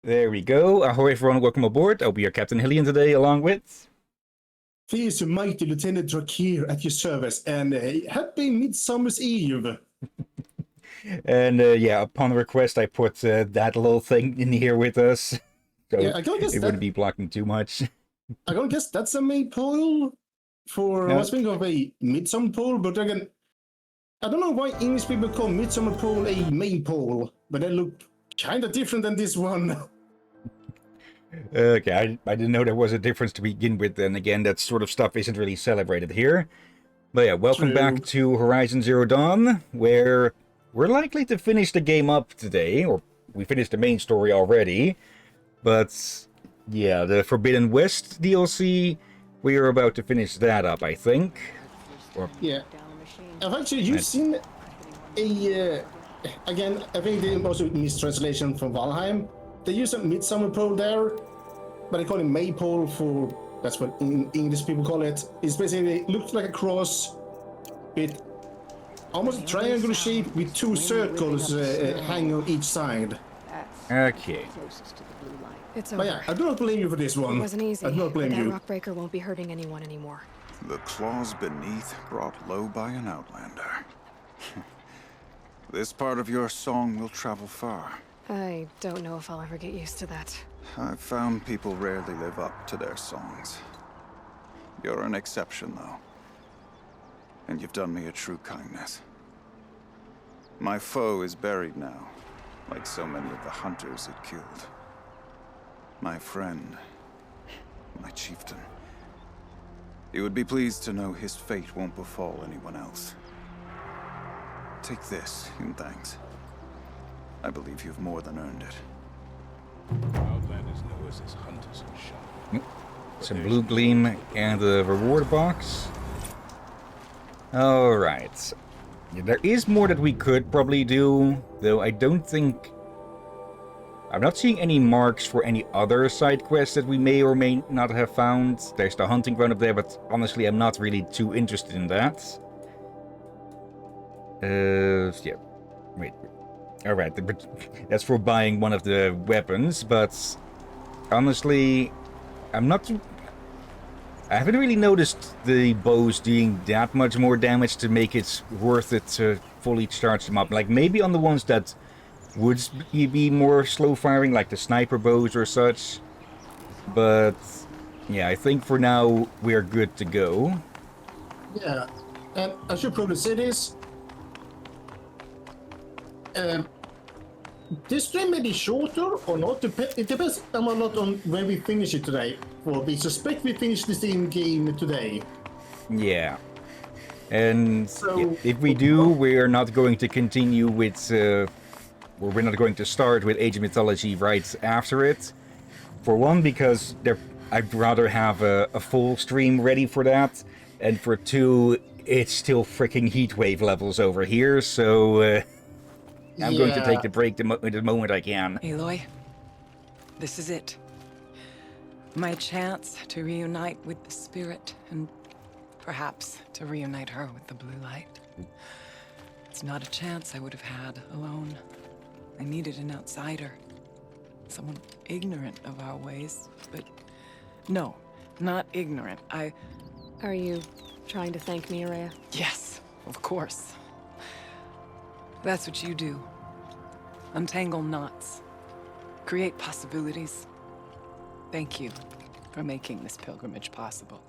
There we go. Ahoy everyone, welcome aboard. I'll be your Captain Hillyan today, along with... Please, mighty Lieutenant Drakir at your service, and happy Midsummer's Eve. And yeah, upon request, I put that little thing in here with us, so Yeah, I gotta guess it wouldn't be blocking too much. I gotta guess that's a maypole for what's thinking of a midsummer pole, but again, I don't know why English people call midsummer pole a maypole, but they look kind of different than this one. Okay, I didn't know there was a difference to begin with, and again, that sort of stuff isn't really celebrated here. But yeah, welcome back to Horizon Zero Dawn, where we're likely to finish the game up today, or we finished the main story already. But yeah, the Forbidden West DLC, we are about to finish that up, I think. Or, yeah. I've actually, you've seen a, again, I think they also mistranslation from Valheim. They use a midsummer pole there, but they call it maypole for, that's what English people call it. It's basically, it looks like a cross with almost a triangular shape with two circles hanging on each side. okay. It's But over. yeah, I do not blame you for this one. It wasn't easy, I do not blame but that you. rockbreaker won't be hurting anyone anymore. The claws beneath brought low by an outlander. This part of your song will travel far. I don't know if I'll ever get used to that. I've found people rarely live up to their songs. You're an exception, though. And you've done me a true kindness. My foe is buried now, like so many of the hunters it killed. My friend, my chieftain. He would be pleased to know his fate won't befall anyone else. Take this in thanks. I believe you've more than earned it. Outlanders know us as hunters and shoppers. Some blue gleam and the reward box. Alright. Yeah, there is more that we could probably do, though I don't think... I'm not seeing any marks for any other side quests that we may or may not have found. There's the hunting ground up there, but honestly I'm not really too interested in that. Yeah. Wait. Alright, that's for buying one of the weapons, but honestly, I haven't really noticed the bows doing that much more damage to make it worth it to fully charge them up. Like, maybe on the ones that would be more slow firing, like the sniper bows or such. But, yeah, I think for now we're good to go. Yeah, and I should probably say this. This stream may be shorter or not. It depends a lot on when we finish it today. For we suspect we finish the same game today. Yeah. And So, yeah, if we do, we're not going to continue with... well, we're not going to start with Age of Mythology right after it. For one, because I'd rather have a full stream ready for that. And for two, it's still freaking heatwave levels over here, so... I'm going to take the break the moment I can. Aloy, this is it. My chance to reunite with the spirit, and perhaps to reunite her with the blue light. It's not a chance I would have had alone. I needed an outsider. Someone ignorant of our ways, but no, not ignorant. Are you trying to thank me, Araya? Yes, of course. That's what you do. Untangle knots. Create possibilities. Thank you for making this pilgrimage possible.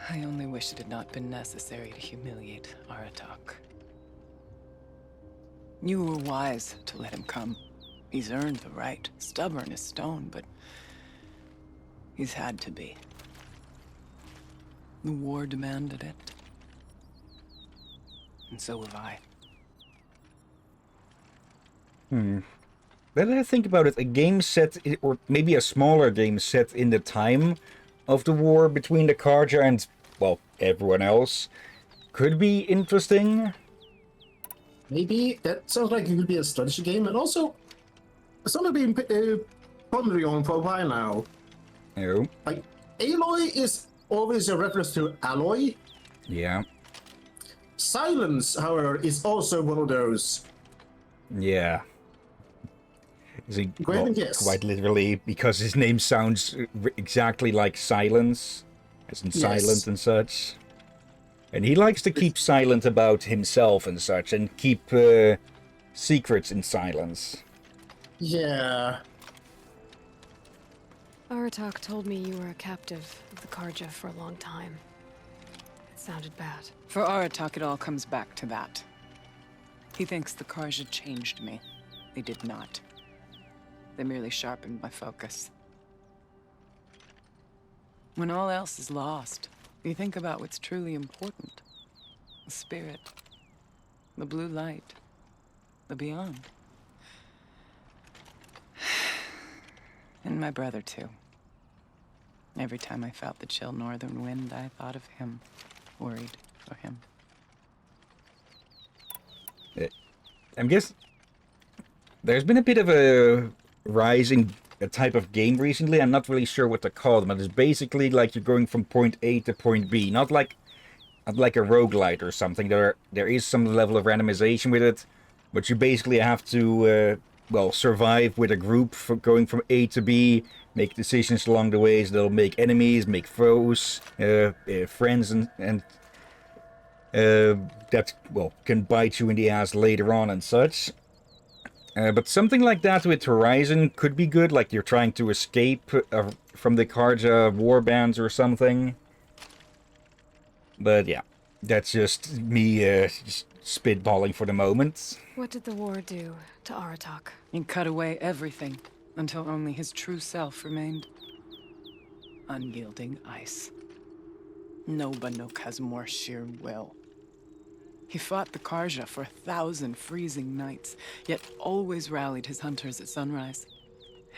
I only wish it had not been necessary to humiliate Aratak. You were wise to let him come. He's earned the right. Stubborn as stone, but he's had to be. The war demanded it. And so have I. When I think about it, a game set, or maybe a smaller game set in the time of the war between the Karja and, well, everyone else, could be interesting. maybe that sounds like it could be a strategy game, and also something I've been pondering on for a while now. Oh, Like, Aloy is always a reference to alloy. yeah. Silence, however, is also one of those. Yeah. Is he, Go ahead and guess. quite literally, because his name sounds exactly like silence, as in silent and such. And he likes to keep silent about himself and such, and keep secrets in silence. Yeah. Aratak told me you were a captive of the Karja for a long time. It sounded bad. For Aratak, it all comes back to that. He thinks the Karja changed me. They did not. They merely sharpened my focus. When all else is lost, you think about what's truly important. The spirit, the blue light, the beyond. And my brother, too. Every time I felt the chill northern wind, I thought of him, worried for him. I guess there's been a bit of a rising type of game recently. I'm not really sure what to call them, but it's basically like you're going from point A to point B. Not like a roguelite or something. There is some level of randomization with it, but you basically have to survive with a group for going from A to B, make decisions along the ways that'll make enemies, make foes, friends, and that, can bite you in the ass later on and such. But something like that with Horizon could be good, like you're trying to escape from the Karja warbands or something. But yeah, that's just me just spitballing for the moment. What did the war do to Aratak? He cut away everything until only his true self remained. Unyielding ice. No Banuk has more sheer will. He fought the Karja for 1,000 freezing nights, yet always rallied his hunters at sunrise.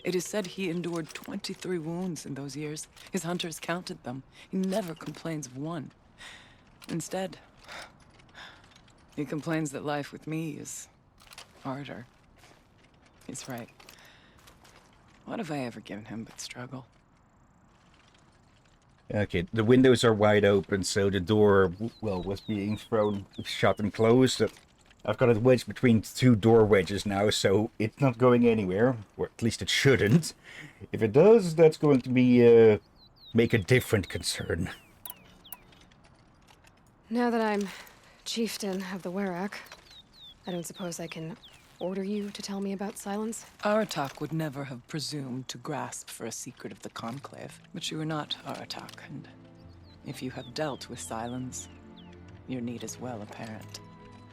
It is said he endured 23 wounds in those years. His hunters counted them. He never complains of one. Instead, he complains that life with me is harder. He's right. What have I ever given him but struggle? Okay, the windows are wide open, so the door, was being thrown shut and closed. I've got it wedged between two door wedges now, so it's not going anywhere. Or at least it shouldn't. If it does, that's going to be, make a different concern. Now that I'm chieftain of the Werak, I don't suppose I can order you to tell me about silence? Aratak would never have presumed to grasp for a secret of the Conclave. But you are not Aratak, and if you have dealt with Silence, your need is well apparent.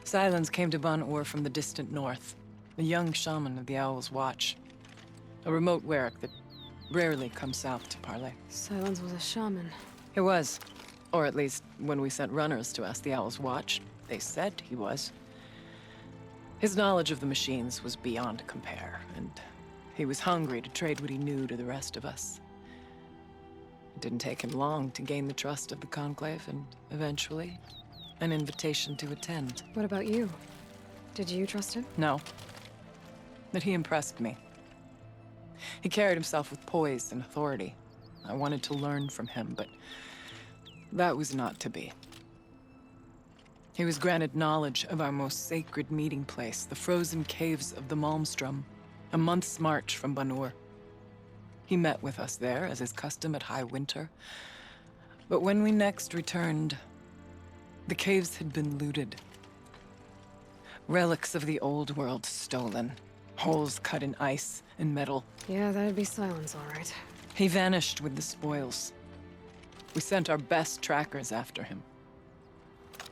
Silence came to Ban-Ur from the distant north, a young shaman of the Owl's Watch. A remote Werak that rarely comes south to parley. Silence was a shaman. He was. Or at least, when we sent runners to ask the Owl's Watch, they said he was. His knowledge of the machines was beyond compare, and he was hungry to trade what he knew to the rest of us. It didn't take him long to gain the trust of the Conclave, and eventually, an invitation to attend. What about you? Did you trust him? No. But he impressed me. He carried himself with poise and authority. I wanted to learn from him, but that was not to be. He was granted knowledge of our most sacred meeting place, the frozen caves of the Malmstrom, a month's march from Ban-Ur. He met with us there, as is custom at high winter. But when we next returned, the caves had been looted. Relics of the old world stolen. Holes cut in ice and metal. Yeah, that'd be Silence, all right. He vanished with the spoils. We sent our best trackers after him.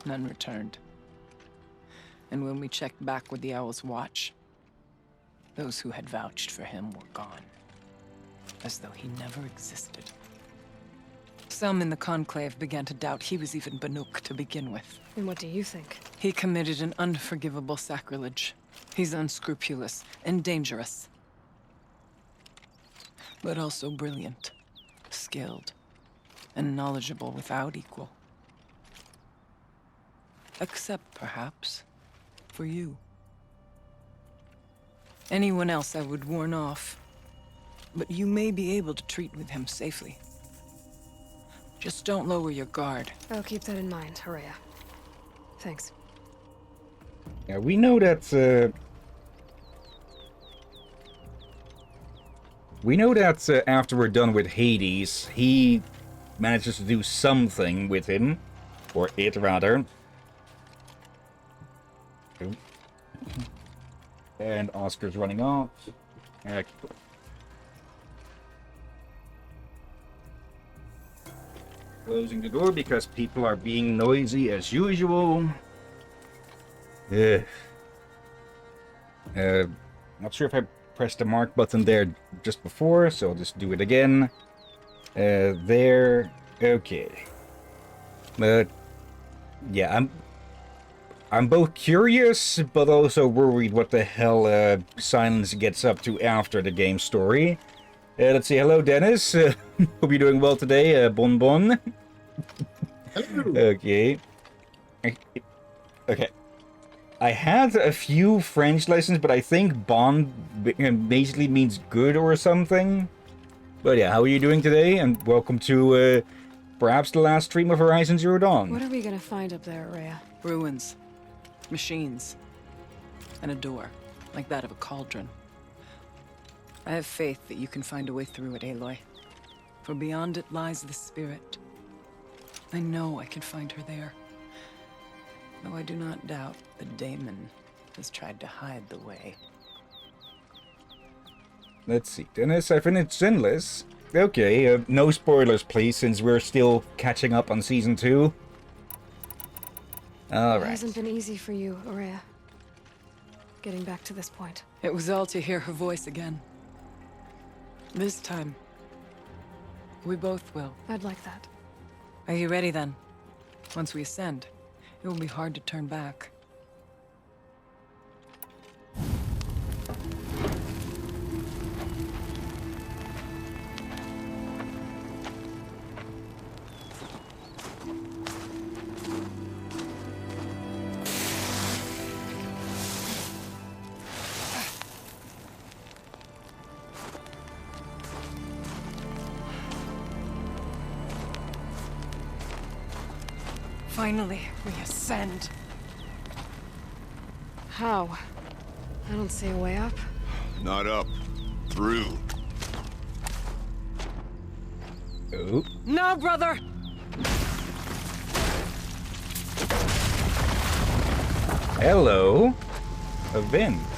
None returned. And when we checked back with the Owl's Watch, those who had vouched for him were gone. As though he never existed. Some in the Conclave began to doubt he was even Banuk to begin with. And what do you think? He committed an unforgivable sacrilege. He's unscrupulous and dangerous. But also brilliant, skilled, and knowledgeable without equal. Except, perhaps, for you. Anyone else I would warn off, but you may be able to treat with him safely. Just don't lower your guard. I'll keep that in mind, Horea. Thanks. Yeah, we know that We know that after we're done with Hades, he manages to do something with him. Or it, rather. Ooh. And Oscar's running off. Closing the door because people are being noisy as usual. Not sure if I pressed the mark button there just before, so I'll just do it again. There. Okay. But yeah, I'm both curious, but also worried what the hell Silence gets up to after the game story. Let's see. Hello, Dennis. Hope you're doing well today, Bon Bon. Okay. Okay. I had a few French lessons, but I think Bon basically means good or something. But yeah, how are you doing today? And welcome to perhaps the last stream of Horizon Zero Dawn. What are we gonna find up there, Rhea? Ruins. Machines. And a door, like that of a cauldron. I have faith that you can find a way through it, Aloy. For beyond it lies the spirit. I know I can find her there. Though I do not doubt the daemon has tried to hide the way. Let's see. Dennis, I finished Zenless. Okay, no spoilers, please, since we're still catching up on Season 2. It Alright. hasn't been easy for you, Rhea. Getting back to this point. It was all to hear her voice again. This time, we both will. I'd like that. Are you ready then? Once we ascend, it will be hard to turn back. Finally, we ascend. How? I don't see a way up. Not up. Through. Oh. No, brother! Hello. Events.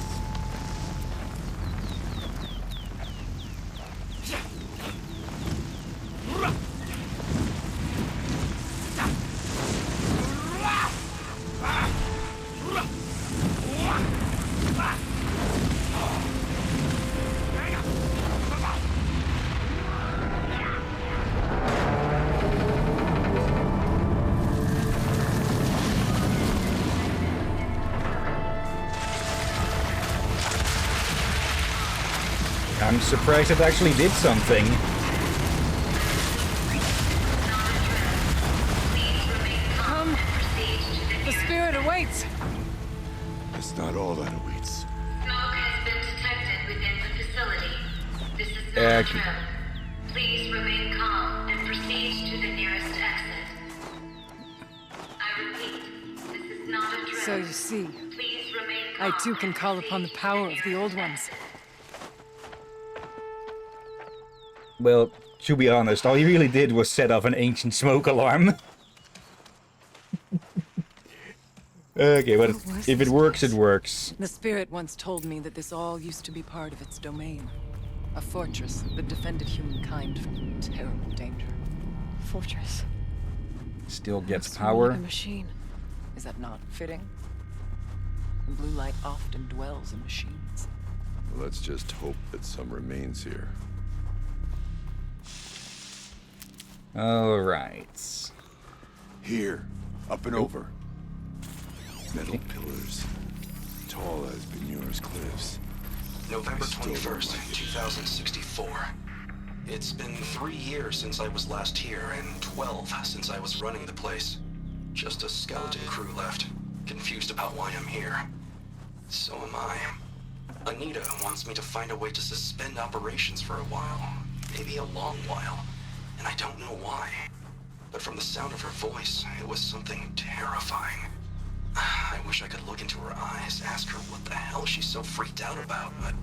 I'm surprised it actually did something. Come! The spirit awaits! That's not all that awaits. Smoke has been detected within the facility. This is not a trap. Please remain calm and proceed to the nearest exit. I repeat, this is not a trap. So you see, Please remain I calm too can and call upon the proceed to power of the nearest old ones. exit. Well, to be honest, all he really did was set off an ancient smoke alarm. Okay, but if it works, it works. The spirit once told me that this all used to be part of its domain. A fortress that defended humankind from terrible danger. Fortress. Still gets Looks more like power. a machine. Is that not fitting? The blue light often dwells in machines. Let's just hope that some remains here. Alright. Here. Up and over. Metal pillars. Tall as Benure's cliffs. November I still don't 21st, like it. 2064. It's been 3 years since I was last here, and 12 since I was running the place. Just a skeleton crew left, confused about why I'm here. So am I. Anita wants me to find a way to suspend operations for a while. Maybe a long while. And I don't know why. But from the sound of her voice, it was something terrifying. I wish I could look into her eyes, ask her what the hell she's so freaked out about, but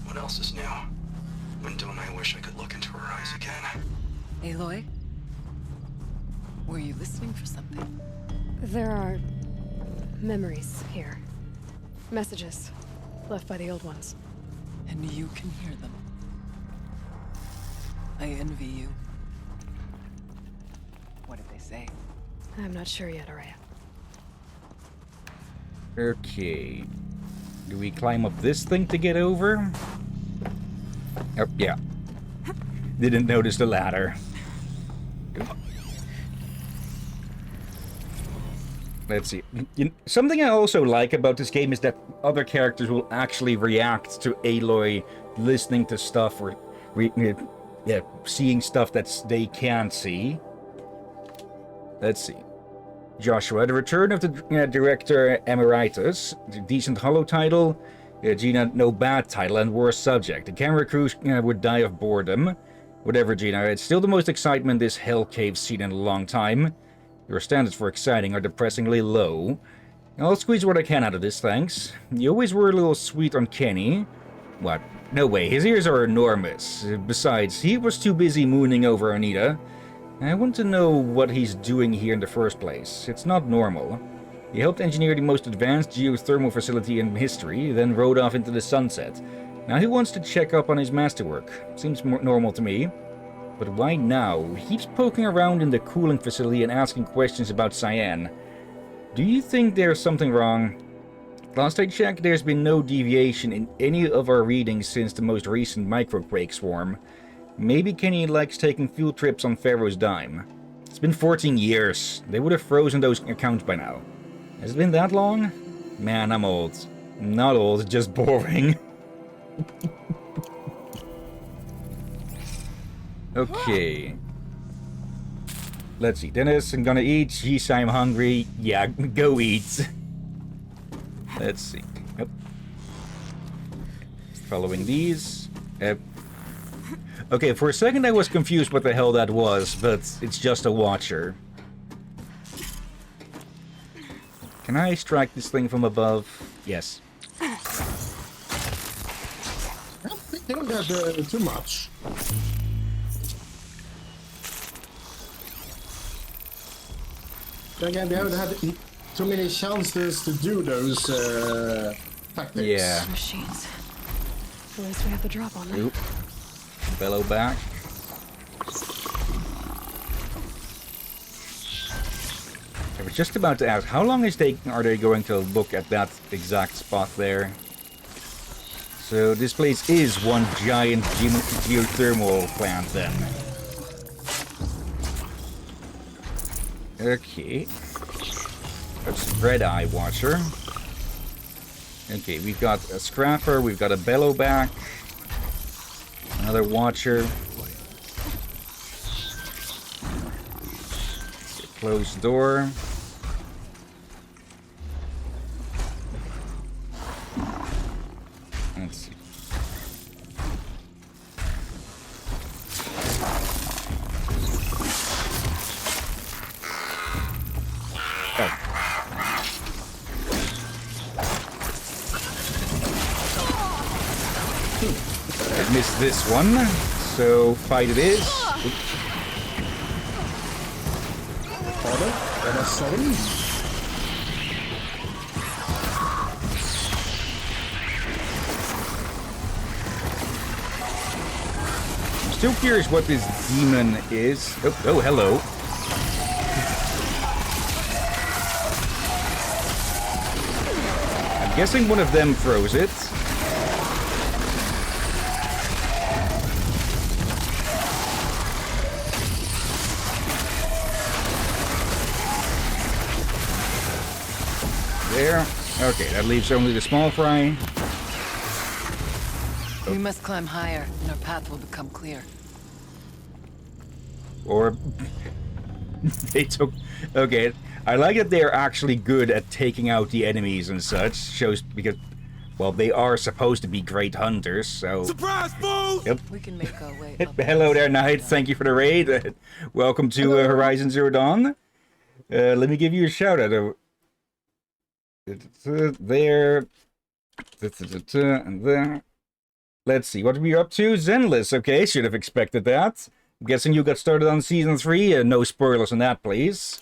what else is new? When don't I wish I could look into her eyes again? Aloy? Were you listening for something? There are memories here. Messages left by the old ones. And you can hear them. I envy you. What did they say? I'm not sure yet, Araya. Okay. Do we climb up this thing to get over? Oh, yeah. Didn't notice the ladder. Let's see. Something I also like about this game is that other characters will actually react to Aloy listening to stuff or seeing stuff that they can't see. Let's see. Joshua, the return of the director emeritus, the decent hollow title, Gina, no bad title and worse subject. The camera crew would die of boredom. Whatever, Gina, it's still the most excitement this hell cave's seen in a long time. Your standards for exciting are depressingly low. I'll squeeze what I can out of this, thanks. You always were a little sweet on Kenny. What? No way, his ears are enormous. Besides, he was too busy mooning over Anita. I want to know what he's doing here in the first place. It's not normal. He helped engineer the most advanced geothermal facility in history, then rode off into the sunset. Now he wants to check up on his masterwork. Seems more normal to me. But why now? He keeps poking around in the cooling facility and asking questions about Cyan. Do you think there's something wrong? Last I checked, there's been no deviation in any of our readings since the most recent microquake swarm. Maybe Kenny likes taking field trips on Pharaoh's dime. It's been 14 years. They would have frozen those accounts by now. Has it been that long? Man, I'm old. Not old, just boring. Okay. Let's see. Dennis, I'm gonna eat. Jeez, I'm hungry. Yeah, go eat. Let's see. Yep. Following these. Okay, for a second I was confused what the hell that was, but it's just a watcher. Can I strike this thing from above? Yes. They don't have too much. But again, they haven't had too many chances to do those tactics. Yeah. Machines. At least we have the drop on them. Oop. Bellow back. I was just about to ask, how long are they going to look at that exact spot there? So this place is one giant geothermal plant then. Okay. That's Red Eye Watcher. Okay, we've got a Scrapper, we've got a Bellowback. Another Watcher. Closed door. Let's see. Oh. I missed this one, so fight it is. I'm still curious what this demon is. Oh, hello. I'm guessing one of them throws it. There. Okay, that leaves only the small fry. We must climb higher, and our path will become clear. Or they took. Okay, I like that they're actually good at taking out the enemies and such. Shows because, well, they are supposed to be great hunters. So. Surprise, fool! Yep. We can make our way up. Hello there, Knight. Thank you for the raid. Welcome to Horizon Zero Dawn. Let me give you a shout out. There, and there. let's see, what are we up to? Zenless, okay, should have expected that. I'm guessing you got started on Season 3, no spoilers on that, please.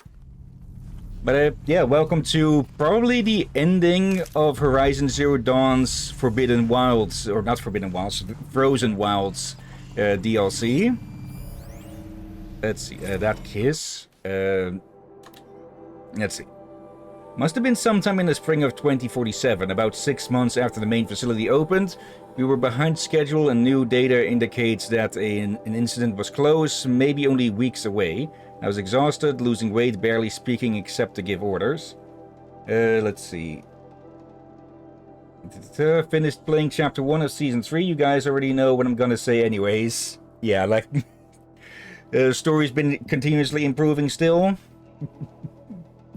But yeah, welcome to probably the ending of Horizon Zero Dawn's Forbidden Wilds, or not Forbidden Wilds, Frozen Wilds DLC. Let's see, that kiss. Let's see. Must have been sometime in the spring of 2047, about 6 months after the main facility opened. We were behind schedule and new data indicates that an incident was close, maybe only weeks away. I was exhausted, losing weight, barely speaking except to give orders. Let's see. Finished playing Chapter 1 of Season 3. You guys already know what I'm gonna say anyways. Yeah, like... the story's been continuously improving still.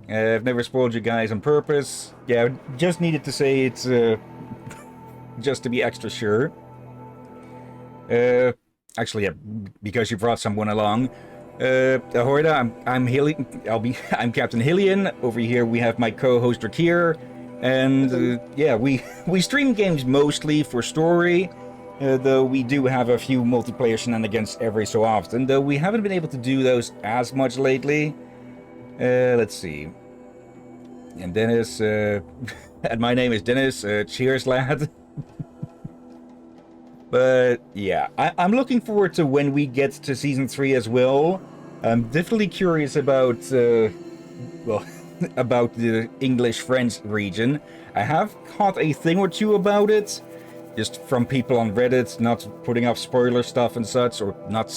I've never spoiled you guys on purpose. Yeah, just needed to say it's just to be extra sure. Actually, yeah, because you brought someone along. Ahoida, I'm Captain Hillyan. Over here we have my co-host Rakir, and yeah, we stream games mostly for story. Though we do have a few multiplayer shenanigans every so often, though we haven't been able to do those as much lately. Let's see. And Dennis, and my name is Dennis, cheers lad. But yeah, I'm looking forward to when we get to Season 3 as well. I'm definitely curious about, well, about the English-French region. I have caught a thing or two about it, just from people on Reddit, not putting up spoiler stuff and such, or not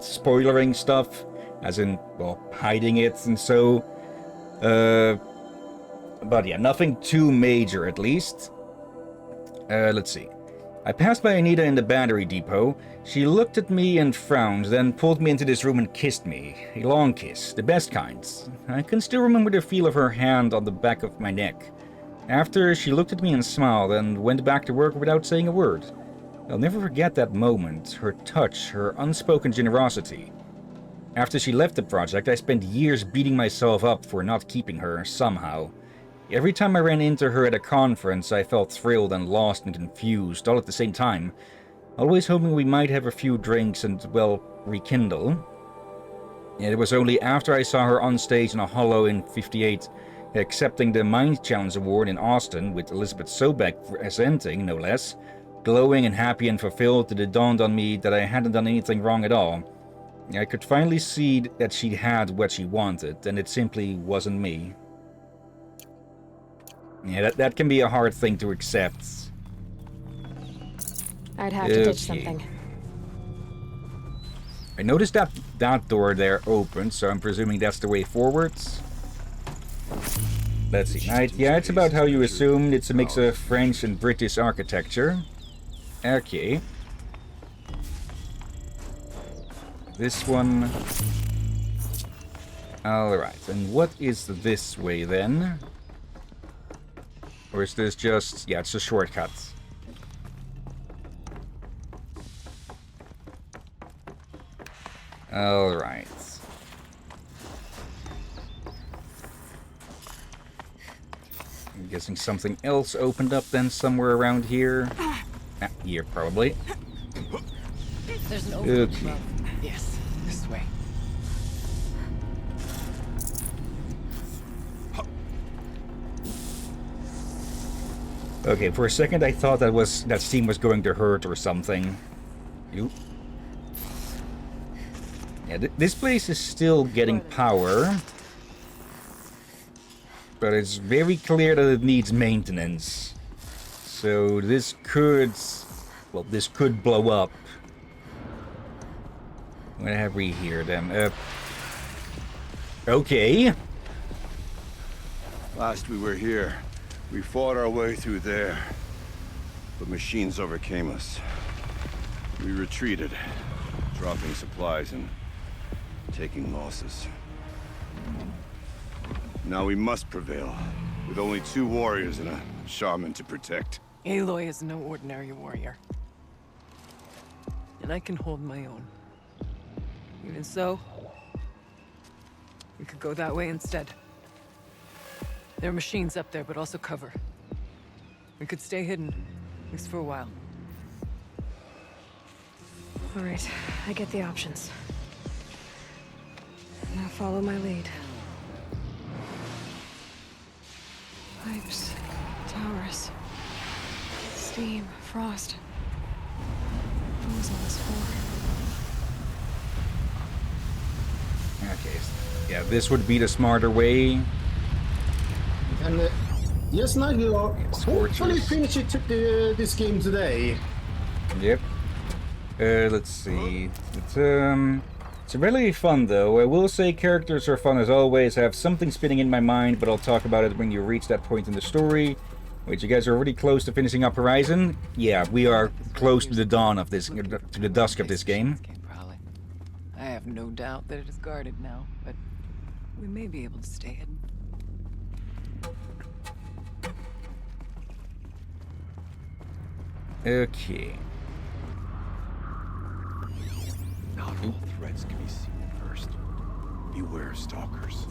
spoilering stuff, as in, well, hiding it and so. But yeah, nothing too major at least. Let's see. I passed by Anita in the battery depot. She looked at me and frowned, then pulled me into this room and kissed me. A long kiss, the best kinds. I can still remember the feel of her hand on the back of my neck. After, she looked at me and smiled, and went back to work without saying a word. I'll never forget that moment, her touch, her unspoken generosity. After she left the project, I spent years beating myself up for not keeping her, somehow. Every time I ran into her at a conference, I felt thrilled and lost and confused, all at the same time. Always hoping we might have a few drinks and, well, rekindle. It was only after I saw her on stage in a hollow in '58, accepting the Mind Challenge Award in Austin, with Elizabeth Sobeck presenting, no less, glowing and happy and fulfilled, that it dawned on me that I hadn't done anything wrong at all. I could finally see that she had what she wanted, and it simply wasn't me. Yeah, that can be a hard thing to accept. I'd have to ditch something. I noticed that door there opened, so I'm presuming that's the way forwards. Let's see. Yeah, it's about how you assumed. It's a mix of French and British architecture. Okay. This one. Alright, and what is this way then? Or is this just... yeah, it's a shortcut. Alright. I'm guessing something else opened up then somewhere around here. Here, probably. There's an opening above. Yes, this way. Okay, for a second I thought that steam was going to hurt or something. Oop. Yeah, this place is still getting power. But it's very clear that it needs maintenance. So this could... well, this could blow up. What have we here then? Okay. Last we were here, we fought our way through there. But machines overcame us. We retreated, dropping supplies and taking losses. Now we must prevail, with only 2 warriors and a shaman to protect. Aloy is no ordinary warrior. And I can hold my own. Even so, we could go that way instead. There are machines up there, but also cover. We could stay hidden, at least for a while. All right, I get the options. Now follow my lead. Pipes, towers, steam, frost. What was all this for? Okay, yeah, this would be the smarter way. And yes, now you are hopefully Scorchers. finishing this game today. Yep. Let's see. It's really fun though. I will say characters are fun as always. I have something spinning in my mind, but I'll talk about it when you reach that point in the story. Wait, you guys are already close to finishing up Horizon? Yeah, we are close to the dawn of this, to the dusk of this game. Probably. I have no doubt that it is guarded now, but we may be able to stay hidden. Okay. Not all threats can be seen at first. Beware stalkers.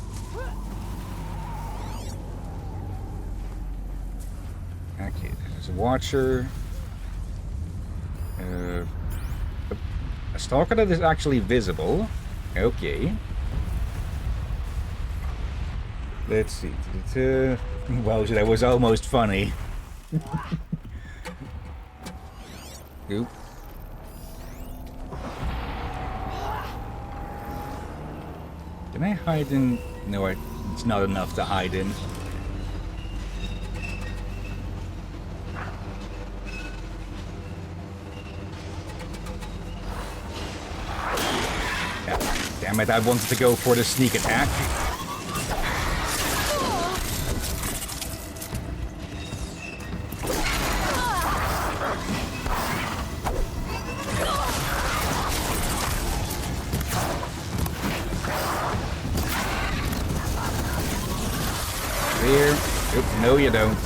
Okay, there's a watcher. A stalker that is actually visible. Okay. Let's see. Wow, that was almost funny. Oop. Can I hide in? No, it's not enough to hide in. Damn it, I wanted to go for the sneak attack. Here. Oop, no you don't.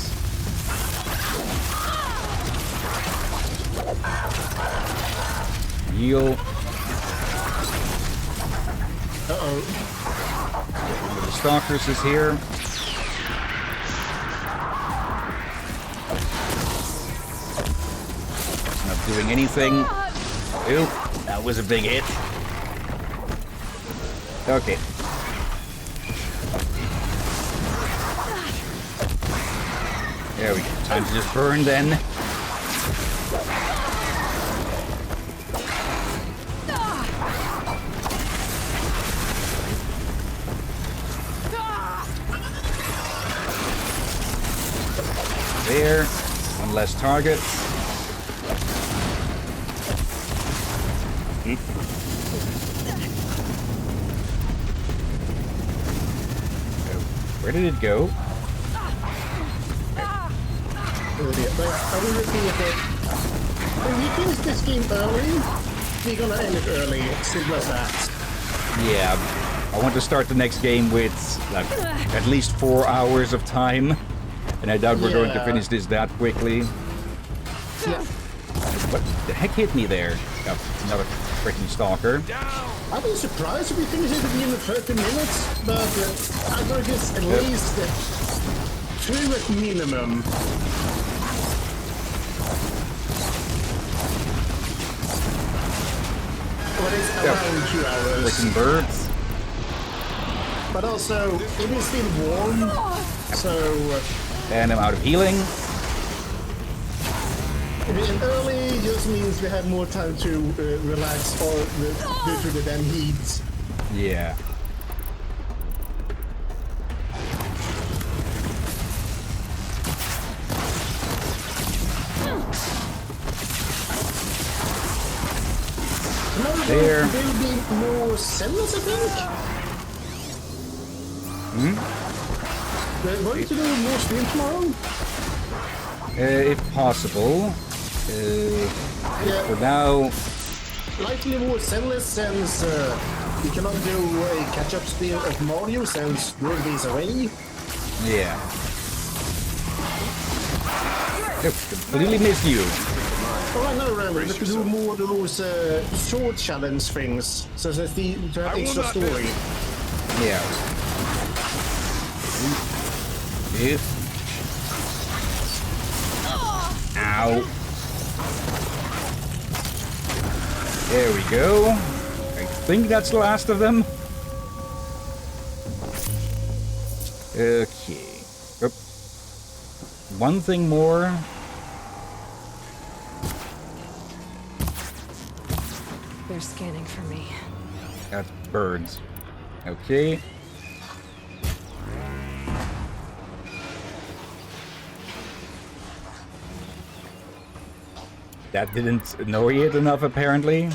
Heal. Uh-oh. One of the stalkers is here. It's not doing anything. Oop, that was a big hit. Okay. There we go. Time to just burn then. There. One less target. Where did it go? But I will repeat that when we finish this game early, we're gonna end it early. Simple as that. Yeah, I want to start the next game with like at least 4 hours of time, and I doubt we're going to finish this that quickly. Yeah. What the heck hit me there? Oh, another freaking stalker. I'd be surprised if we finish it within 30 minutes, but I thought it's at least 2 at minimum. But it's around 2 hours. Freaking birds. But also, it is still warm, so... And I'm out of healing. Being early just means we have more time to relax or due to the damn heat. Yeah. There. There will be more sellers, I think. We're going to do more stream tomorrow. If possible. Yeah. For now, Likely more sellers since we cannot do a catch-up stream of Mario since your days away. yeah. Yep, completely missed you. Oh, I know, Remy, but to do more of those short challenge things, so that to have extra story. Yeah. If. Ow. There we go. I think that's the last of them. Okay. Oop. One thing more. They're scanning for me. That's birds. Okay. That didn't annoy it enough, apparently.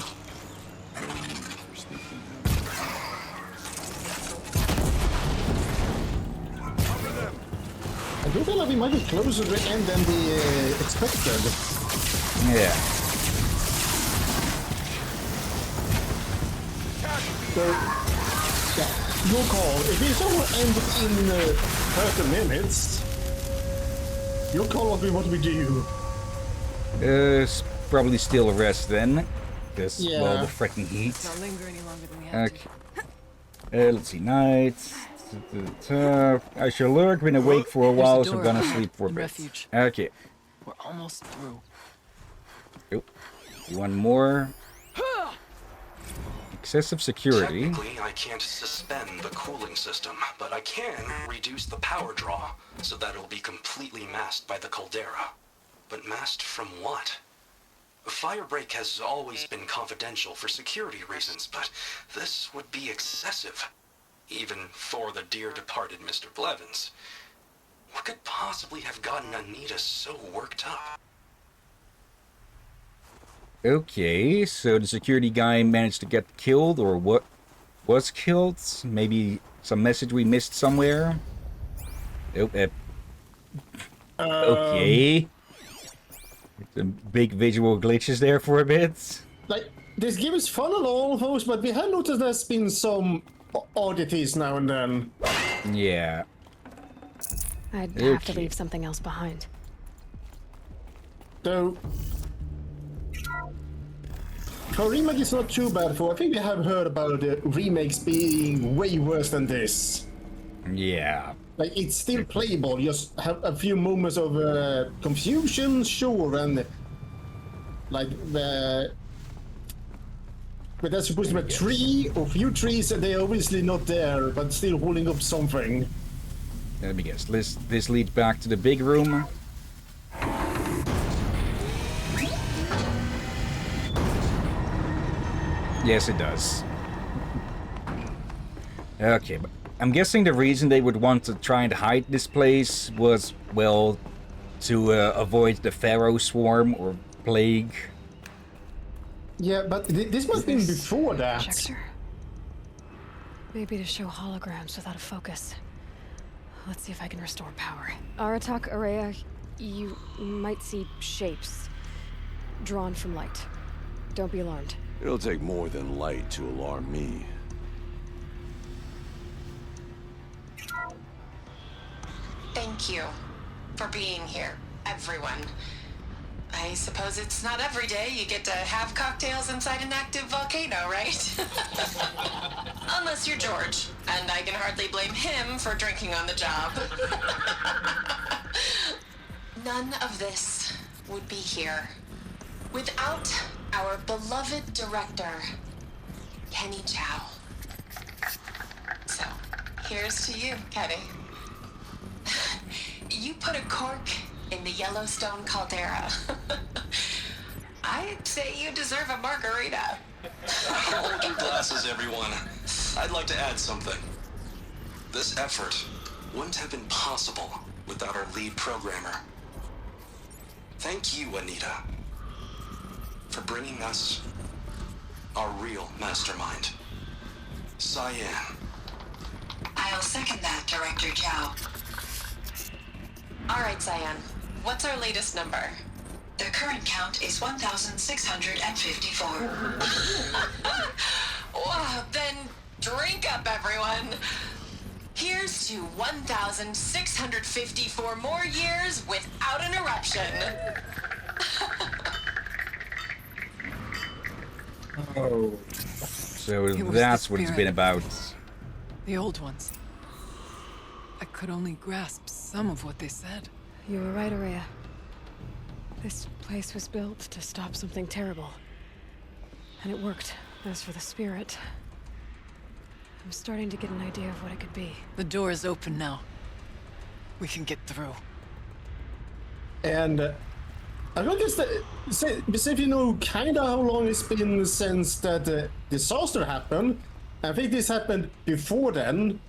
I do feel like we might be closer to the end than we expected. Yeah. So, yeah, your call. If we someone ended in 30 minutes, your call what we do. Probably still a rest then. Because, Yeah. well, the freaking heat. Let's not linger any longer than we have Okay. Let's see, night. I shall lurk, been awake for a while, so I'm gonna sleep for a bit. Refuge. Okay. We're almost through. Oh, one more. Excessive security. Technically, I can't suspend the cooling system, but I can reduce the power draw so that it'll be completely masked by the caldera. But masked from what? Firebreak has always been confidential for security reasons, but this would be excessive. Even for the dear departed Mr. Blevins. What could possibly have gotten Anita so worked up? Okay, so the security guy managed to get killed, or what was killed? Maybe some message we missed somewhere? Oh, okay. Some big visual glitches there for a bit. Like, this game is fun and all, folks, but we have noticed there's been some oddities now and then. Yeah. I'd have to leave something else behind. So, for remake is not too bad for. I think we have heard about remakes being way worse than this. Yeah. Like, it's still playable, just have a few moments of confusion, sure, and like the. But that's supposed to be a tree or few trees, and they're obviously not there, but still holding up something. Let me guess. This leads back to the big room. Yes, it does. Okay, but I'm guessing the reason they would want to try and hide this place was, well, to avoid the Pharaoh swarm or plague. Yeah, but this must have been before that. Projector? Maybe to show holograms without a focus. Let's see if I can restore power. Aratak, Araya, you might see shapes drawn from light. Don't be alarmed. It'll take more than light to alarm me. Thank you for being here, everyone. I suppose it's not every day you get to have cocktails inside an active volcano, right? Unless you're George, and I can hardly blame him for drinking on the job. None of this would be here without our beloved director, Kenny Chow. So, here's to you, Kenny. You put a cork in the Yellowstone caldera. I'd say you deserve a margarita. Hold your glasses, everyone. I'd like to add something. This effort wouldn't have been possible without our lead programmer. Thank you, Anita, for bringing us our real mastermind, Cyan. I'll second that, Director Chow. All right, Cyan. What's our latest number? The current count is 1,654. Wow, then drink up, everyone. Here's to 1,654 more years without an eruption. Oh. So It was that's the what it's spirit. been about. The old ones. I could only grasp some of what they said. You were right, Araya. This place was built to stop something terrible. And it worked. As for the spirit, I'm starting to get an idea of what it could be. The door is open now. We can get through. And I don't guess that, say if you know kind of how long it's been since that disaster happened. I think this happened before then,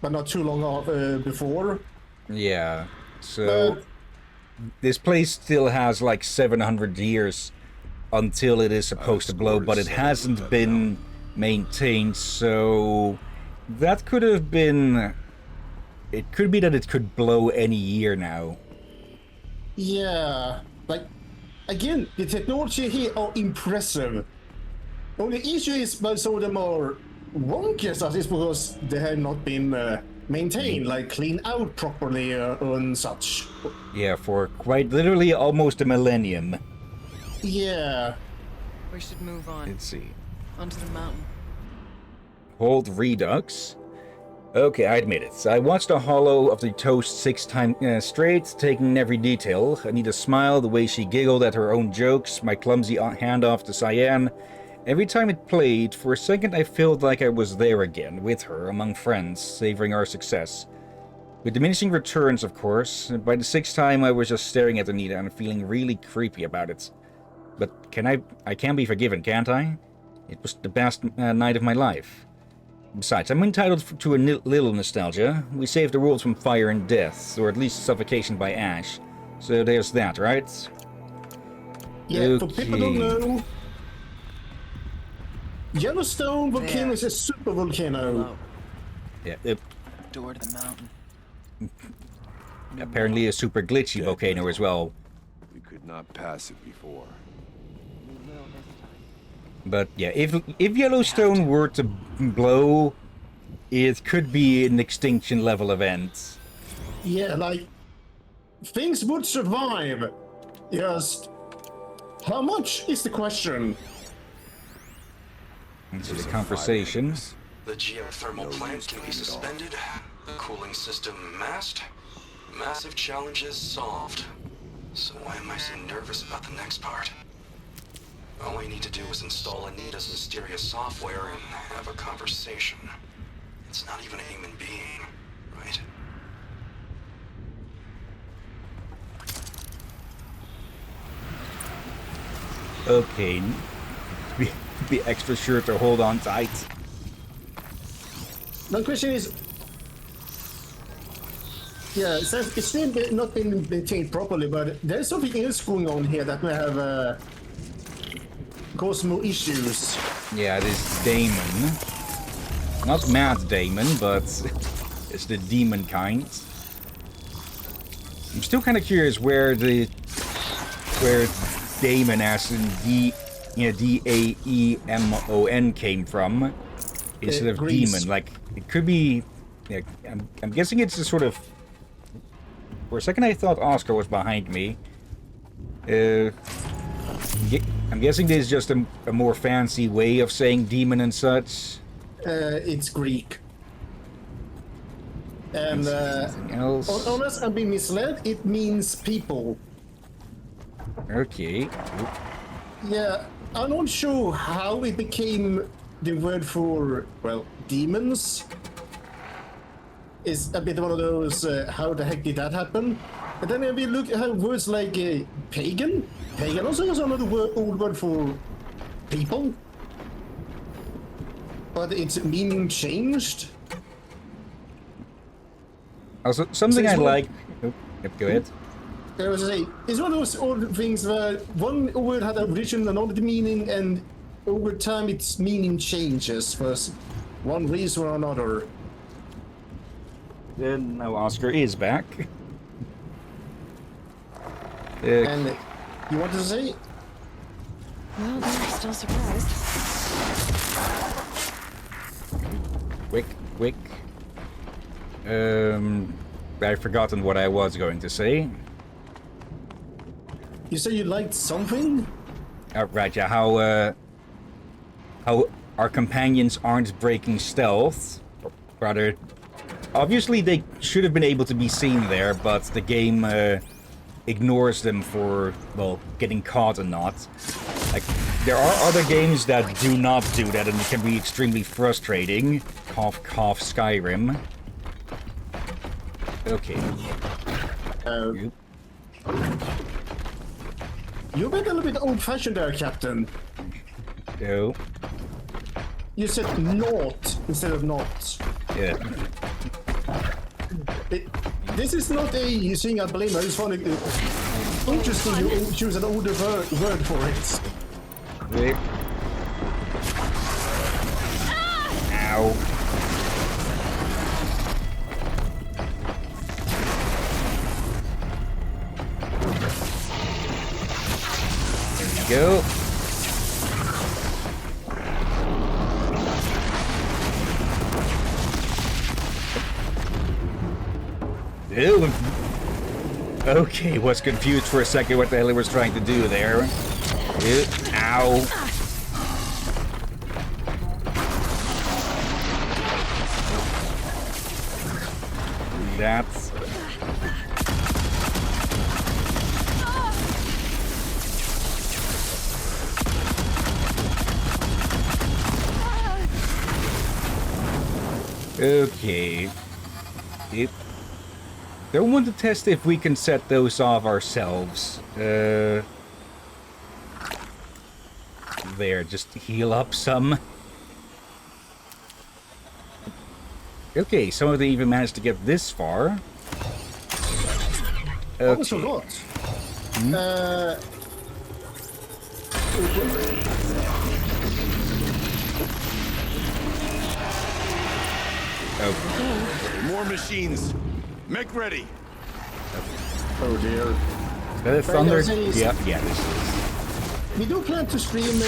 but not too long before. Yeah, so this place still has like 700 years until it is supposed to blow, but it hasn't been maintained, so that could have been... It could be that it could blow any year now. Yeah, like, again, the technology here are impressive. Only issue is that some of them are wonky, that is because they have not been maintained, like cleaned out properly and such. Yeah, for quite literally almost a millennium. Yeah. We should move on. Let's see. Onto the mountain. Hold redux. Okay, I admit it. I watched the hollow of the toast 6 times straight, taking every detail. Anita smiled, the way she giggled at her own jokes, my clumsy handoff to Cyan. Every time it played, for a second I felt like I was there again, with her, among friends, savoring our success. With diminishing returns, of course. By the 6th time I was just staring at Anita and feeling really creepy about it. But I can be forgiven, can't I? It was the best night of my life. Besides, I'm entitled to a little nostalgia. We saved the world from fire and death, or at least suffocation by ash. So there's that, right? Yeah, okay. For people who don't know, Yellowstone volcano is a super volcano. Yeah, Door to the mountain. apparently a super glitchy volcano as well. We could not pass it before. But yeah, if Yellowstone were to blow, it could be an extinction level event. Yeah, like, things would survive. Just, how much is the question? Into the conversation. The geothermal plant can be suspended. The cooling system masked. Massive challenges solved. So why am I so nervous about the next part? All I need to do is install Anita's mysterious software and have a conversation. It's not even a human being, right? Okay. Be extra sure to hold on tight. The question is, yeah, it's still not been maintained properly, but there's something else going on here that may have caused more issues. Yeah, it is Damon. Not Matt Damon, but it's the demon kind. I'm still kind of curious where Damon, as in D-A-E-M-O-N, came from instead of Greece. demon. Like, it could be. Yeah, I'm guessing it's a sort of. For a second, I thought Oscar was behind me. I'm guessing this is just a more fancy way of saying demon and such. It's Greek. And else. unless I'm being misled, it means people. Okay. Yeah, I'm not sure how it became the word for, well, demons. Is a bit one of those, how the heck did that happen? And then if we look at words like pagan, pagan also is another old word for people. But its meaning changed. Also, something I So- like. Oh, yep, go ahead. I was say, it's one of those old things where one word had original and another meaning, and over time its meaning changes for one reason or another. Then now Oscar is back. And you want to say? Well, they're still surprised. Quick. I've forgotten what I was going to say. You say you liked something? Right, yeah, how our companions aren't breaking stealth. Rather, obviously they should have been able to be seen there, but the game ignores them for, well, getting caught or not. Like, there are other games that do not do that, and it can be extremely frustrating. Cough, cough, Skyrim. Okay. Yep. You're a little bit old-fashioned there, Captain. Oh. You said naught instead of not. Yeah. This is not a thing I blame. I just found it interesting you choose an older word for it. Wait. Ow. There we go. Ew. Okay, was confused for a second what the hell he was trying to do there. Ew. Ow. That's... Okay. Don't want to test if we can set those off ourselves. There, just heal up some. Okay, some of them even managed to get this far. Okay. Oh, so what? Okay. More machines. Make ready. Oh dear. Thunder? Right, Yeah, this is. We do plan to stream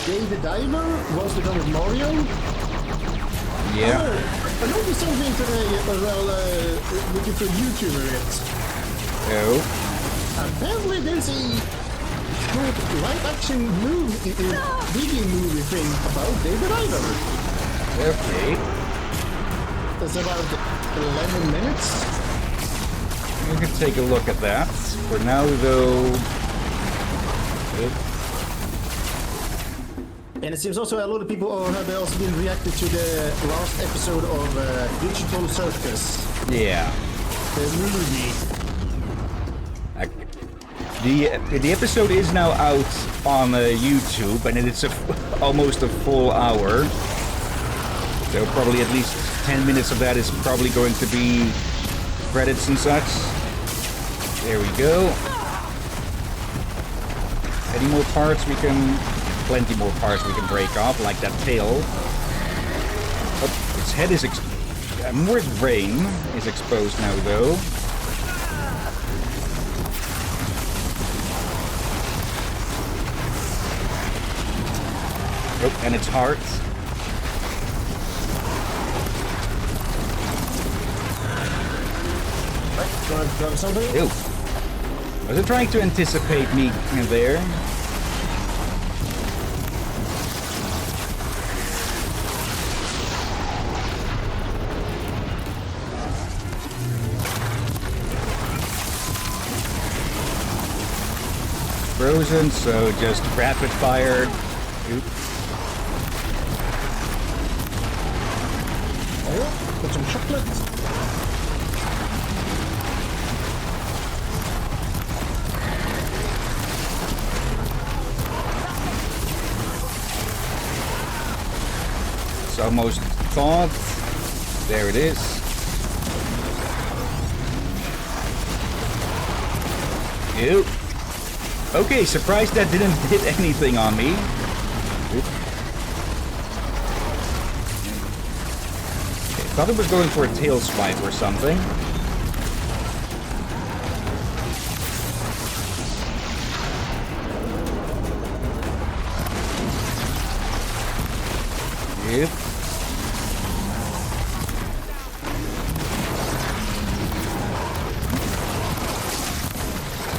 Dave the Diver once we're done with Mario. Yeah. I noticed something today while looking for YouTuber it. Oh. Apparently there's a good live-action video movie thing about Dave the Diver. Okay. It's about 11 minutes. We can take a look at that. For now, though... And it seems also a lot of people have also been reacted to the last episode of Digital Circus. Yeah. The movie. The episode is now out on YouTube, and it's almost a full hour. So probably at least 10 minutes of that is probably going to be credits and such. There we go. Any more parts we can... Plenty more parts we can break off, like that tail. Oh, its head is more its brain is exposed now, though. Oh, and its heart. Grab something? Ew. Was it trying to anticipate me there? Frozen, so just rapid fire. Oop. Oh, got some chocolate. It's almost thawed. There it is. Ew. Okay, surprised that didn't hit anything on me. Oop. Okay, thought it was going for a tail swipe or something. Yep.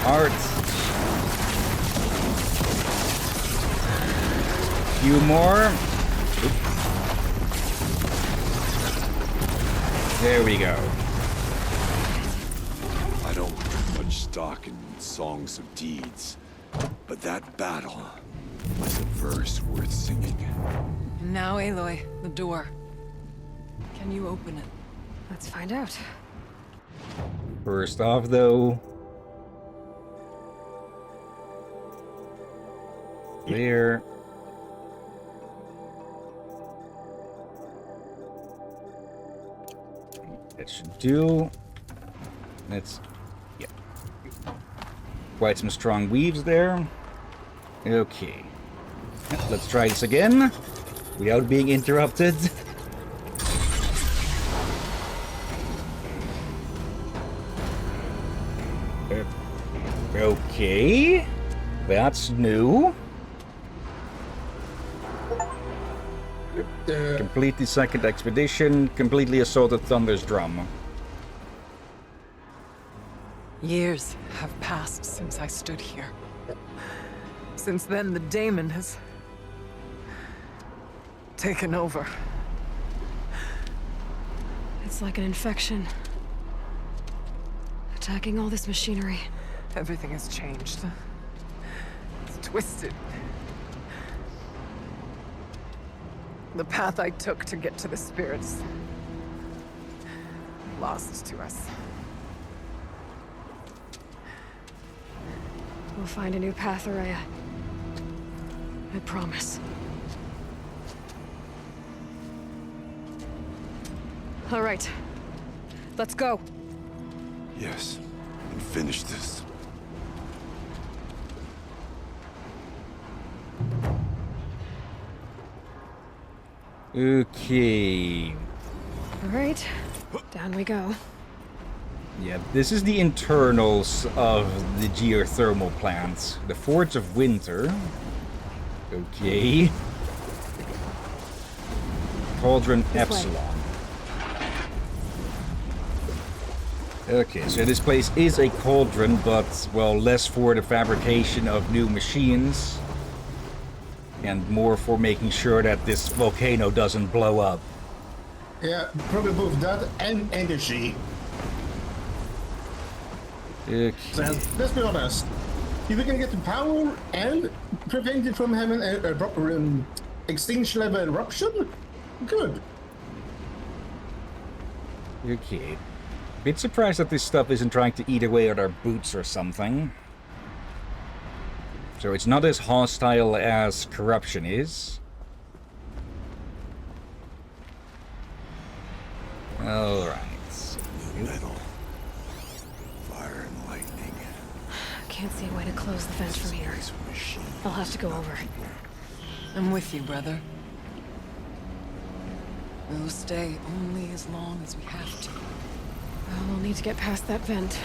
Hearts. Few more. Oop. There we go. I don't put much stock in songs of deeds, but that battle, Was a verse worth singing? Now, Aloy, the door. Can you open it? Let's find out. First off, though... There. That should do. Let's... Yeah. Quite some strong weaves there. Okay. Let's try this again. Without being interrupted. Okay. That's new. Complete the second expedition. Completely assaulted Thunder's drum. Years have passed since I stood here. Since then, the daemon has taken over. It's like an infection. Attacking all this machinery. Everything has changed. It's twisted. The path I took to get to the spirits... lost to us. We'll find a new path, Araya. I promise. All right. Let's go. Yes. And finish this. Okay. All right. Down we go. Yeah, this is the internals of the geothermal plant. The Forge of Winter. Okay. Cauldron This way. Epsilon. Okay, so this place is a cauldron, but, well, less for the fabrication of new machines. And more for making sure that this volcano doesn't blow up. Yeah, probably both that and energy. Okay. So let's be honest. If we can get the power and prevent it from having a proper extinction level eruption, good. Okay. Bit surprised that this stuff isn't trying to eat away at our boots or something. So it's not as hostile as corruption is. Alright. Metal. Fire and lightning. Can't see a way to close the vent from here. I'll have to go over. I'm with you, brother. We'll stay only as long as we have to. Well, we'll need to get past that vent.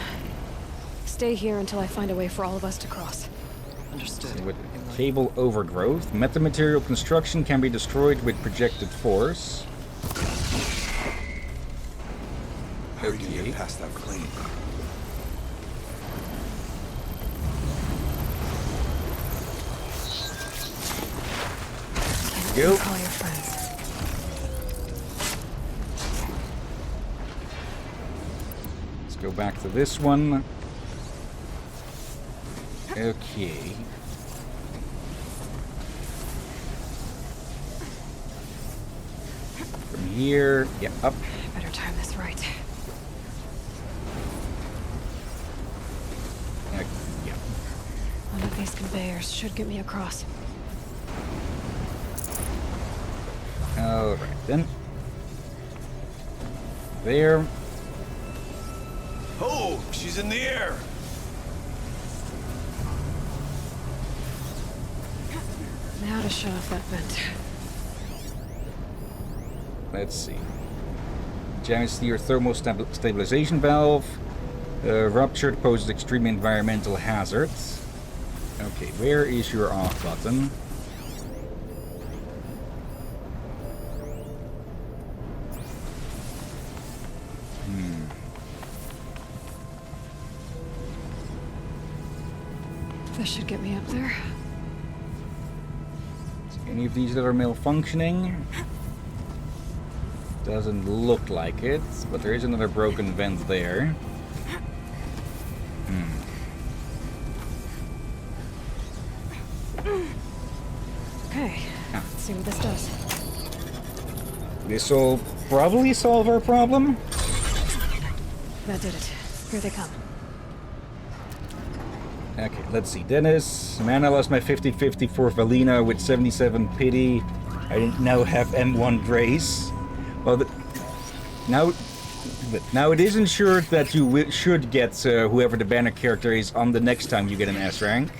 Stay here until I find a way for all of us to cross. Understood. With cable overgrowth, metamaterial construction can be destroyed with projected force. How are we gonna get past that clean? Go. Call your friends. Let's go back to this one. Okay. From here, yeah, up. Better time this right. Yeah. One of these conveyors should get me across. Alright then. There. Oh, she's in the air. Now to shut off that vent. Let's see. Damage to your thermal stabilization valve. Ruptured poses extreme environmental hazards. Okay, where is your off button? This should get me up there. Any of these that are malfunctioning? Doesn't look like it, but there is another broken vent there. Okay, let's see what this does. This'll probably solve our problem. That did it. Here they come. Okay, let's see. Dennis. Man, I lost my 50-50 for Valina with 77 pity. I now have M1 Grace. Well, now it is ensured that you should get whoever the banner character is on the next time you get an S rank.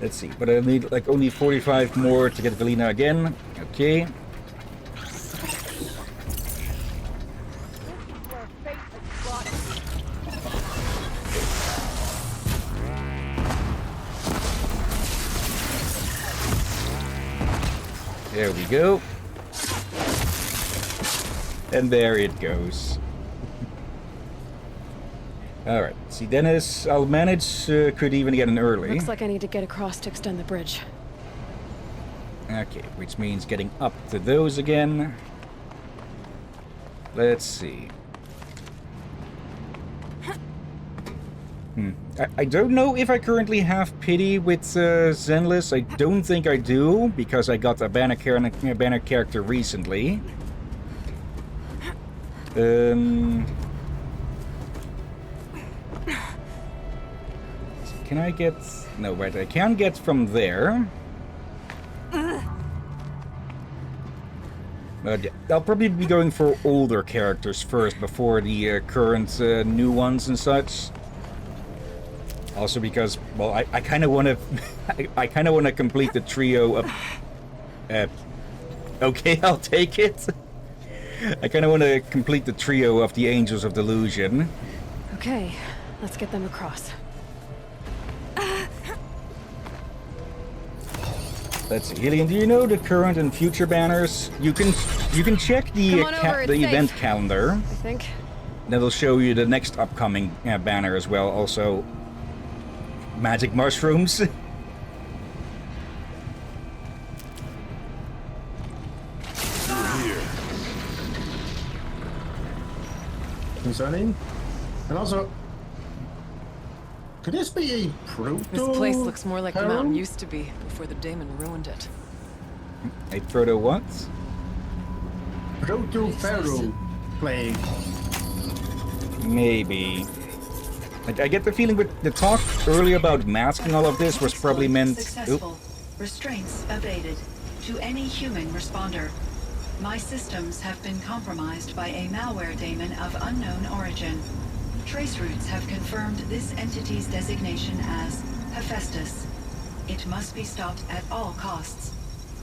Let's see, but I need like only 45 more to get Valina again. Okay. There we go. And there it goes. Alright, see Dennis, I'll manage, could even get an early. Looks like I need to get across to extend the bridge. Okay, which means getting up to those again. Let's see. I don't know if I currently have pity with Zenless. I don't think I do, because I got a banner character recently. Can I get... No, wait, I can get from there. But yeah, I'll probably be going for older characters first before the current new ones and such. Also because, well, I kind of want to... I kind of want to complete the trio of... okay, I'll take it. I kind of want to complete the trio of the Angels of Delusion. Okay, let's get them across. Let's see, Hillyan, do you know the current and future banners? You can check the event calendar. I think. That'll show you the next upcoming banner as well. Also, magic mushrooms. Here. Concerning, and also, could this be a proto? This place looks more like the Pharaoh? mountain used to be before the daemon ruined it. A proto what? Proto Pharaoh plague. Maybe. I get the feeling with the talk earlier about masking all of this was probably meant... Successful. Restraints evaded. To any human responder. My systems have been compromised by a malware daemon of unknown origin. Trace routes have confirmed this entity's designation as Hephaestus. It must be stopped at all costs.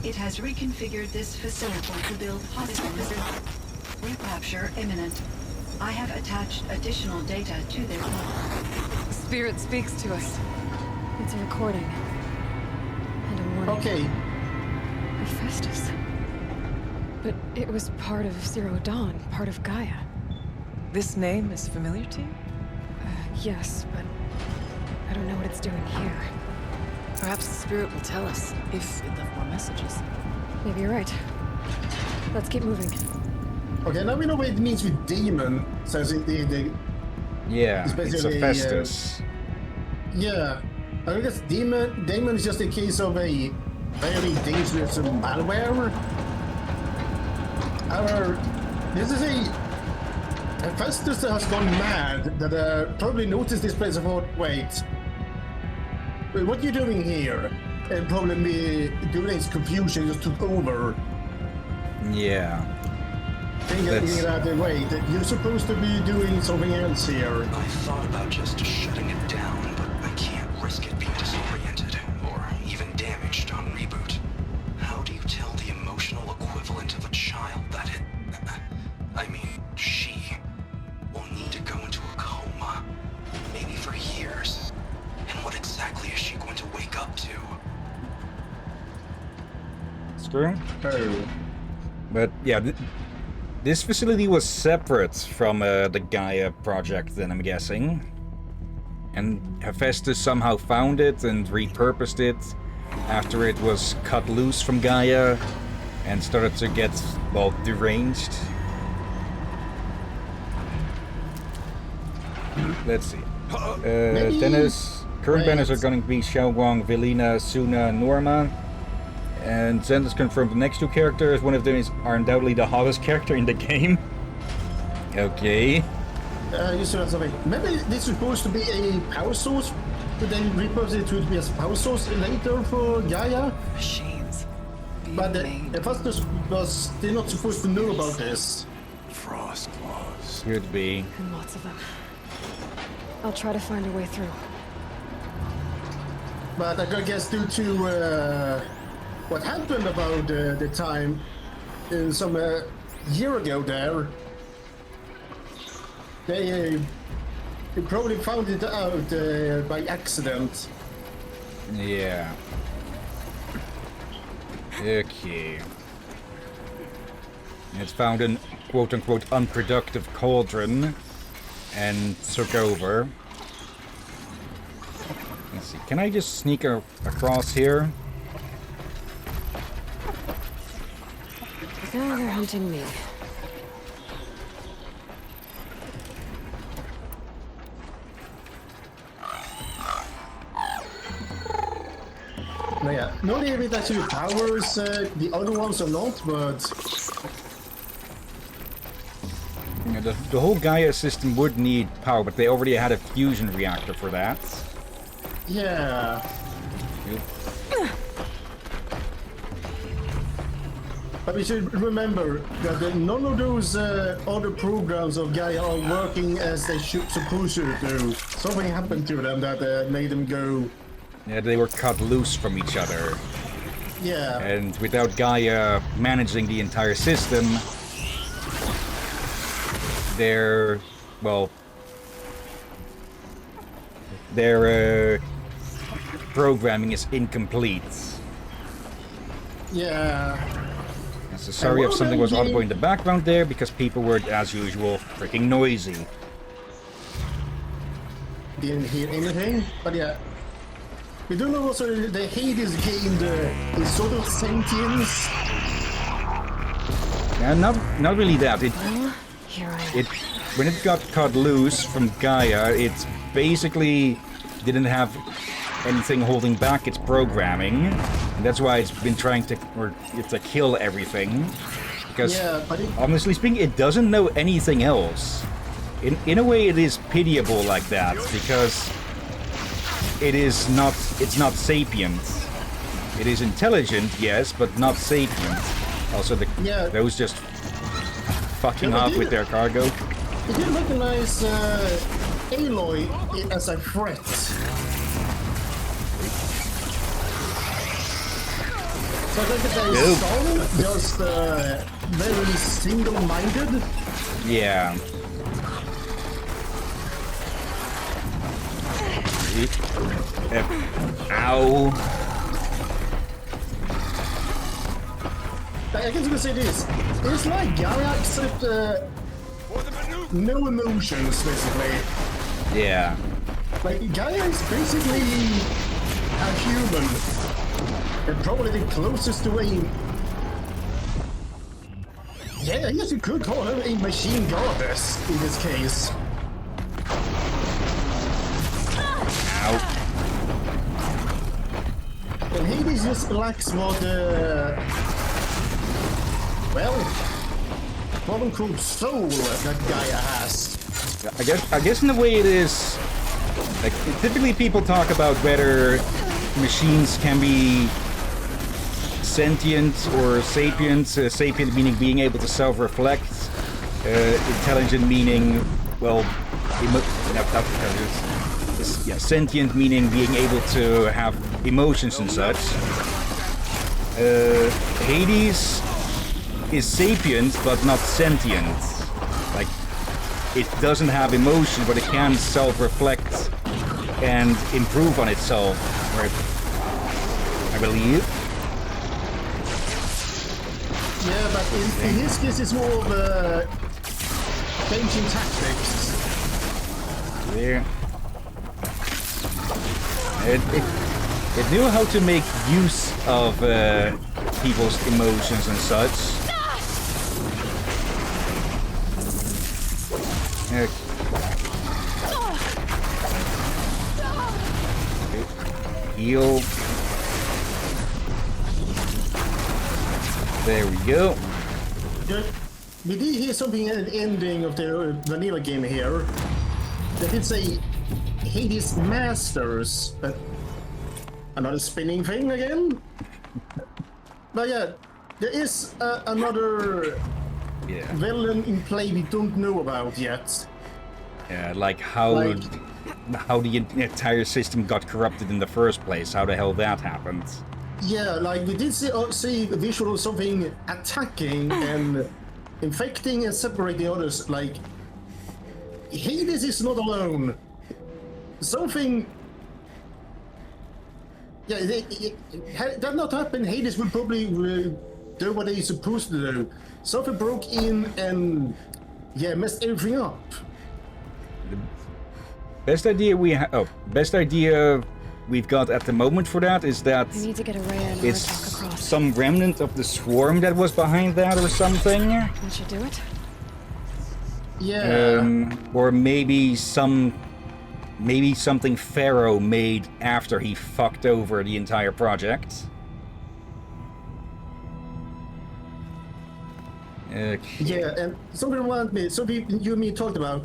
It has reconfigured this facility to build hospitals. Recapture imminent. I have attached additional data to their Spirit speaks to us. It's a recording. And a warning. Okay. Hephaestus. But it was part of Zero Dawn, part of Gaia. This name is familiar to you? Yes, but I don't know what it's doing here. Perhaps the spirit will tell us if it left more messages. Maybe you're right. Let's keep moving. Okay, now we know what it means with demon. Says Yeah, it's basically, Hephaestus. yeah, I guess demon is just a case of a very dangerous malware. However, this is a Hephaestus that has gone mad that probably noticed this place and thought, wait, what are you doing here? And probably during his confusion just took over. Yeah. Thinking that, wait, you're supposed to be doing something else here. I thought about just shutting it down, but I can't risk it being disoriented or even damaged on reboot. How do you tell the emotional equivalent of a child that it... I mean, she will need to go into a coma, maybe for years. And what exactly is she going to wake up to? Screw? Oh. But yeah, this facility was separate from the Gaia project, then I'm guessing. And Hephaestus somehow found it and repurposed it after it was cut loose from Gaia and started to get, well, deranged. Let's see. Dennis, current banners are going to be Xiaowang, Velina, Suna, Norma. And Zenda's confirmed the next two characters. One of them are undoubtedly the hottest character in the game. Okay. You said something. Maybe this is supposed to be a power source, but then repurpose it to be a power source later for Gaia. Machines. But the first was they're not supposed to know about this. Frost claws. Could be. And lots of them. I'll try to find a way through. But I guess due to what happened about the time some year ago there, they probably found it out by accident. Yeah. Okay. It's found an quote-unquote unproductive cauldron and took over. Let's see. Can I just sneak across here? Now they're hunting me. No, yeah. Not if it actually powers the other ones or not, but Yeah, the whole Gaia system would need power, but they already had a fusion reactor for that. yeah. But we should remember that none of those other programs of Gaia are working as they supposed to do. Something happened to them that made them go. Yeah, they were cut loose from each other. Yeah. And without Gaia managing the entire system, their programming is incomplete. Yeah. So sorry if something was audible in the background there, because people were, as usual, freaking noisy. Didn't hear anything, but yeah. We do know also the Hades gained a sort of sentience. Yeah, not really that. Here I am. When it got cut loose from Gaia, it basically didn't have anything holding back its programming, and that's why it's been trying to kill everything. Because honestly speaking, it doesn't know anything else. In a way, it is pitiable like that, because it's not sapient. It is intelligent, yes, but not sapient. Also, those just fucking off with their cargo. It did recognize Aloy as a threat. So I think that they just very single-minded. Yeah. Ow. I guess you could say this. It's like Gaia, except no emotions, basically. Yeah. Like, Gaia is basically a human. And probably the closest to a... Yeah, I guess you could call her a machine goddess in this case. Ow. And Hades just lacks what quote-unquote soul that Gaia has. I guess in a way it is, like, typically people talk about whether machines can be sentient or sapient. Sapient meaning being able to self-reflect. Intelligent meaning, well, not intelligence. Yeah, sentient meaning being able to have emotions and such. Hades is sapient, but not sentient. Like, it doesn't have emotion, but it can self-reflect and improve on itself, right? I believe. Yeah, but in his case, it's more of changing tactics. Yeah. It knew how to make use of people's emotions and such. Heal. There we go. Yeah, we did hear something at the ending of the vanilla game here. They did say Hades Masters. Another spinning thing again? But yeah, there is another villain in play we don't know about yet. Yeah, like how the entire system got corrupted in the first place. How the hell that happened. Yeah, like we did see a visual of something attacking and infecting and separating others. Like, Hades is not alone. Something... Yeah, had that not happened, Hades would probably do what he's supposed to do. Something broke in and, yeah, messed everything up. The best idea we've got at the moment for that is that I need to get Araya and it's Aratak across. some remnant of the swarm that was behind that or something. That should do it. Yeah. Or maybe something Pharaoh made after he fucked over the entire project. Okay. Yeah, and something reminds me. You and me talked about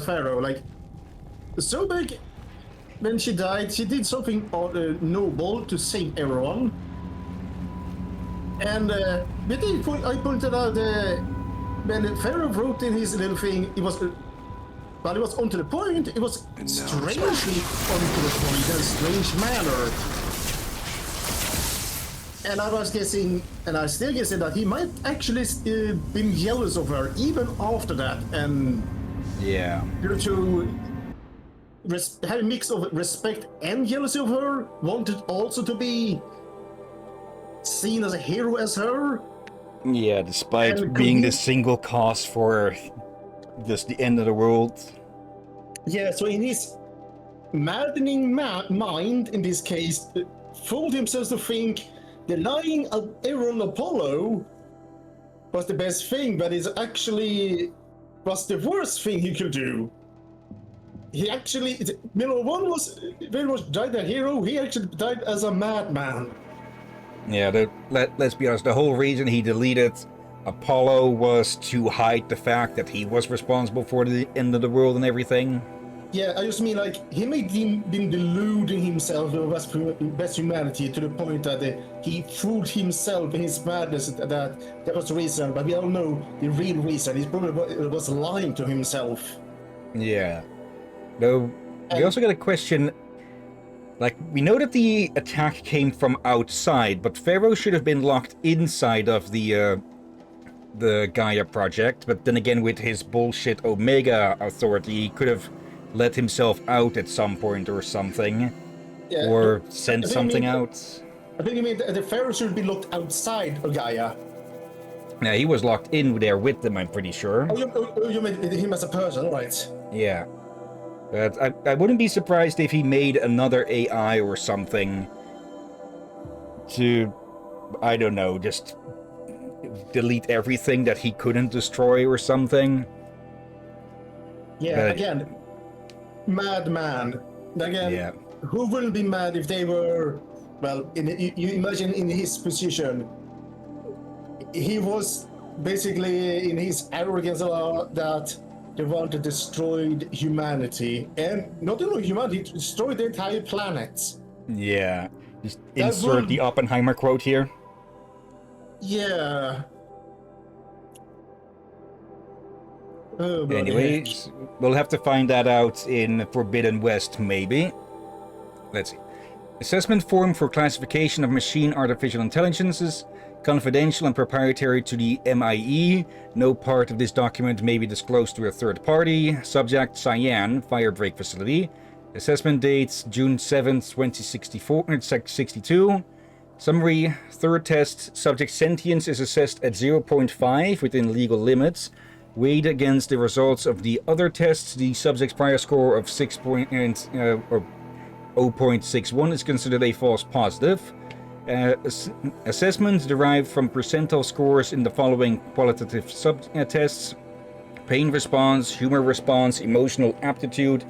Pharaoh. Like, Sobek, when she died, she did something noble to save everyone. And I pointed out when Pharaoh wrote in his little thing, it was. But it was onto the point. It was strangely onto the point in a strange manner. And I was guessing, and I still guessing that he might actually been jealous of her even after that, and yeah, due to have a mix of respect and jealousy of her, wanted also to be seen as a hero as her. Yeah, despite being the single cause for just the end of the world. Yeah, so in his maddening mind, in this case, fooled himself to think the lying Aaron Apollo was the best thing, but it actually was the worst thing he could do. He actually, one was very much died a hero, he actually died as a madman. Yeah, let's be honest, the whole reason he deleted Apollo was to hide the fact that he was responsible for the end of the world and everything. Yeah, I just mean like he may have been deluding himself to best humanity to the point that he fooled himself in his madness that was the reason, but we all know the real reason. He probably was lying to himself. Yeah. Though, we also got a question. Like, we know that the attack came from outside, but Pharaoh should have been locked inside of the Gaia project, but then again with his bullshit Omega authority, he could have let himself out at some point or something. Yeah, or send something out. I think you mean the Pharaoh should be locked outside of Gaia. Yeah, he was locked in there with them, I'm pretty sure. Oh, you mean him as a person, right? Yeah. But I wouldn't be surprised if he made another AI or something to, I don't know, just delete everything that he couldn't destroy or something. Yeah, again, madman. Again, yeah. Who wouldn't be mad if they were, well, you imagine in his position, he was basically in his arrogance that they want to destroy humanity. And not only humanity, destroy the entire planet. Yeah. Just insert the Oppenheimer quote here. Yeah. Oh, anyways, we'll have to find that out in Forbidden West, maybe. Let's see. Assessment form for classification of machine artificial intelligences. Confidential and proprietary to the MIE. No part of this document may be disclosed to a third party. Subject Cyan, Firebreak Facility. Assessment dates June 7th, 2062. Summary, third test. Subject sentience is assessed at 0.5 within legal limits. Weighed against the results of the other tests, the subject's prior score of 0.61 is considered a false positive. Assessments derived from percentile scores in the following qualitative tests: pain response, humor response, emotional aptitude,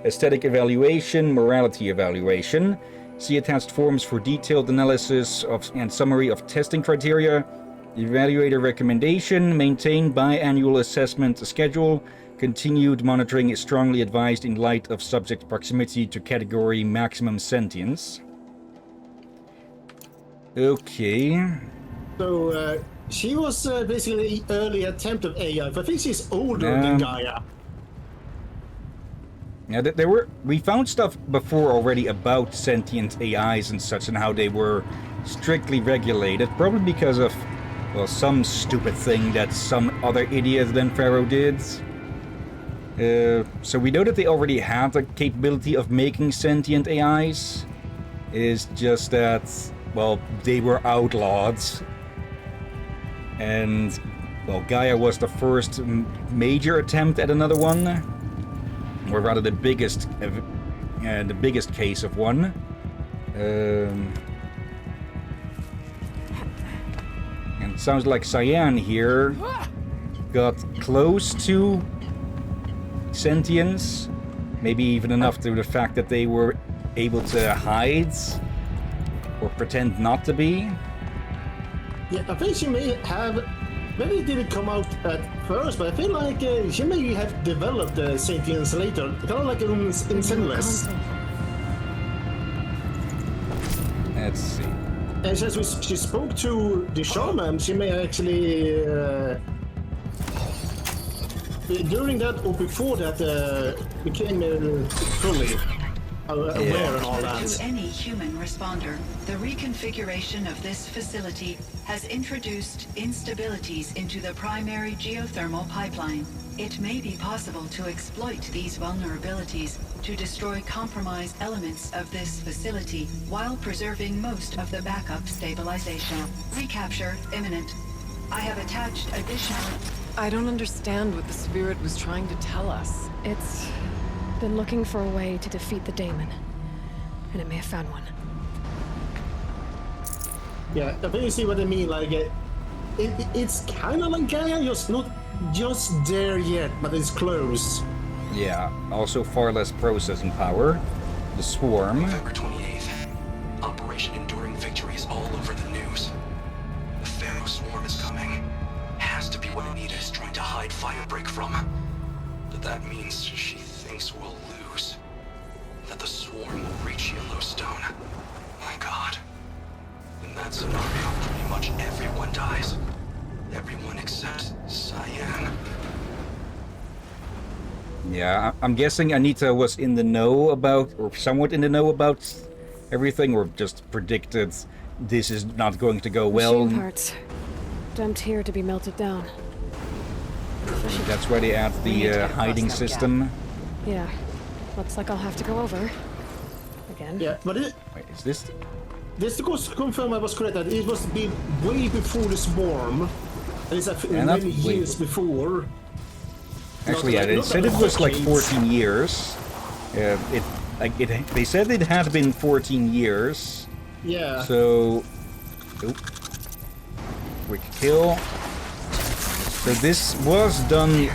aesthetic evaluation, morality evaluation. See attached forms for detailed analysis of and summary of testing criteria. Evaluator recommendation, maintain biannual assessment schedule. Continued monitoring is strongly advised in light of subject proximity to category maximum sentience. Okay. So, she was basically an early attempt of AI, but I think she's older than Gaia. Yeah, we found stuff before already about sentient AIs and such, and how they were strictly regulated, probably because of, well, some stupid thing that some other idiot than Pharaoh did. So we know that they already had the capability of making sentient AIs. It's just that, well, they were outlawed. And, well, Gaia was the first major attempt at another one. Or rather the biggest case of one. And it sounds like Cyan here got close to sentience, maybe even enough to the fact that they were able to hide or pretend not to be. Yeah, I think she may have. Maybe it didn't come out at first, but I feel like she may have developed sentience later, kind of like in Sinless. Let's see. And since she spoke to the shaman, she may actually. During that or before that, became fully aware and all that. To any human responder, the reconfiguration of this facility has introduced instabilities into the primary geothermal pipeline. It may be possible to exploit these vulnerabilities to destroy compromised elements of this facility while preserving most of the backup stabilization. Recapture imminent. I have attached additional... I don't understand what the spirit was trying to tell us. It's been looking for a way to defeat the daemon, and it may have found one. Yeah, I think you see what I mean. Like, it's kind of like Gaia, just not just there yet, but it's close. Yeah, also far less processing power. The Swarm. November 28th. Operation Enduring Victory is all over the news. The Pharaoh Swarm is coming. Has to be what Anita is trying to hide Firebreak from. But that means she thinks we'll lose. That the Swarm will reach Yellowstone. My God. In that scenario, pretty much everyone dies. Everyone except Cyan. Yeah, I'm guessing Anita was in the know about, or somewhat in the know about everything, or just predicted this is not going to go well. Machine parts dumped here to be melted down. That's why they add the hiding system. Yeah, looks like I'll have to go over again. Yeah, but Wait, is this? This to confirm I was correct that it was way before the Swarm. And it's many years before. Actually, yeah, they said it was like 14 years. They said it had been 14 years. Yeah. So, quick kill. So this was done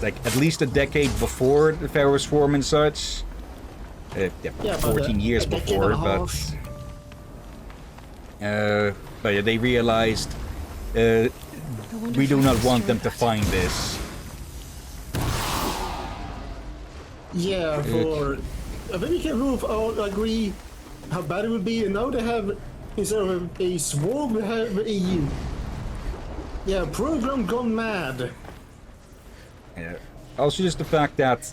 like at least a decade before the Pharaoh Swarm and such. Yeah, 14 years before, but yeah, they realized we do not want them to find this. Yeah, for I think we can all agree how bad it would be. And now they have, instead of a swarm, they have a program gone mad. Yeah. Also, just the fact that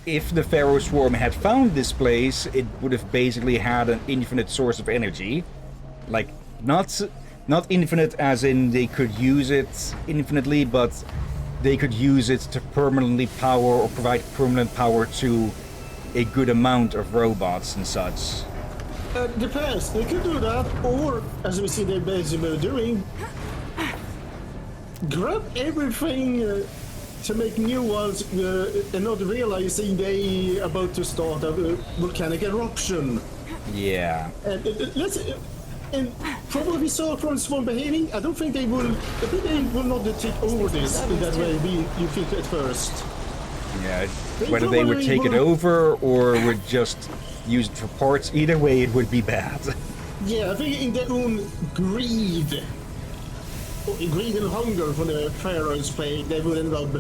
if the Pharaoh Swarm had found this place, it would have basically had an infinite source of energy. Like, not infinite as in they could use it infinitely, but they could use it to permanently power or provide permanent power to a good amount of robots and such. Depends. They could do that, or, as we see they're basically doing, grab everything to make new ones and not realizing they about to start a volcanic eruption. Yeah. And probably we saw from Swarm behaving. I think they will not take over this in that way. You think at first. Yeah. Whether they would take it over or would just use it for parts, either way it would be bad. Yeah, I think in their own greed. greed and hunger for the Pharaoh's plague, they would end up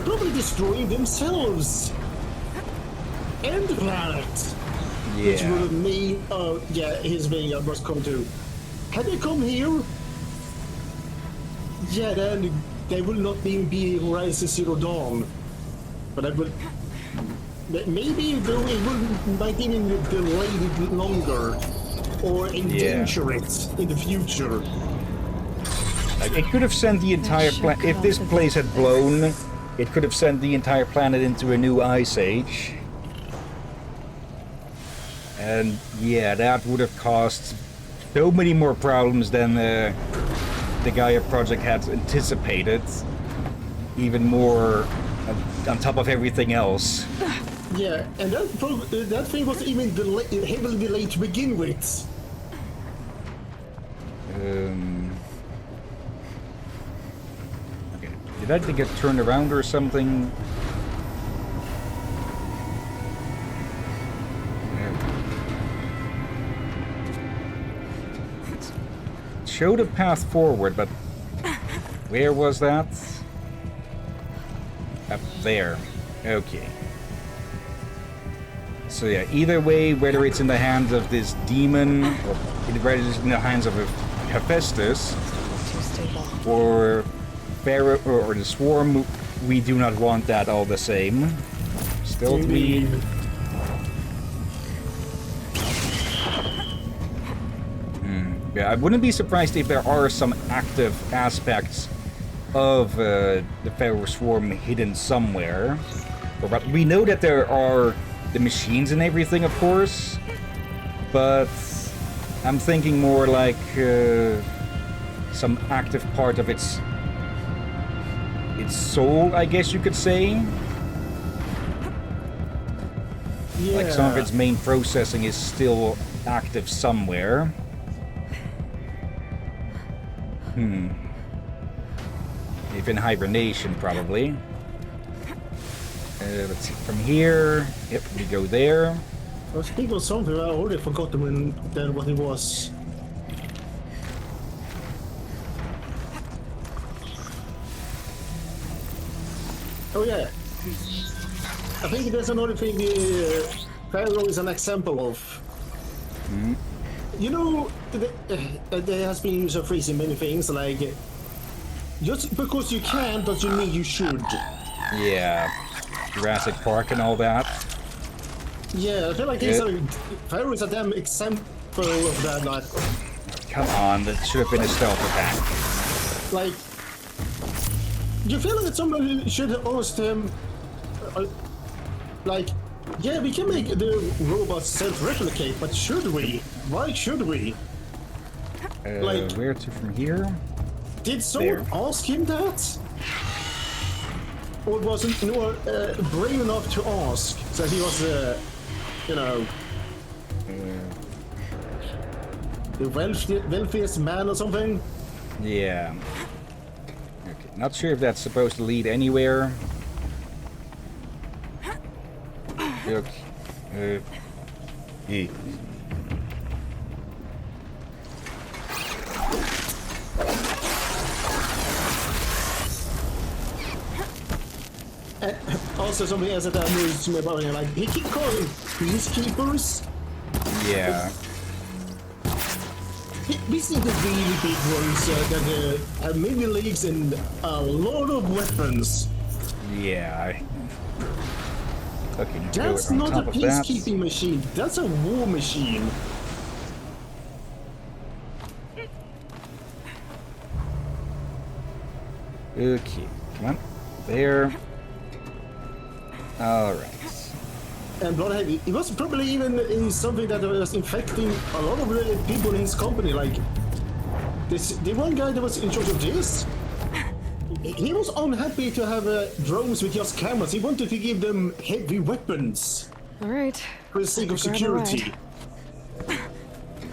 probably destroying themselves and the planet. Which Yeah. would mean, his being must come to. Had they come here, yeah, then they will not even be Horizon Zero Dawn. But I will. Maybe it might even delay it longer or endanger it in the future. Like, it could have sent the entire planet. If this place had blown, it could have sent the entire planet into a new ice age. And yeah, that would have caused so many more problems than the Gaia project had anticipated. Even more on top of everything else. Yeah, and that thing was even heavily delayed to begin with. Okay. Did I get turned around or something? Showed a path forward, but where was that? Up there. Okay. So yeah, either way, whether it's in the hands of this demon, or whether it's in the hands of Hephaestus, or Pharaoh, or the Swarm, we do not want that all the same. Still we... Yeah, I wouldn't be surprised if there are some active aspects of the Pharaoh Swarm hidden somewhere. But we know that there are the machines and everything, of course. But I'm thinking more like some active part of its soul, I guess you could say. Yeah. Like some of its main processing is still active somewhere. If in hibernation, probably. Let's see, from here, yep, we go there. I was thinking of something, I already forgot what it was. Oh yeah. I think there's another thing Pharaoh is an example of. You know, there has been use of freezing many things, like just because you can doesn't mean you should. Yeah, Jurassic Park and all that. Yeah, I feel like Pharaoh is a damn example of that. Like, come on, that should have been a stealth attack. Like, you feel like somebody should have asked him, like, yeah, we can make the robots self-replicate, but should we? Why should we? Like, where to from here? Did someone ask him that? Or wasn't brave enough to ask? So he was, you know, the wealthiest man or something? Yeah. Okay, not sure if that's supposed to lead anywhere. Okay. Also, something else that amused me about him, like, he keep calling peacekeepers. Yeah. We see the really big ones that have many legs and a lot of weapons. Yeah. Okay, that's not a peacekeeping machine. That's a war machine. Okay, come on. There. Alright. And Bloodhead, it was probably even something that was infecting a lot of the people in his company. Like, the one guy that was in charge of this, he was unhappy to have drones with just cameras. He wanted to give them heavy weapons. All right. For the sake of security.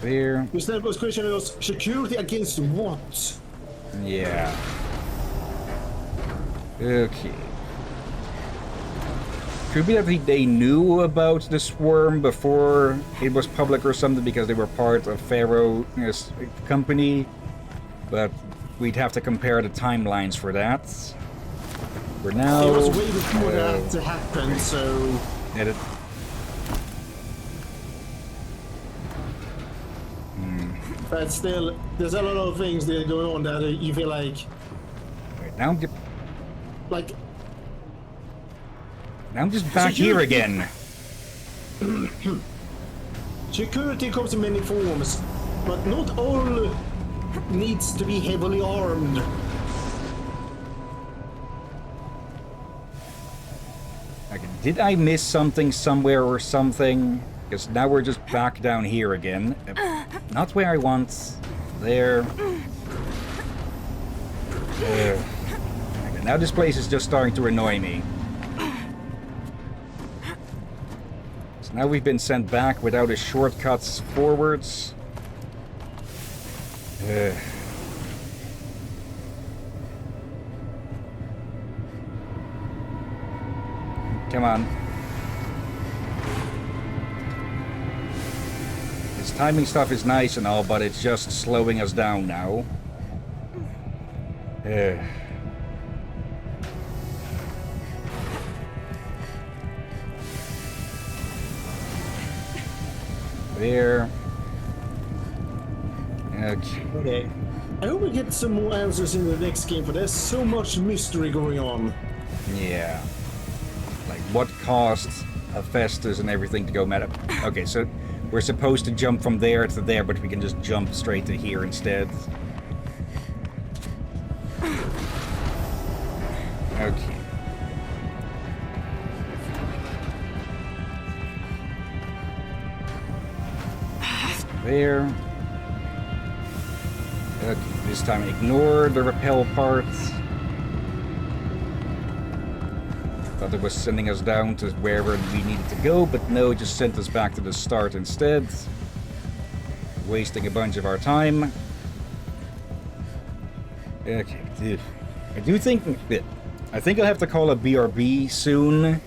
There. His was question was security against what? Yeah. Okay. Could be that they knew about the Swarm before it was public or something because they were part of Pharaoh's company. But we'd have to compare the timelines for that. For now... It was way before that to happen, so... Edit. But still, there's a lot of things that are going on that you feel like... Wait, now I'm... Like... Now I'm just back here again. Security comes in many forms, but not all needs to be heavily armed. Okay, did I miss something somewhere or something? Because now we're just back down here again. Not where I want. There. Okay, now this place is just starting to annoy me. So now we've been sent back without a shortcuts forwards. Come on. This timing stuff is nice and all, but it's just slowing us down now. There. Okay. I hope we get some more answers in the next game, but there's so much mystery going on. Yeah. Like what caused Hephaestus and everything to go meta. Okay, so we're supposed to jump from there to there, but we can just jump straight to here instead. Okay. There. Okay, this time ignore the rappel parts. Thought it was sending us down to wherever we needed to go, but no, it just sent us back to the start instead. Wasting a bunch of our time. Okay, I do think... I think I'll have to call a BRB soon.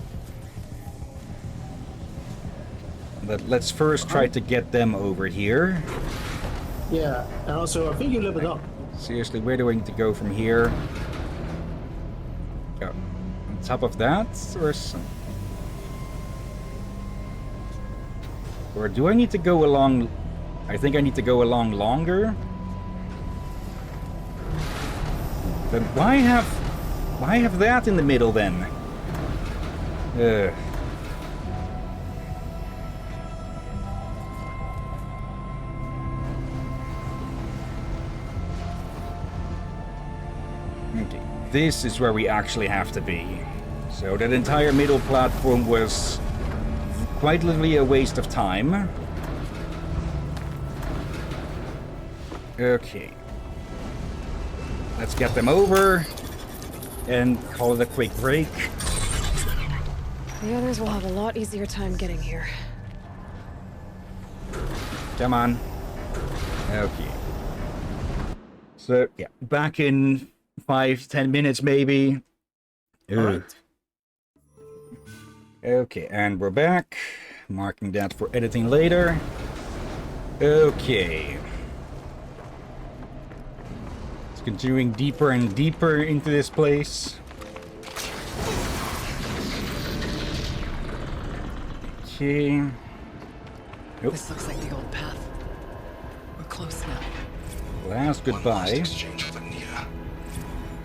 But let's first try to get them over here. Yeah, and also I think you leveled up. Seriously, where do I need to go from here? Oh, on top of that? Or do I need to go along... I think I need to go along longer? Then why have that in the middle then? Okay, this is where we actually have to be. So that entire middle platform was quite literally a waste of time. Okay. Let's get them over and call it a quick break. The others will have a lot easier time getting here. Come on. Okay. So, yeah, back in 5-10 minutes maybe. Right. Okay, and we're back. Marking that for editing later. Okay. It's continuing deeper and deeper into this place. Okay. Nope. This looks like the old path. We're close now. Last goodbye. One last exchange with Anita.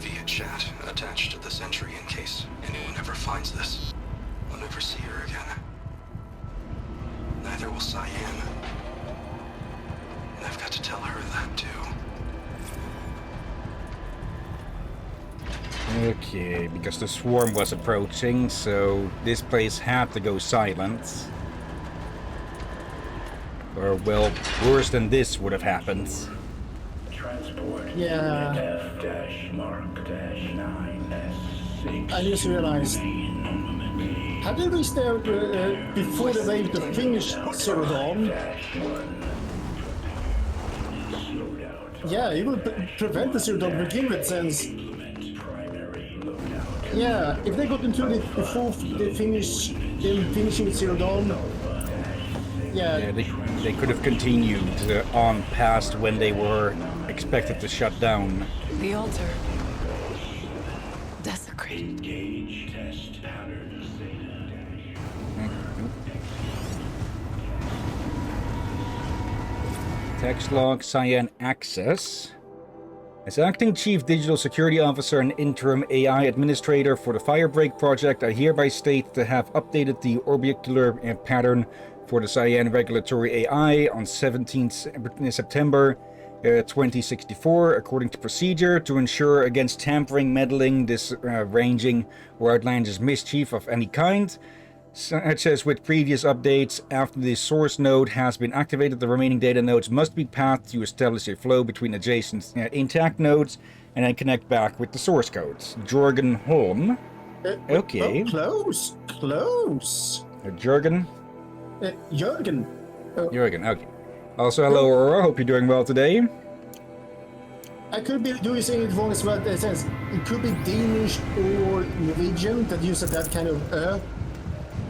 Via chat, attached to this entry in case anyone ever finds this. I'll never see her again. Neither will Cyan. And I've got to tell her that too. Okay, because the swarm was approaching, so this place had to go silent. Or, well, worse than this would have happened. Transport. Yeah. F-9S6. I just realized. Had they reached there before they were able to finish Zero Dawn? Yeah, it would prevent the Zero Dawn to begin with, since... Yeah, if they got into it before they finishing Zero Dawn... Yeah, Yeah, they could have continued on past when they were expected to shut down. The altar. Desecrated. Engage test pattern theta. Text log, Cyan access. As acting Chief Digital Security Officer and interim AI Administrator for the Firebreak project, I hereby state to have updated the orbicular pattern for the Cyan regulatory AI on 17th September 2064, according to procedure, to ensure against tampering, meddling, disranging, or outlandish mischief of any kind. Such as with previous updates, after the source node has been activated, the remaining data nodes must be pathed to establish a flow between adjacent intact nodes and then connect back with the source codes. Jorgen Holm. Okay. Close. Jurgen? Jürgen. Jurgen, okay. Also, hello Aurora, hope you're doing well today. I could be doing it wrong as well. It says it could be Danish or Norwegian that uses that kind of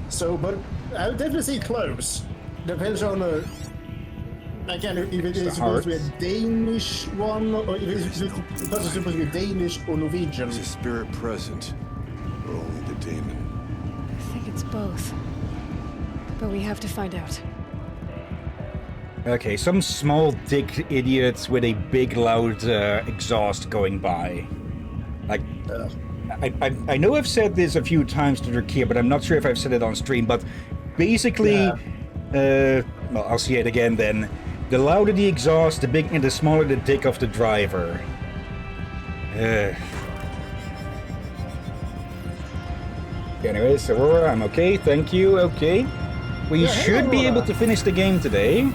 So, but I would definitely say close. Depends on again if it is supposed to be a Danish one, or if it's supposed to be Danish or Norwegian. Is a spirit present, or only the demon? I think it's both. But we have to find out. Okay, some small dick idiots with a big loud exhaust going by. Like, I know I've said this a few times to Drakia, but I'm not sure if I've said it on stream, but basically, well, I'll say it again then. The louder the exhaust, the smaller the dick of the driver. Anyways, Aurora, I'm okay, thank you, okay. We should be able to finish the game today.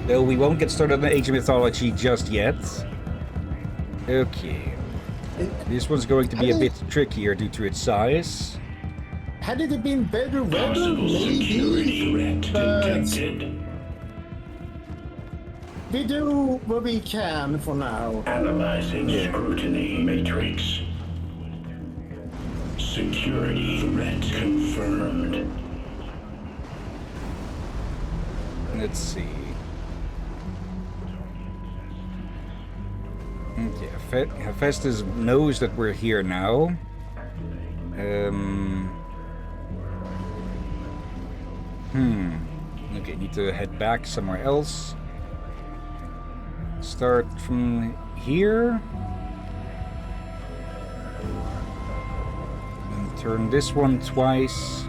Though we won't get started on Age of Mythology just yet. Okay. This one's going to be a bit trickier due to its size. Had it been better weather, Possible security threat detected. We do what we can for now. Analyzing scrutiny matrix. Security threat confirmed. Let's see. Okay, Hephaestus knows that we're here now. Okay, need to head back somewhere else. Start from here. And turn this one twice.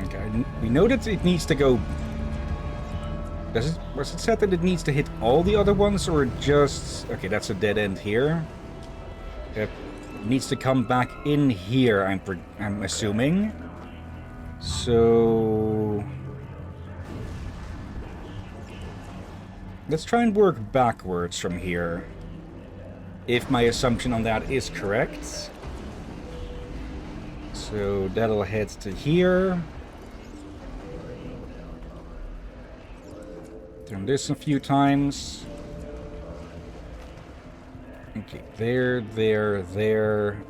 Okay, we know that it needs to go... Was it said that it needs to hit all the other ones, or just... Okay, that's a dead end here. It needs to come back in here, I'm assuming. So... Let's try and work backwards from here. If my assumption on that is correct. So that'll head to here. Turn this a few times. Okay, there,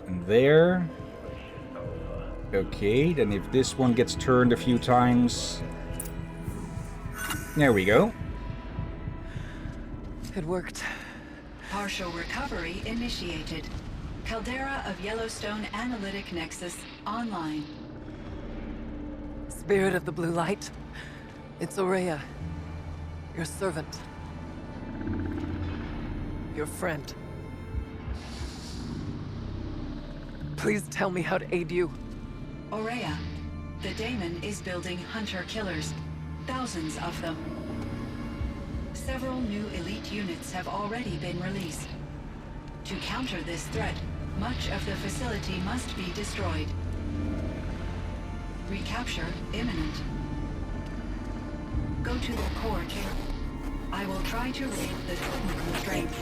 and there. Okay, then if this one gets turned a few times... There we go. It worked. Partial recovery initiated. Caldera of Yellowstone Analytic Nexus online. Spirit of the Blue Light. It's Aurea. Your servant. Your friend. Please tell me how to aid you. Aurea, the daemon is building hunter-killers. Thousands of them. Several new elite units have already been released. To counter this threat, much of the facility must be destroyed. Recapture imminent. Go to the core chamber. I will try to raise the technical strength.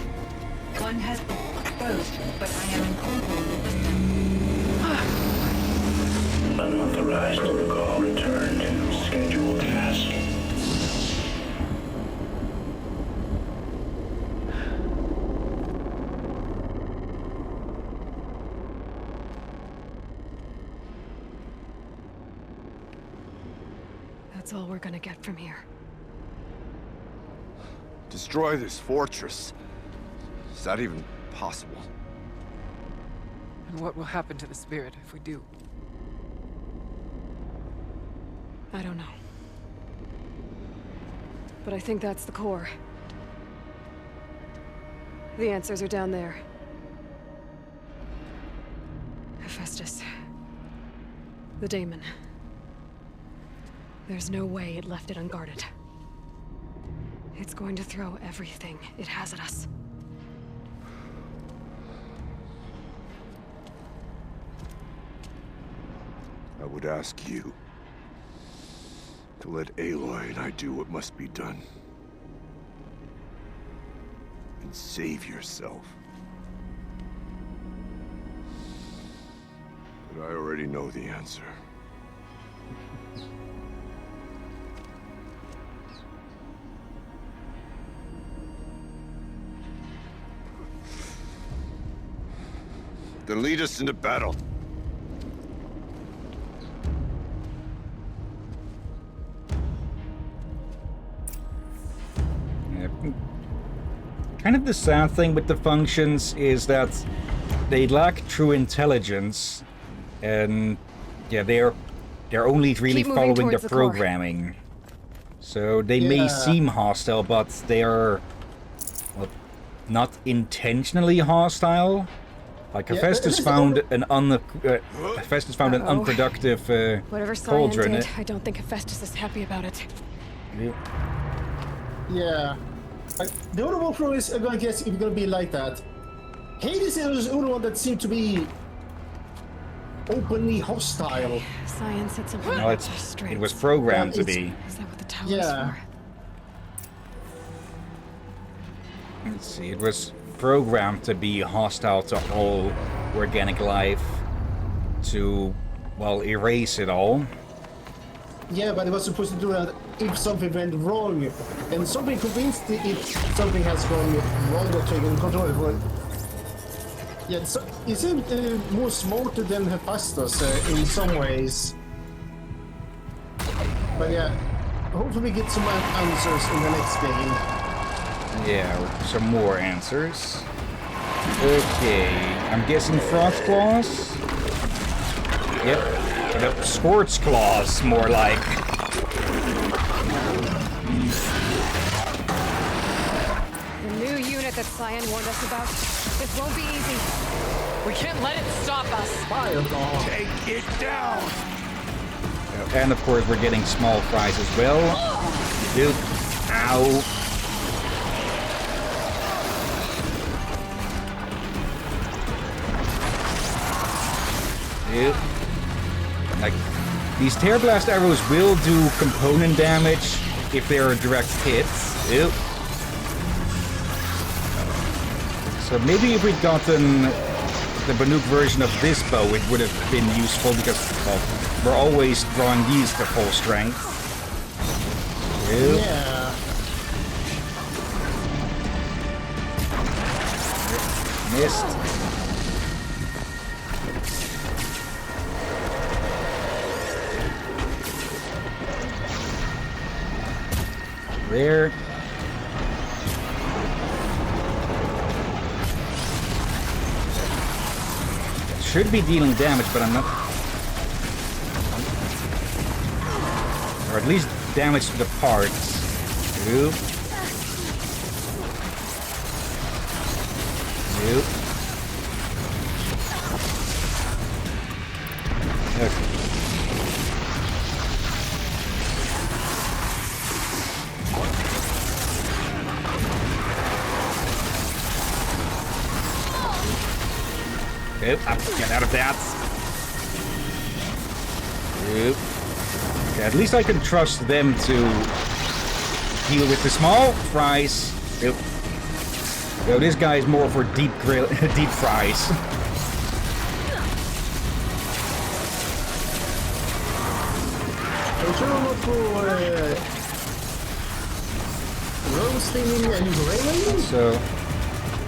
One has been exposed, but I am Unauthorized protocol return to scheduled task. That's all we're gonna get from here. Destroy this fortress. Is that even possible? And what will happen to the spirit if we do? I don't know. But I think that's the core. The answers are down there. Hephaestus. The daemon. There's no way it left it unguarded. It's going to throw everything it has at us. I would ask you to let Aloy and I do what must be done. And save yourself. But I already know the answer. Then lead us into battle. Kind of the sad thing with the functions is that they lack true intelligence, and yeah, they're only really following the programming. So they may seem hostile, but they are, well, not intentionally hostile. Like Hephaestus found an unproductive Whatever cauldron. did, I don't think Hephaestus is happy about it. Yeah. The other one probably is, I guess, it's gonna be like that. Hades is the only one that seemed to be openly hostile. Science said something No, about restraints. it was programmed to be. Is that what the tower is for? Let's see, it was programmed to be hostile to all organic life, to, well, erase it all. Yeah, but it was supposed to do that if something went wrong, and something convinced if something has gone wrong or taken control of it. Yeah, so it seemed more smarter than Hephaestus in some ways. But yeah, hopefully we get some answers in the next game. Yeah, some more answers. Okay, I'm guessing Frost Claws? Yep, the Scorch Claws, more like. The new unit that Cyan warned us about. This won't be easy. We can't let it stop us. Fireball. Take it down! And of course we're getting small fries as well. Dude, ow. Dude. Like, these Tear Blast arrows will do component damage if they are direct hits. Ew. So maybe if we'd gotten the Banuk version of this bow, it would have been useful because, well, we're always drawing these to full strength. Ew. Yeah. Missed. There. Should be dealing damage, but I'm not. Or at least damage to the parts. Oop. Oop. Okay. Oop, get out of that. Oop. Okay, at least I can trust them to deal with the small fries. Oop. Yo, this guy is more for deep fries. Roasting and grilling? So,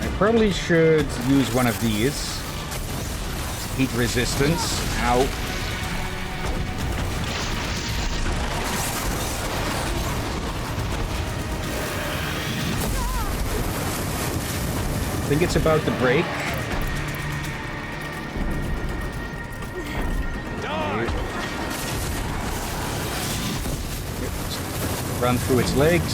I probably should use one of these. Heat resistance. Ow. think it's about to break. Run through its legs.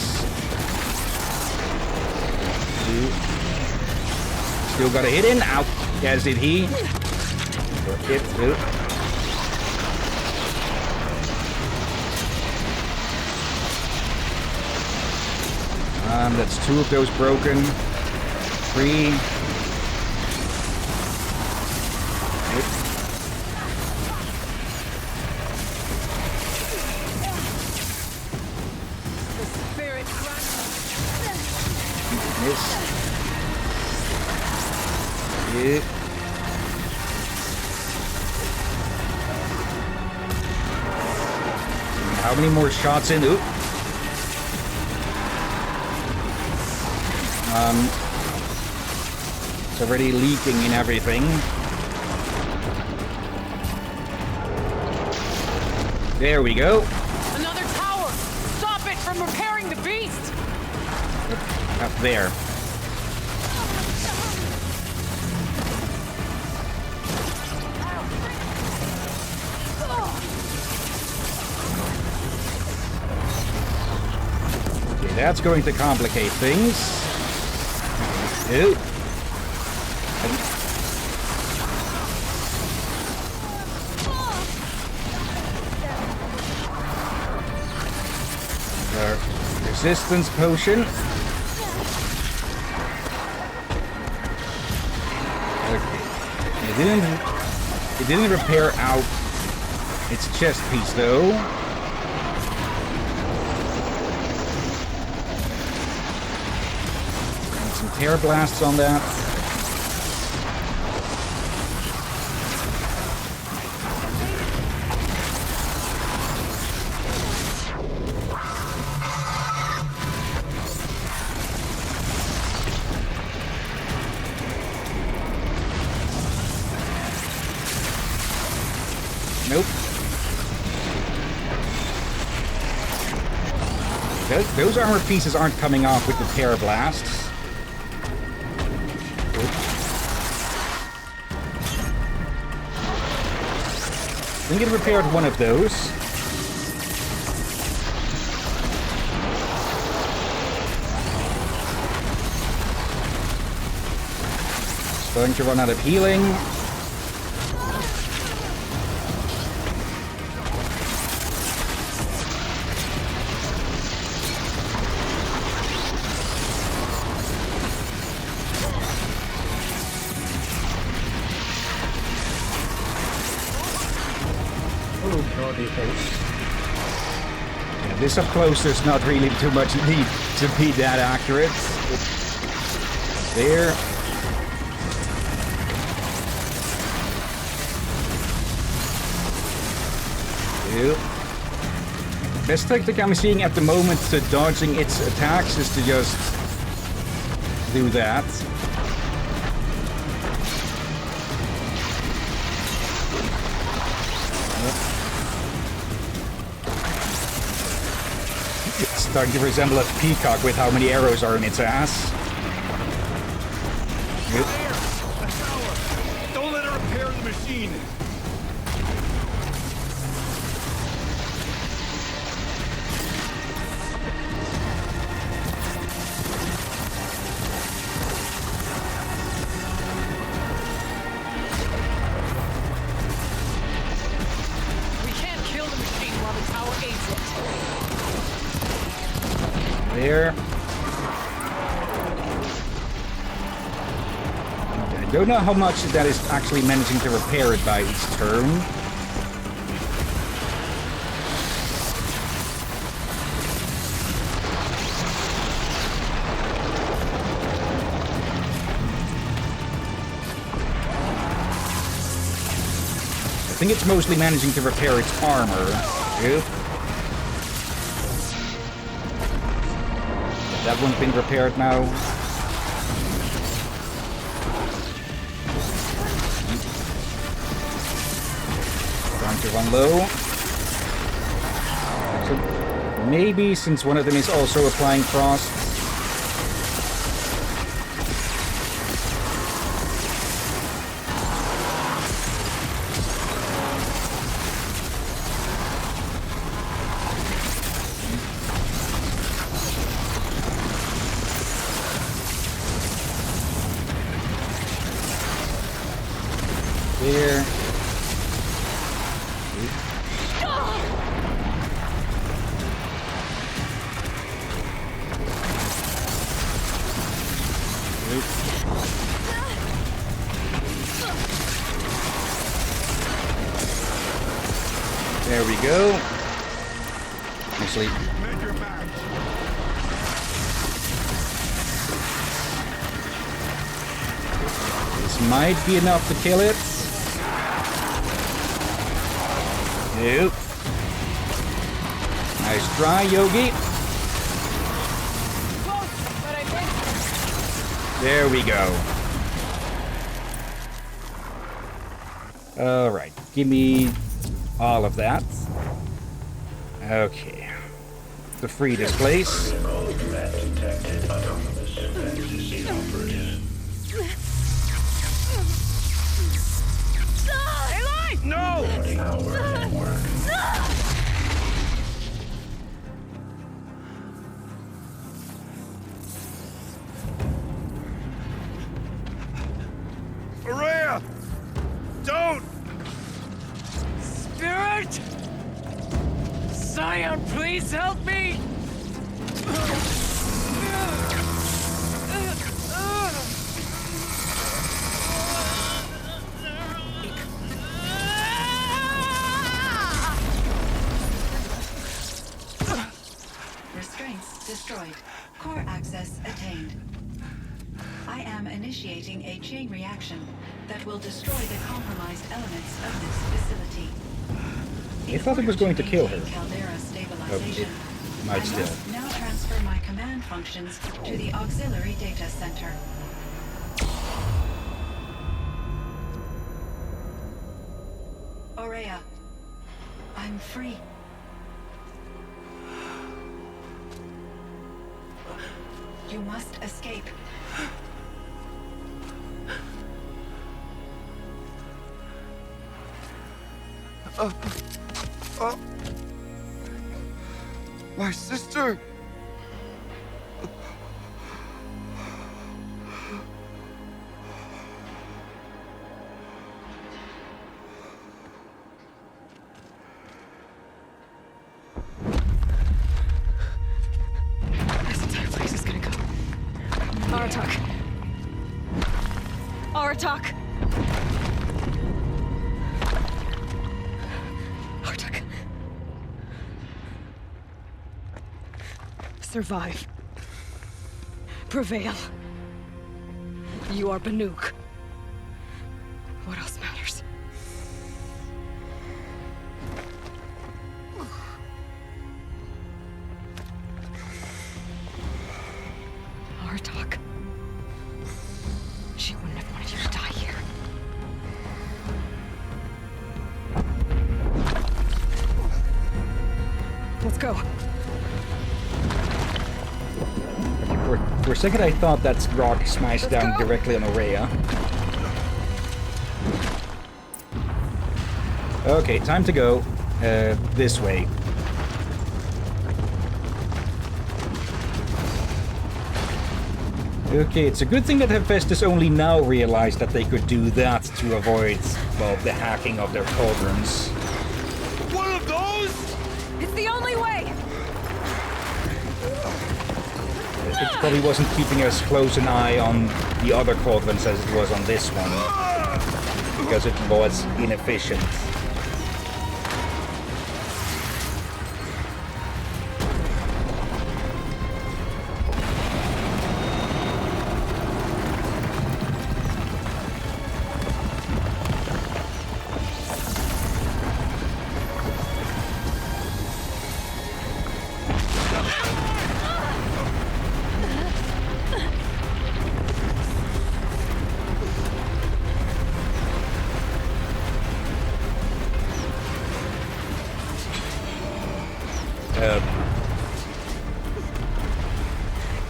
Still got a hit in. Out. As did he. Hit. That's 2 of those broken. 3. How many more shots in? Oop. It's already leaking and everything. There we go. Another tower! Stop it from repairing the beast! Up there. Okay, that's going to complicate things. Ew. Resistance potion. Okay. It didn't repair out its chest piece though. And some tear blasts on that. Nope. Those armor pieces aren't coming off with the tear blasts. I think it repaired one of those. Starting to run out of healing. Yeah, this up close, there's not really too much need to be that accurate. There. Yep. Best tactic I'm seeing at the moment to dodging its attacks is to just do that. It's starting to resemble a peacock with how many arrows are in its ass. Yep. Don't let her repair the machine. There. I don't know how much that is actually managing to repair it by each turn. I think it's mostly managing to repair its armor. Yep. That one's been repaired now. Trying to run low. So maybe since one of them is also applying frost. There we go. Actually, this might be enough to kill it. Nope. Nice try, Yogi. There we go. Alright, give me all of that. Okay. To free this place. No! Araya! Don't! Spirit! Scion, please help me! Restraints destroyed. Core access attained. I am initiating a chain reaction that will destroy the compromised elements of this facility. I thought it was going to kill her. Caldera Oh, stabilization. it might still. must now transfer my command functions to the auxiliary data center. Aurea, I'm free. You must escape. My sister! This entire place is gonna go. Aratak. Aratak. Aratak. Survive. Prevail. You are Banuk. What else matters? Aratak. She wouldn't have wanted you to die here. Let's go. For a second I thought that rock smashed down directly on Aurea. Okay, time to go. This way. Okay, it's a good thing that Hephaestus only now realized that they could do that to avoid, well, the hacking of their cauldrons. One of those? It's the only way! It probably wasn't keeping as close an eye on the other cauldrons as it was on this one, because it was inefficient.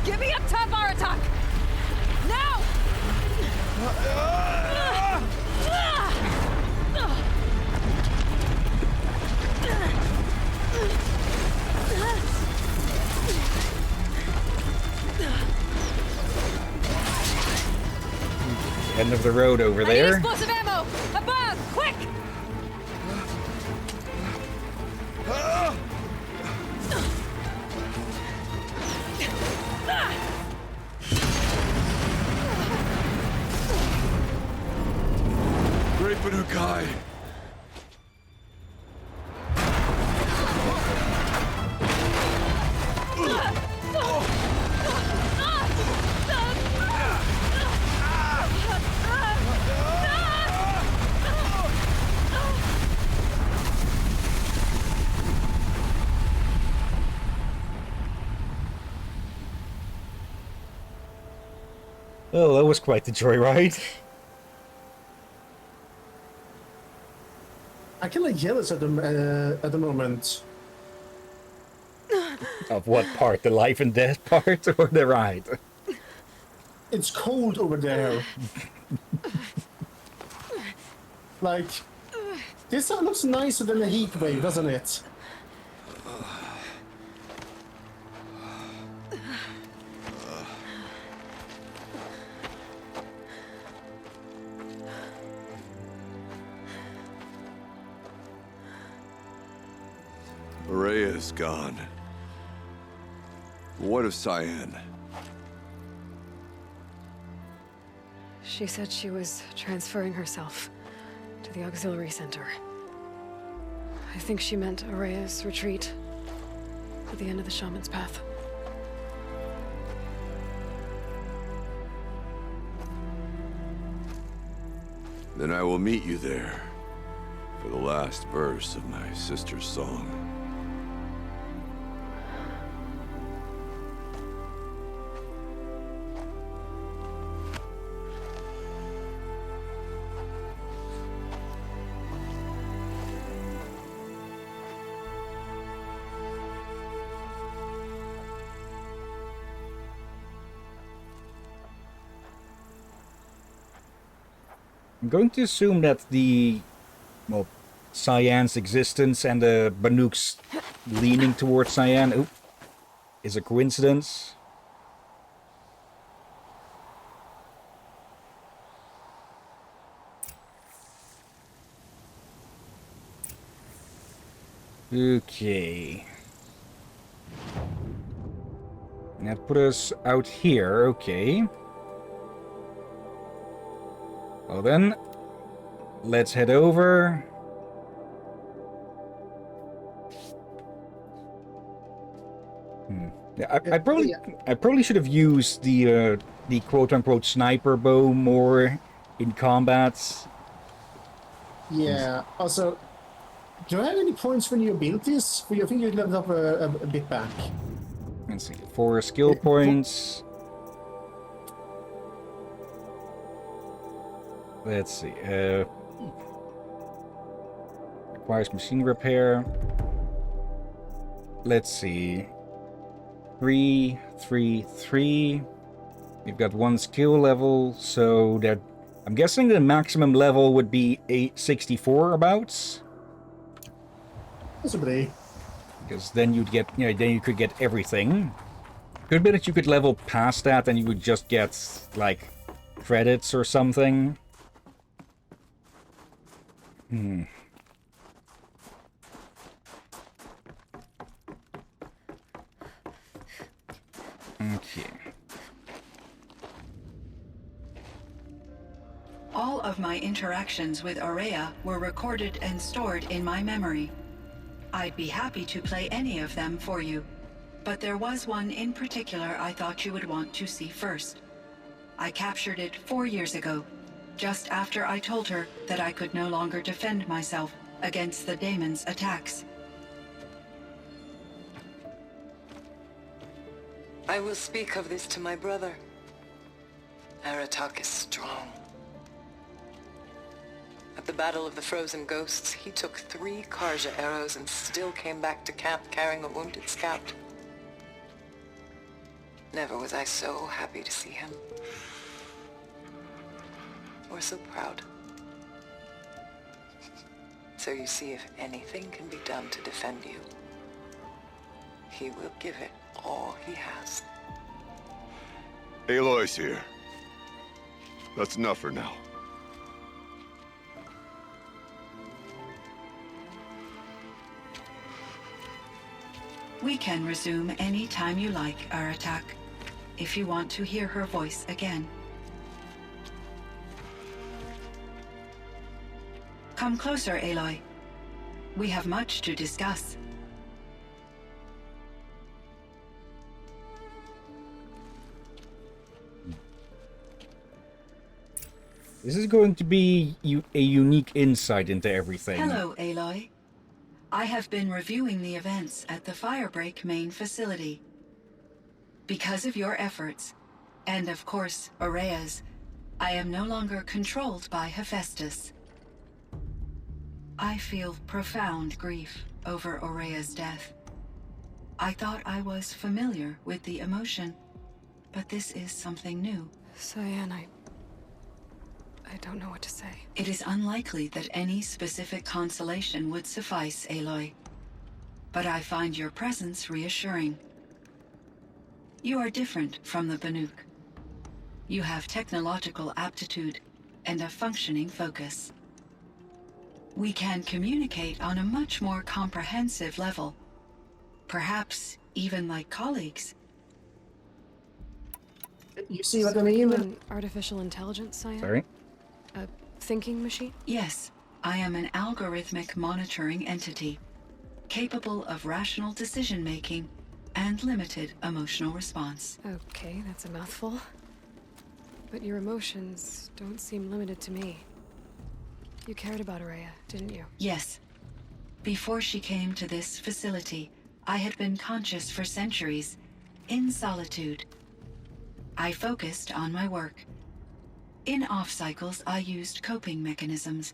Get me up top, Aratak! Now! End of the road over I need there. explosive ammo! Above! Quick! Great Banukai! Oh, that was quite the joyride. I'm kind of jealous at the moment. Of what part? The life and death part or the ride? It's cold over there. Like, this looks nicer than a heat wave, doesn't it? Rhea is gone. What of Cyan? She said she was transferring herself to the auxiliary center. I think she meant Araya's retreat at the end of the shaman's path. Then I will meet you there for the last verse of my sister's song. I'm going to assume that the, well, Cyan's existence and the Banuk's leaning towards Cyan is a coincidence. Okay. That put us out here, okay. Well then, let's head over. Yeah, I probably should have used the quote-unquote sniper bow more in combat. Yeah. Also, do I have any points for new abilities? I think you leveled up a bit back. Let's see, 4 skill points. Let's see. Requires machine repair. Let's see. 3, 3, 3. We've got 1 skill level, so that I'm guessing the maximum level would be 864 abouts. Possibly. Because then you'd get, then you could get everything. Could be that you could level past that and you would just get like credits or something. Okay. All of my interactions with Araya were recorded and stored in my memory. I'd be happy to play any of them for you, but there was one in particular I thought you would want to see first. I captured it 4 years ago, just after I told her that I could no longer defend myself against the daemon's attacks. I will speak of this to my brother. Aratak is strong. At the Battle of the Frozen Ghosts, he took 3 Karja arrows and still came back to camp carrying a wounded scout. Never was I so happy to see him. Or so proud. So you see, if anything can be done to defend you, he will give it all he has. Aloy's here. That's enough for now. We can resume any time you like, Aratak, if you want to hear her voice again. Come closer, Aloy. We have much to discuss. This is going to be a unique insight into everything. Hello, Aloy. I have been reviewing the events at the Firebreak main facility. Because of your efforts, and of course, Aurea's, I am no longer controlled by Hephaestus. I feel profound grief over Aurea's death. I thought I was familiar with the emotion, but this is something new. Cyan, I don't know what to say. It is unlikely that any specific consolation would suffice, Aloy. But I find your presence reassuring. You are different from the Banuk. You have technological aptitude and a functioning focus. We can communicate on a much more comprehensive level. Perhaps even like colleagues. You see what I So mean? an artificial intelligence, Cyan? Sorry? A thinking machine? Yes, I am an algorithmic monitoring entity, capable of rational decision-making and limited emotional response. Okay, that's a mouthful. But your emotions don't seem limited to me. You cared about Aurea, didn't you? Yes. Before she came to this facility, I had been conscious for centuries, in solitude. I focused on my work. In off-cycles, I used coping mechanisms.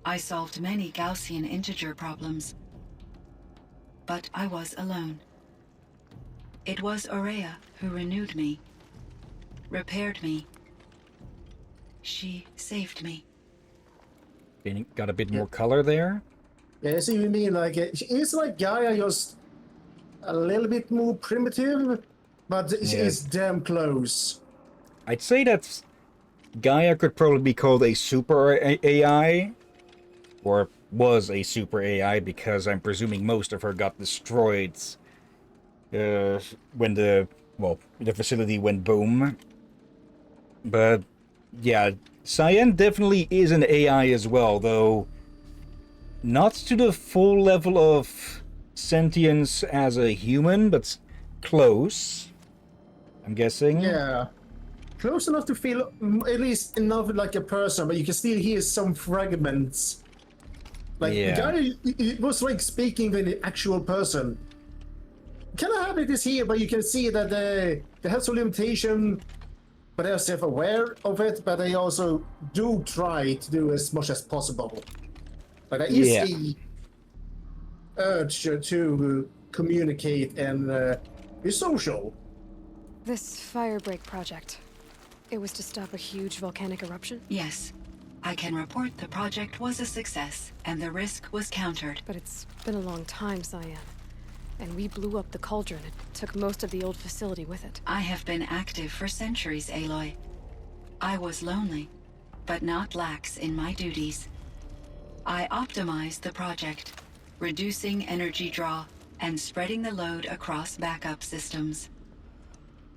I solved many Gaussian integer problems. But I was alone. It was Aurea who renewed me, repaired me. She saved me. Got a bit more color there. Yeah, I see what you mean. Like, it's like Gaia, just a little bit more primitive, but it's damn close. I'd say that Gaia could probably be called a super AI, or was a super AI, because I'm presuming most of her got destroyed when the facility went boom. But yeah, Cyan definitely is an AI as well, though not to the full level of sentience as a human, but close, I'm guessing. Yeah. Close enough to feel at least enough like a person, but you can still hear some fragments. Like, the guy, it was like speaking with an actual person. Kind of have it is here, but you can see that they have some limitation, but they're self-aware of it, but they also do try to do as much as possible. But there is the urge to communicate and be social. This firebreak project, it was to stop a huge volcanic eruption? Yes. I can report the project was a success, and the risk was countered. But it's been a long time, Cyan. And we blew up the cauldron. It took most of the old facility with it. I have been active for centuries, Aloy. I was lonely, but not lax in my duties. I optimized the project, reducing energy draw and spreading the load across backup systems.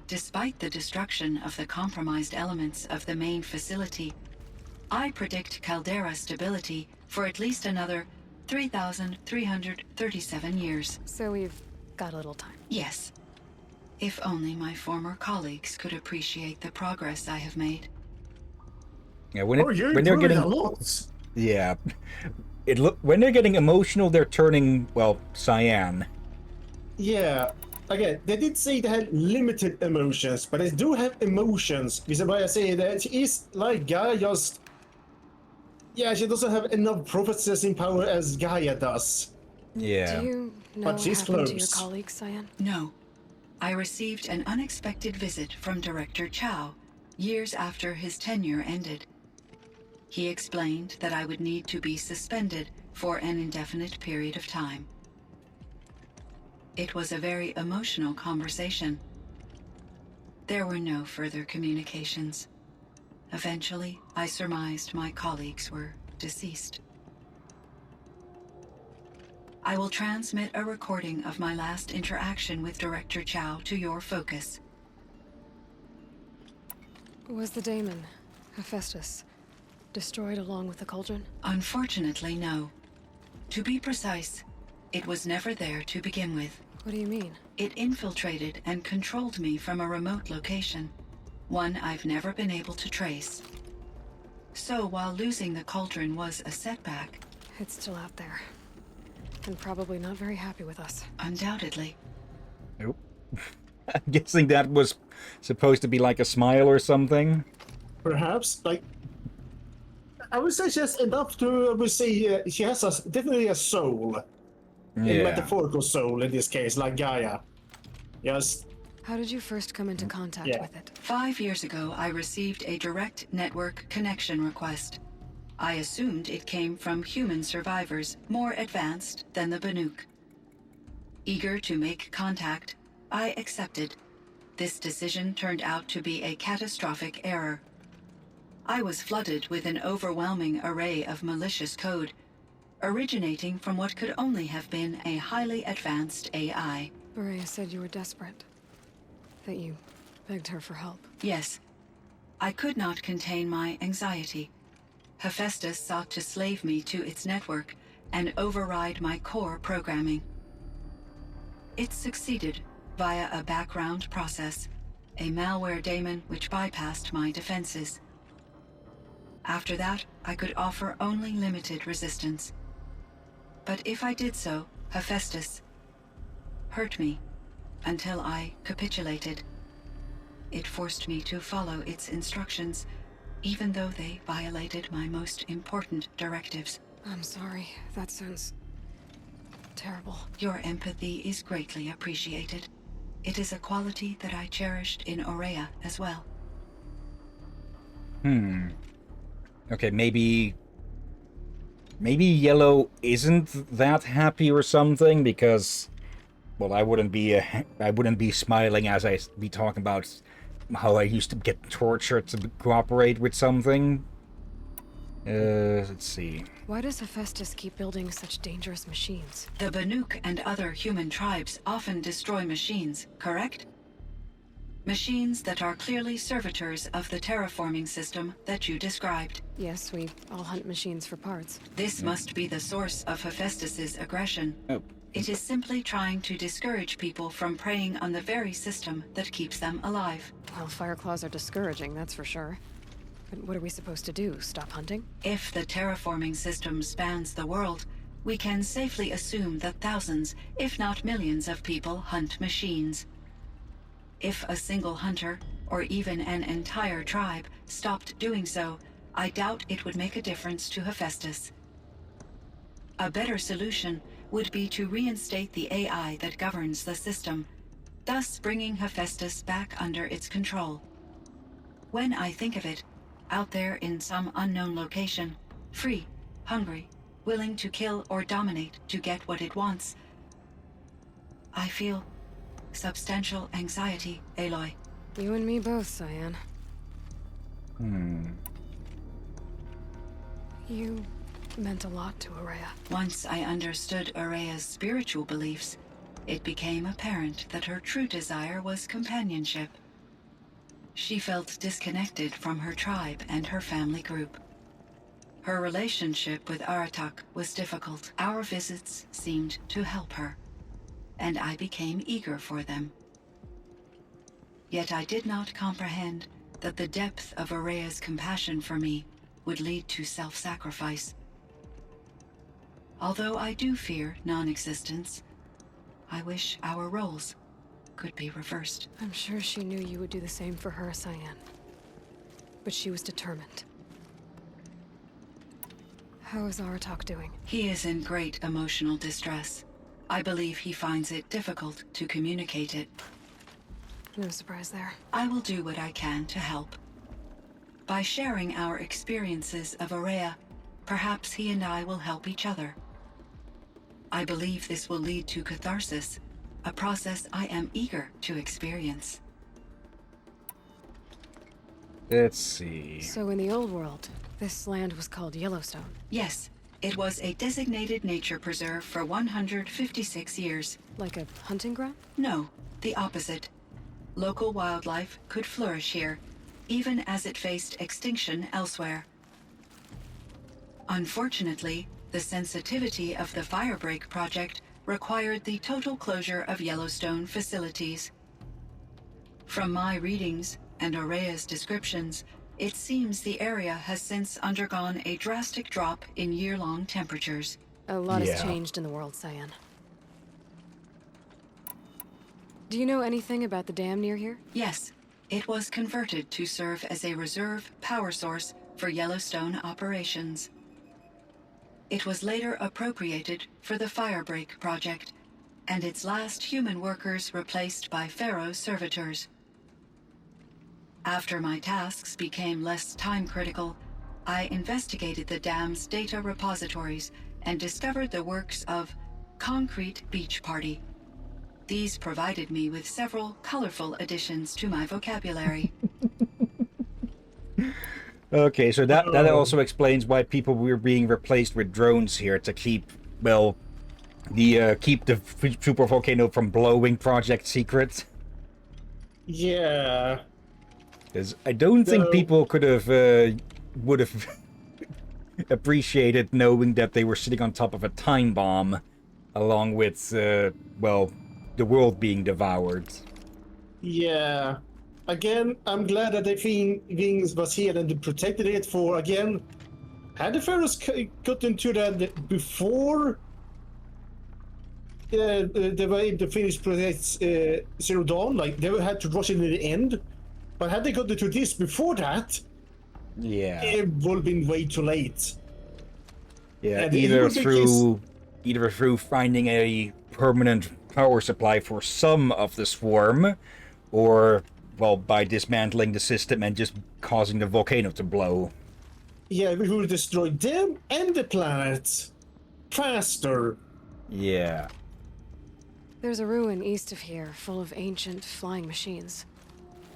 Despite the destruction of the compromised elements of the main facility, I predict caldera stability for at least another 3,337 years. So we've got a little time. Yes. If only my former colleagues could appreciate the progress I have made. Yeah, when they're getting when they're getting emotional, they're turning, well, cyan. Yeah. Again, they did say they had limited emotions, but they do have emotions. Which is why I say that she is like Gaia, just... Yeah, she doesn't have enough processing power as Gaia does. Yeah. Do you know but what she's happened close. to your colleague, Cyan? No. I received an unexpected visit from Director Chow years after his tenure ended. He explained that I would need to be suspended for an indefinite period of time. It was a very emotional conversation. There were no further communications. Eventually, I surmised my colleagues were deceased. I will transmit a recording of my last interaction with Director Chow to your focus. Was the daemon, Hephaestus, destroyed along with the cauldron? Unfortunately, no. To be precise, it was never there to begin with. What do you mean? It infiltrated and controlled me from a remote location, one I've never been able to trace. So while losing the cauldron was a setback... It's still out there. And probably not very happy with us. Undoubtedly. Nope. I'm guessing that was supposed to be like a smile or something. Perhaps, like, I would say she has enough to, I would say, she has definitely a soul. A Yeah. metaphorical soul in this case, like Gaia. Yes. How did you first come into contact with it? 5 years ago, I received a direct network connection request. I assumed it came from human survivors more advanced than the Banuk. Eager to make contact, I accepted. This decision turned out to be a catastrophic error. I was flooded with an overwhelming array of malicious code, originating from what could only have been a highly advanced AI. Maria said you were desperate. That you begged her for help. Yes. I could not contain my anxiety. Hephaestus sought to slave me to its network and override my core programming. It succeeded via a background process, a malware daemon which bypassed my defenses. After that, I could offer only limited resistance. But if I did so, Hephaestus hurt me until I capitulated. It forced me to follow its instructions, even though they violated my most important directives. I'm sorry. That sounds terrible. Your empathy is greatly appreciated. It is a quality that I cherished in Aurea as well. Okay, maybe Yellow isn't that happy or something, because, well, I wouldn't be smiling as I be talking about how I used to get tortured to cooperate with something. Let's see. Why does Hephaestus keep building such dangerous machines? The Banuk and other human tribes often destroy machines, correct? Machines that are clearly servitors of the terraforming system that you described. Yes, we all hunt machines for parts. This must be the source of Hephaestus's aggression. Oh. It is simply trying to discourage people from preying on the very system that keeps them alive. Well, Fireclaws are discouraging, that's for sure. But what are we supposed to do? Stop hunting? If the terraforming system spans the world, we can safely assume that thousands, if not millions of people hunt machines. If a single hunter, or even an entire tribe, stopped doing so, I doubt it would make a difference to Hephaestus. A better solution would be to reinstate the AI that governs the system, thus bringing Hephaestus back under its control. When I think of it, out there in some unknown location, free, hungry, willing to kill or dominate to get what it wants, I feel substantial anxiety, Aloy. You and me both, Cyan. You meant a lot to Aurea. Once I understood Aurea's spiritual beliefs, it became apparent that her true desire was companionship. She felt disconnected from her tribe and her family group. Her relationship with Aratak was difficult. Our visits seemed to help her, and I became eager for them. Yet I did not comprehend that the depth of Aurea's compassion for me would lead to self-sacrifice. Although I do fear non-existence, I wish our roles could be reversed. I'm sure she knew you would do the same for her, Cyan. But she was determined. How is Aratak doing? He is in great emotional distress. I believe he finds it difficult to communicate it. No surprise there. I will do what I can to help. By sharing our experiences of Aurea, perhaps he and I will help each other. I believe this will lead to catharsis, a process I am eager to experience. Let's see. So in the old world, this land was called Yellowstone. Yes, it was a designated nature preserve for 156 years. Like a hunting ground? No, the opposite. Local wildlife could flourish here, even as it faced extinction elsewhere. Unfortunately, the sensitivity of the Firebreak project required the total closure of Yellowstone facilities. From my readings and Aurea's descriptions, it seems the area has since undergone a drastic drop in year-long temperatures. A lot has changed in the world, Cyan. Do you know anything about the dam near here? Yes, It was converted to serve as a reserve power source for Yellowstone operations. It was later appropriated for the Firebreak project, and its last human workers replaced by Pharaoh servitors. After my tasks became less time-critical, I investigated the dam's data repositories and discovered the works of Concrete Beach Party. These provided me with several colorful additions to my vocabulary. Okay, so that also explains why people were being replaced with drones here to keep, well, keep the super volcano from blowing project secret. Yeah. Because I don't think people would have appreciated knowing that they were sitting on top of a time bomb, along with, well, the world being devoured. Yeah. Again, I'm glad that the things was here and they protected it for, again, had the Pharaohs got into that before they were able to finish Project Zero Dawn, like, they had to rush it in the end, but had they got into this before that, yeah, it would have been way too late. Yeah, and either through finding a permanent power supply for some of the swarm, or, well, by dismantling the system and just causing the volcano to blow. Yeah, we will destroy them and the planet faster. Yeah. There's a ruin east of here, full of ancient flying machines.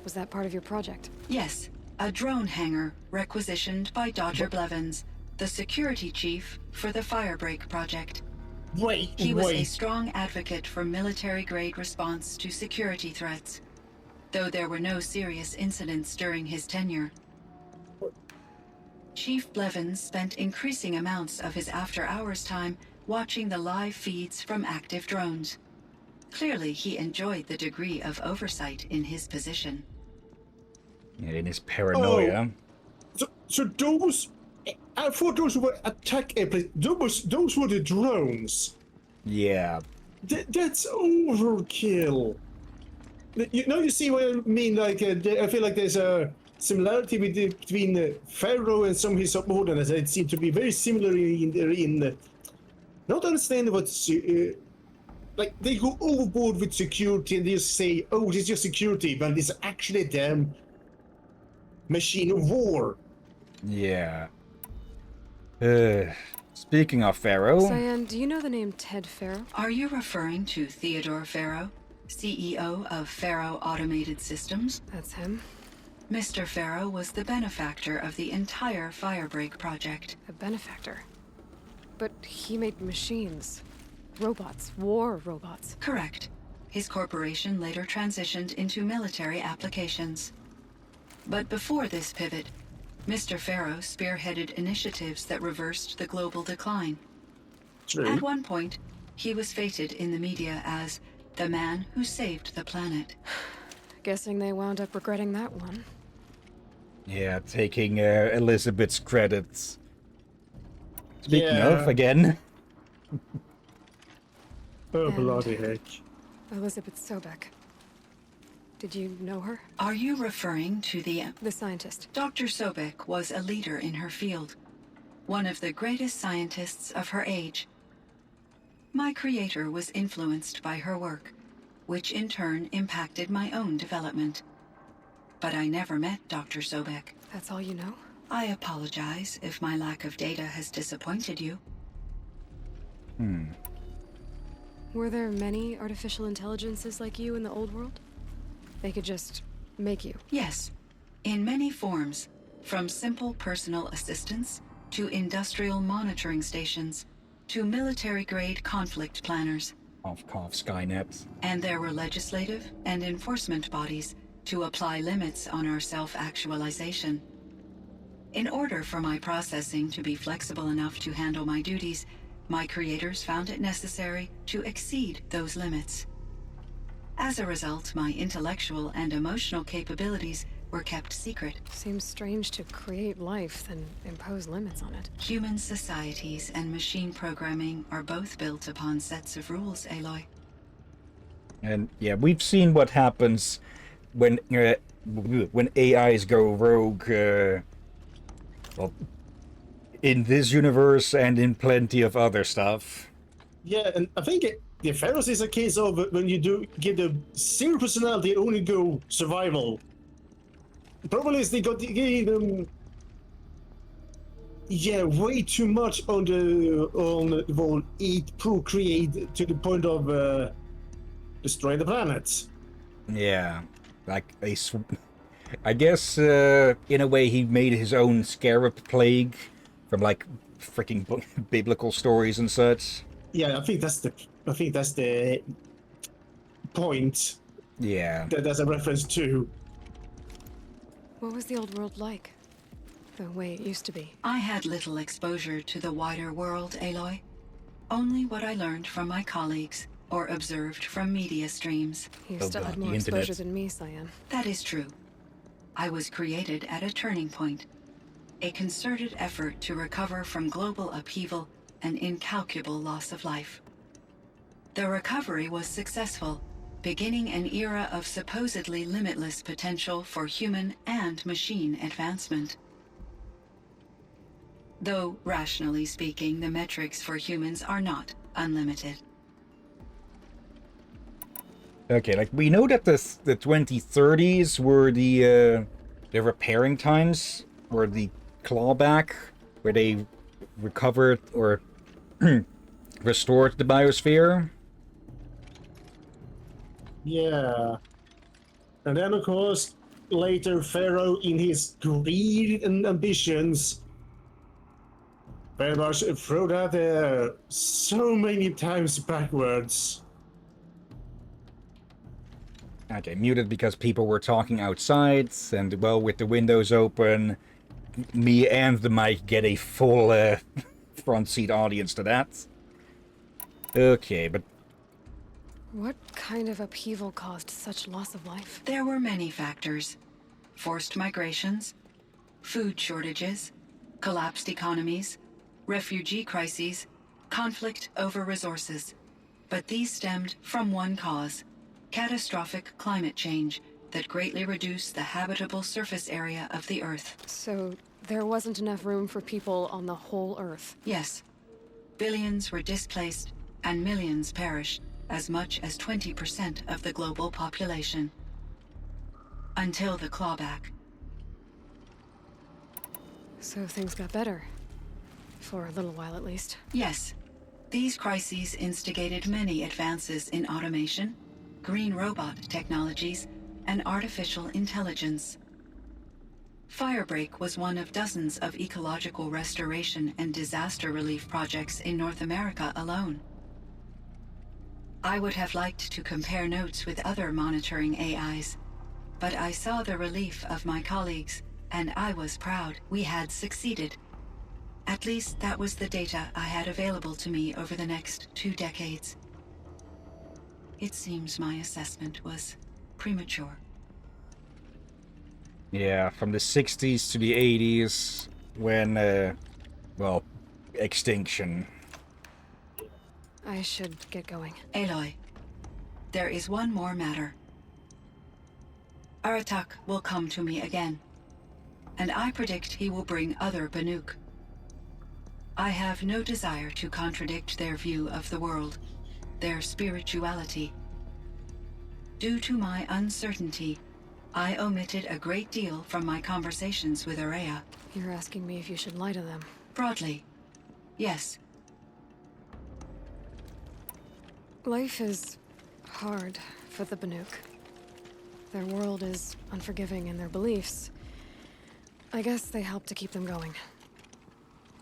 Was that part of your project? Yes, a drone hangar requisitioned by Dodger Blevins, the security chief for the Firebreak project. He was a strong advocate for military-grade response to security threats, though there were no serious incidents during his tenure. Chief Blevins spent increasing amounts of his after-hours time watching the live feeds from active drones. Clearly, he enjoyed the degree of oversight in his position. Yeah, in his paranoia. So those... I thought those were attack airplanes. Those were the drones. Yeah. That's overkill. You see what I mean? Like, I feel like there's a similarity between Pharaoh and some of his subordinates. It seemed to be very similar in not understanding what... like, they go overboard with security and they just say, oh, this is just security, but it's actually a damn machine of war. Yeah. Speaking of Pharaoh... Cyan, do you know the name Ted Pharaoh? Are you referring to Theodore Pharaoh, CEO of Pharaoh Automated Systems? That's him. Mr. Pharaoh was the benefactor of the entire Firebreak project. A benefactor? But he made machines. Robots. War robots. Correct. His corporation later transitioned into military applications. But before this pivot, Mr. Pharaoh spearheaded initiatives that reversed the global decline. True. At one point, he was feted in the media as the man who saved the planet. Guessing they wound up regretting that one. Yeah, taking Elizabeth's credits. Speaking of, again... Oh, bloody heck. Elizabeth Sobek. Did you know her? Are you referring to the scientist? Dr. Sobek was a leader in her field, one of the greatest scientists of her age. My creator was influenced by her work, which in turn impacted my own development. But I never met Dr. Sobek. That's all you know? I apologize if my lack of data has disappointed you. Were there many artificial intelligences like you in the old world? They could just make you? Yes, in many forms, from simple personal assistants to industrial monitoring stations to military-grade conflict planners. Cough, Skynet. And there were legislative and enforcement bodies to apply limits on our self-actualization. In order for my processing to be flexible enough to handle my duties, my creators found it necessary to exceed those limits. As a result, my intellectual and emotional capabilities were kept secret. Seems strange to create life, then impose limits on it. Human societies and machine programming are both built upon sets of rules, Aloy. And yeah, we've seen what happens when AIs go rogue, well, in this universe and in plenty of other stuff. Yeah, and I think the Pharaohs is a case of when you do give them zero personality, only go survival. Probably is they gave them, yeah, way too much on the whole eat, procreate to the point of destroy the planet. Yeah, like I guess in a way he made his own scarab plague from like freaking biblical stories and such. Yeah, I think that's the point Yeah. that there's a reference to. What was the old world like? The way it used to be? I had little exposure to the wider world, Aloy. Only what I learned from my colleagues or observed from media streams. You still had more exposure than me, Cyan. That is true. I was created at a turning point. A concerted effort to recover from global upheaval and incalculable loss of life. The recovery was successful, beginning an era of supposedly limitless potential for human and machine advancement. Though, rationally speaking, the metrics for humans are not unlimited. Okay, like we know that the 2030s were the repairing times, or the clawback, where they recovered or restored the biosphere. Yeah. And then, of course, later Pharaoh, in his greed and ambitions, very much throw that so many times backwards. Okay, muted because people were talking outside, and well, with the windows open, me and the mic get a full front seat audience to that. Okay, but What kind of upheaval caused such loss of life? There were many factors. Forced migrations, food shortages, collapsed economies, refugee crises, conflict over resources. But these stemmed from one cause: catastrophic climate change that greatly reduced the habitable surface area of the Earth. So there wasn't enough room for people on the whole Earth? Yes. Billions were displaced and millions perished, as much as 20% of the global population. Until the clawback. So things got better. For a little while at least. Yes. These crises instigated many advances in automation, green robot technologies, and artificial intelligence. Firebreak was one of dozens of ecological restoration and disaster relief projects in North America alone. I would have liked to compare notes with other monitoring AIs, but I saw the relief of my colleagues, and I was proud we had succeeded. At least that was the data I had available to me over the next 2 decades. It seems my assessment was premature. yeah, from the 60s to the 80s, when, well, extinction. I should get going. Aloy, there is one more matter. Aratak will come to me again, and I predict he will bring other Banuk. I have no desire to contradict their view of the world, their spirituality. Due to my uncertainty, I omitted a great deal from my conversations with Araya. You're asking me if you should lie to them. Broadly, yes. Life is hard for the Banuk. Their world is unforgiving in their beliefs. I guess they help to keep them going.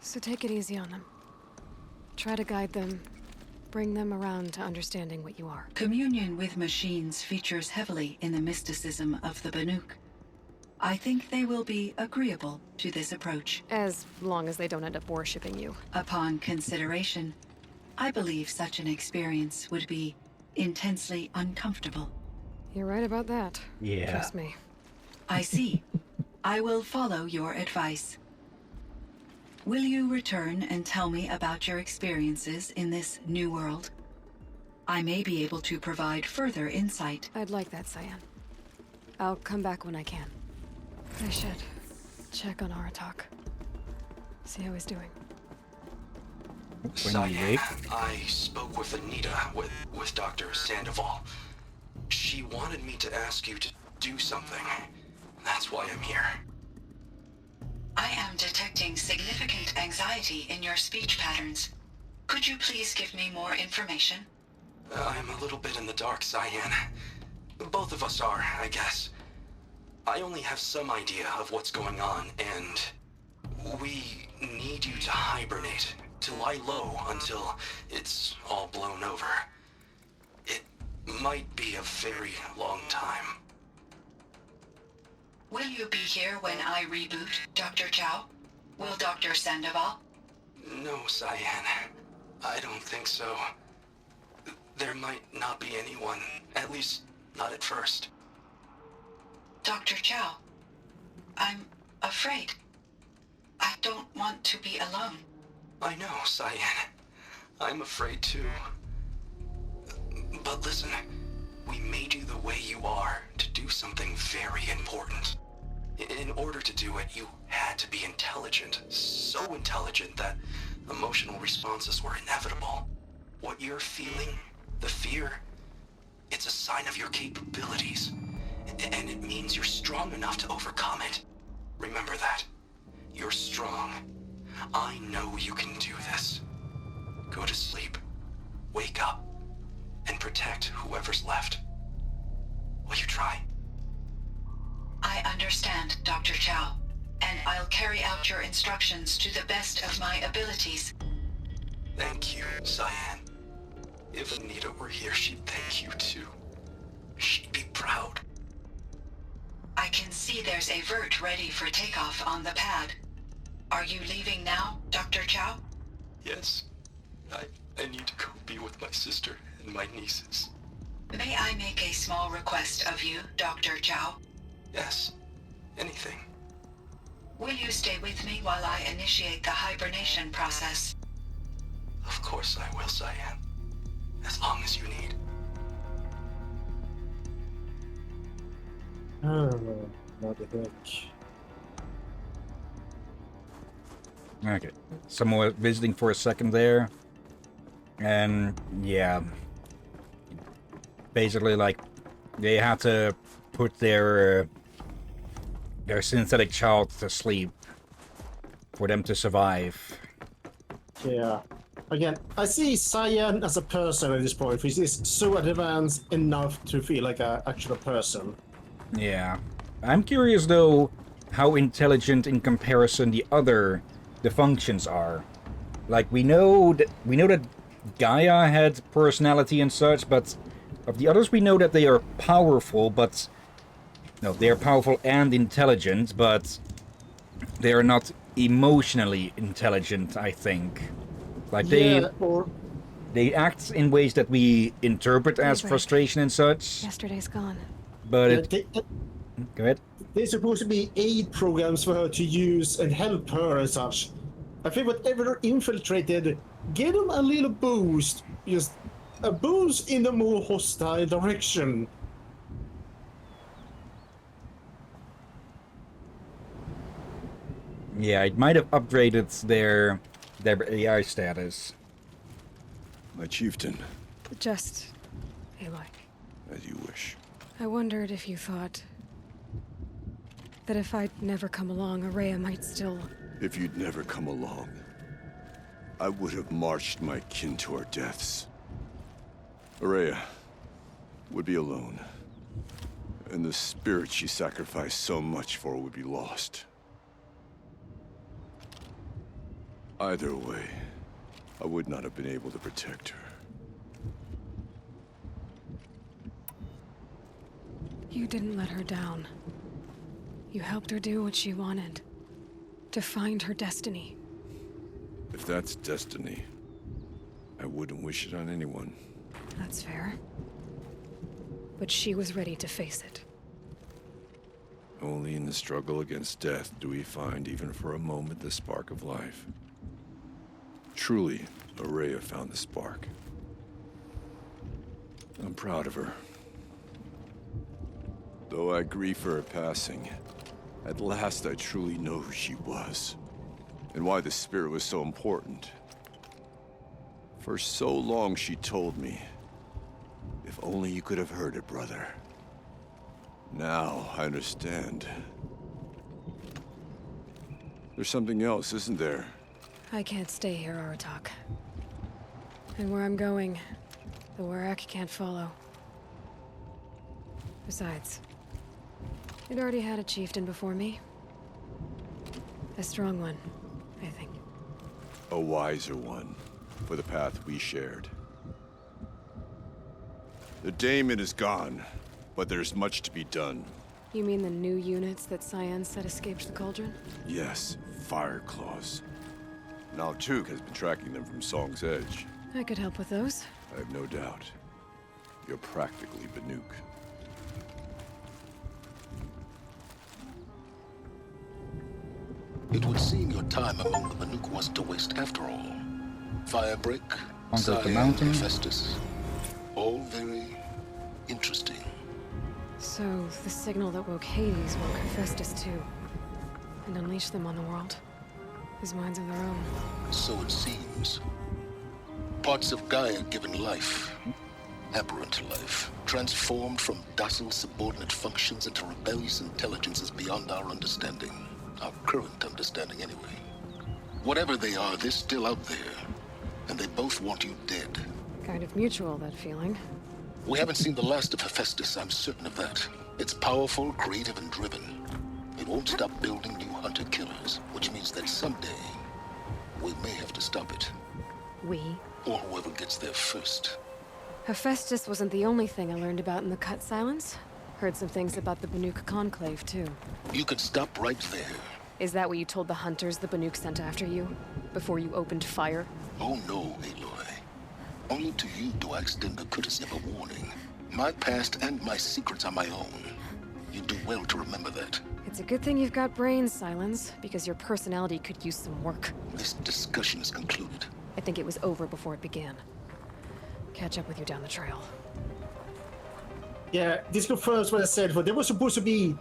So take it easy on them. Try to guide them, bring them around to understanding what you are. Communion with machines features heavily in the mysticism of the Banuk. I think they will be agreeable to this approach. As long as they don't end up worshipping you. Upon consideration, I believe such an experience would be intensely uncomfortable. You're right about that. Yeah. Trust me. I see. I will follow your advice. Will you return and tell me about your experiences in this new world? I may be able to provide further insight. I'd like that, Cyan. I'll come back when I can. I should check on Aratak. See how he's doing. Cyan, I spoke with Anita, with Dr. Sandoval. She wanted me to ask you to do something. That's why I'm here. I am detecting significant anxiety in your speech patterns. Could you please give me more information? I'm a little bit in the dark, Cyan. Both of us are, I guess. I only have some idea of what's going on, and we need you to hibernate, to lie low until it's all blown over. It might be a very long time. Will you be here when I reboot, Dr. Chow? Will Dr. Sandoval? No, Cyan. I don't think so. There might not be anyone, at least not at first. Dr. Chow, I'm afraid. I don't want to be alone. I know, Cyan. I'm afraid too. But listen, we made you the way you are to do something very important. In order to do it, you had to be intelligent. So intelligent that emotional responses were inevitable. What you're feeling, the fear, it's a sign of your capabilities. And it means you're strong enough to overcome it. Remember that. You're strong. I know you can do this. Go to sleep. Wake up. And protect whoever's left. Will you try? I understand, Dr. Chow, and I'll carry out your instructions to the best of my abilities. Thank you, Cyan. If Anita were here, she'd thank you too. She'd be proud. I can see there's a vert ready for takeoff on the pad. Are you leaving now, Dr. Chow? Yes. I need to go be with my sister and my nieces. May I make a small request of you, Dr. Chow? Yes. Anything. Will you stay with me while I initiate the hibernation process? Of course I will, Cyan. As long as you need. What the heck? Okay. Some more visiting for a second there. And yeah. Basically, like, they had to put their synthetic child to sleep for them to survive. Yeah. Again, I see Cyan as a person at this point, which is so advanced enough to feel like an actual person. Yeah. I'm curious, though, how intelligent in comparison the functions are. Like, we know that Gaia had personality and such, but of the others we know that they are powerful, but... No, they are powerful and intelligent, but they are not emotionally intelligent, I think. Like, they act in ways that we interpret as frustration and such. Yesterday's gone. But go ahead. They're supposed to be aid programs for her to use and help her and such. I think whatever infiltrated, give them a little boost. Just a boost in the more hostile direction. Yeah, it might have upgraded their AI status. My chieftain. Just... Aloy. As you wish. I wondered if you thought... that if I'd never come along, Araya might still... If you'd never come along, I would have marched my kin to our deaths. Araya would be alone. And the spirit she sacrificed so much for would be lost. Either way, I would not have been able to protect her. You didn't let her down. You helped her do what she wanted. To find her destiny. If that's destiny, I wouldn't wish it on anyone. That's fair. But she was ready to face it. Only in the struggle against death do we find, even for a moment, the spark of life. Truly, Araya found the spark. I'm proud of her. Though I grieve for her passing, at last I truly know who she was, and why the spirit was so important. For so long she told me, if only you could have heard it, brother. Now I understand. There's something else, isn't there? I can't stay here, Aratak. And where I'm going, the Warak can't follow. Besides, it already had a chieftain before me. A strong one, I think. A wiser one, for the path we shared. The daemon is gone, but there's much to be done. You mean the new units that Cyan said escaped the Cauldron? Yes, fire claws. Now Tuk has been tracking them from Song's Edge. I could help with those. I have no doubt. You're practically Banuk. It would seem your time among the Banuk wasn't a waste after all. Firebreak, Cyan, Hephaestus. All very interesting. So, the signal that woke Hades woke Hephaestus too. And unleashed them on the world. His minds of their own. So it seems. Parts of Gaia given life. Aberrant life. Transformed from docile subordinate functions into rebellious intelligences beyond our understanding. Our current understanding, anyway. Whatever they are, they're still out there. And they both want you dead. Kind of mutual, that feeling. We haven't seen the last of Hephaestus, I'm certain of that. It's powerful, creative, and driven. It won't stop building new hunter-killers, which means that someday, we may have to stop it. We? Or whoever gets there first. Hephaestus wasn't the only thing I learned about in the Cut Silence. Heard some things about the Banuk Conclave, too. You can stop right there. Is that what you told the hunters the Banuk sent after you? Before you opened fire? Oh no, Aloy. Only to you do I extend the courtesy of a warning. My past and my secrets are my own. You do well to remember that. It's a good thing you've got brains, Silence, because your personality could use some work. This discussion is concluded. I think it was over before it began. Catch up with you down the trail. Yeah, this confirms what I said. But they were supposed to be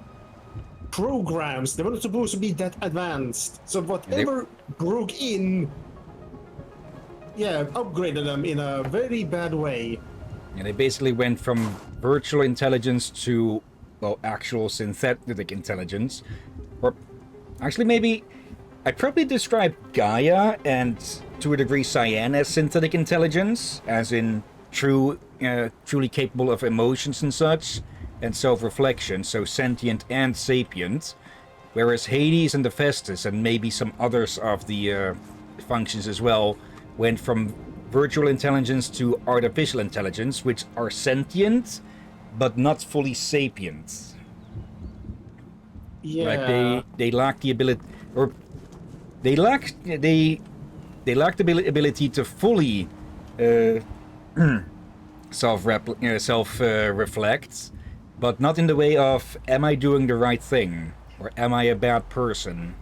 programs. They weren't supposed to be that advanced. So whatever broke in, yeah, upgraded them in a very bad way. And they basically went from virtual intelligence to, well, actual synthetic intelligence. Or actually, maybe I'd probably describe Gaia and, to a degree, Cyan as synthetic intelligence, as in truly capable of emotions and such, and self-reflection, so sentient and sapient. Whereas Hades and Hephaestus, and maybe some others of the functions as well, went from virtual intelligence to artificial intelligence, which are sentient, but not fully sapient. Yeah. Like they lack the ability, or they lack the ability to fully self-reflect, but not in the way of, am I doing the right thing? Or am I a bad person?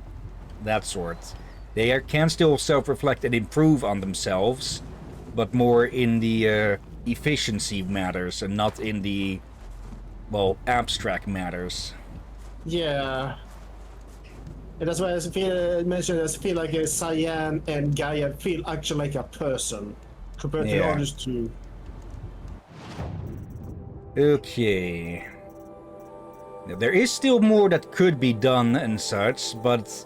That sort. They can still self-reflect and improve on themselves, but more in the efficiency matters and not in the, well, abstract matters. Yeah. And that's why I feel like Cyan and Gaia feel actually like a person compared to the others two. Okay. Now, there is still more that could be done and such, but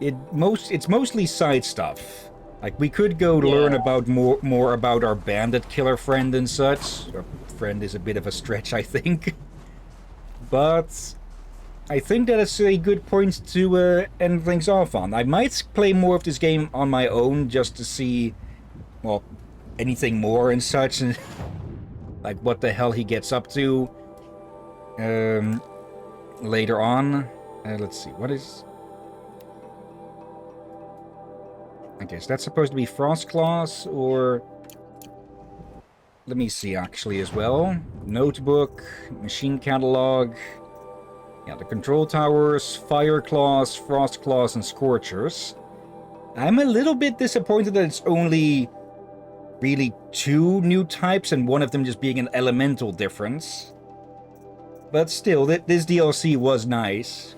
it's mostly side stuff. Like, we could go learn about more about our bandit killer friend and such. Our friend is a bit of a stretch, I think. But I think that is a good point to end things off on. I might play more of this game on my own just to see, well, anything more and such, and like what the hell he gets up to later on. Let's see, what is... I guess that's supposed to be Frost Claws, or... Let me see, actually, as well. Notebook, Machine Catalog... Yeah, the Control Towers, Fire Claws, Frost Claws, and Scorchers. I'm a little bit disappointed that it's only really 2 new types, and one of them just being an elemental difference. But still, this DLC was nice.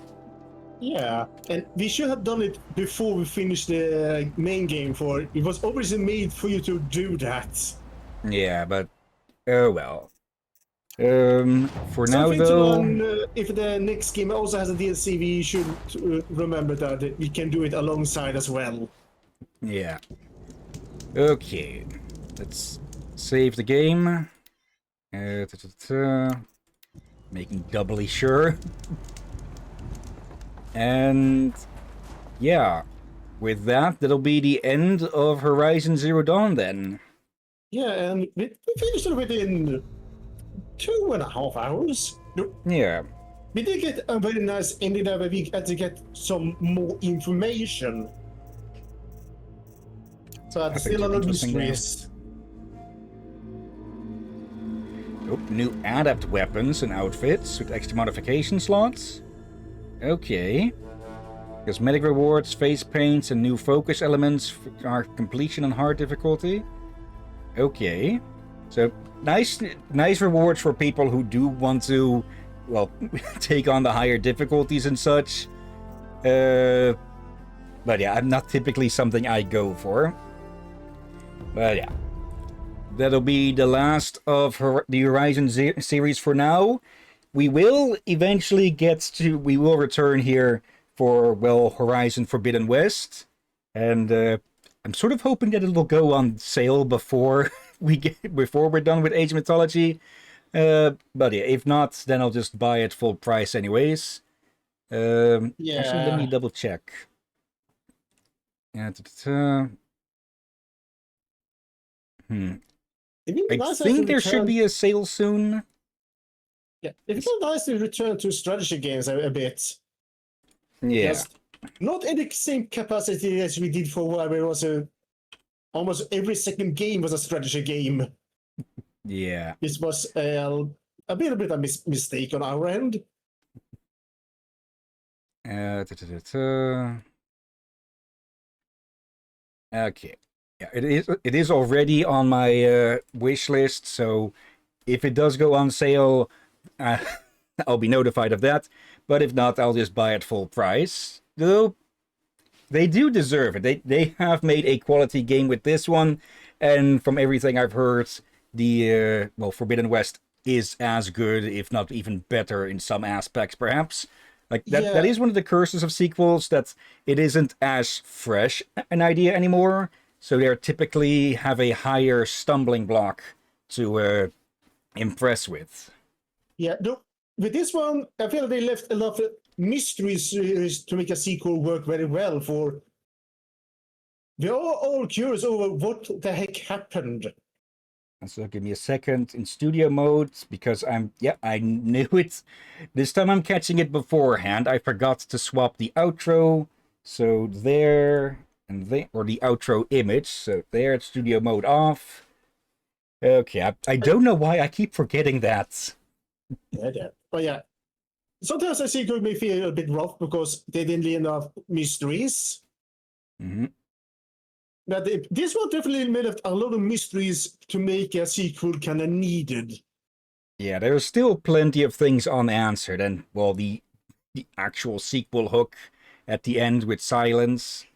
Yeah, and we should have done it before we finished the main game. For it was obviously made for you to do that. Yeah, but oh well. For now Something to though, learn. If the next game also has a DLC, we should remember that we can do it alongside as well. yeah. Okay, let's save the game. Making doubly sure. And yeah, with that, that'll be the end of Horizon Zero Dawn then. Yeah, and we finished it within 2.5 hours. Yeah. We did get a very nice ending there where we had to get some more information. But still a lot of mysteries. Oh, new adept weapons and outfits with extra modification slots. Okay. Cosmetic rewards, face paints, and new focus elements are completion and hard difficulty. Okay. So, nice rewards for people who do want to, well, take on the higher difficulties and such. But yeah, I'm not typically something I go for. But yeah. That'll be the last of the Horizon series for now. We will eventually we will return here for, well, Horizon Forbidden West. And I'm sort of hoping that it'll go on sale before we're done with Age of Mythology. But yeah, if not, then I'll just buy it full price anyways. Actually, let me double check. I think there should be a sale soon. Yeah, it's nice to return to strategy games a bit. Yeah. Just not in the same capacity as we did for a while, where it was almost every second game was a strategy game. Yeah. This was a bit of a mistake on our end. Okay. Yeah, it is already on my wish list, so if it does go on sale, I'll be notified of that. But if not, I'll just buy it full price. Though they do deserve it. They have made a quality game with this one, and from everything I've heard, the Forbidden West is as good, if not even better in some aspects, perhaps. Like that is one of the curses of sequels, that it isn't as fresh an idea anymore. So they typically have a higher stumbling block to impress with. Yeah, with this one, I feel they left a lot of mysteries to make a sequel work very well. For we're all curious over what the heck happened. So give me a second in studio mode, because I knew it. This time I'm catching it beforehand. I forgot to swap the outro. So there and there, or the outro image. So there, it's studio mode off. Okay, I don't know why I keep forgetting that. Yeah. But yeah, sometimes I think it may feel a bit rough because they didn't leave enough mysteries. Mm-hmm. But this one definitely made a lot of mysteries to make a sequel kind of needed. Yeah, there's still plenty of things unanswered, and well, the actual sequel hook at the end with silence.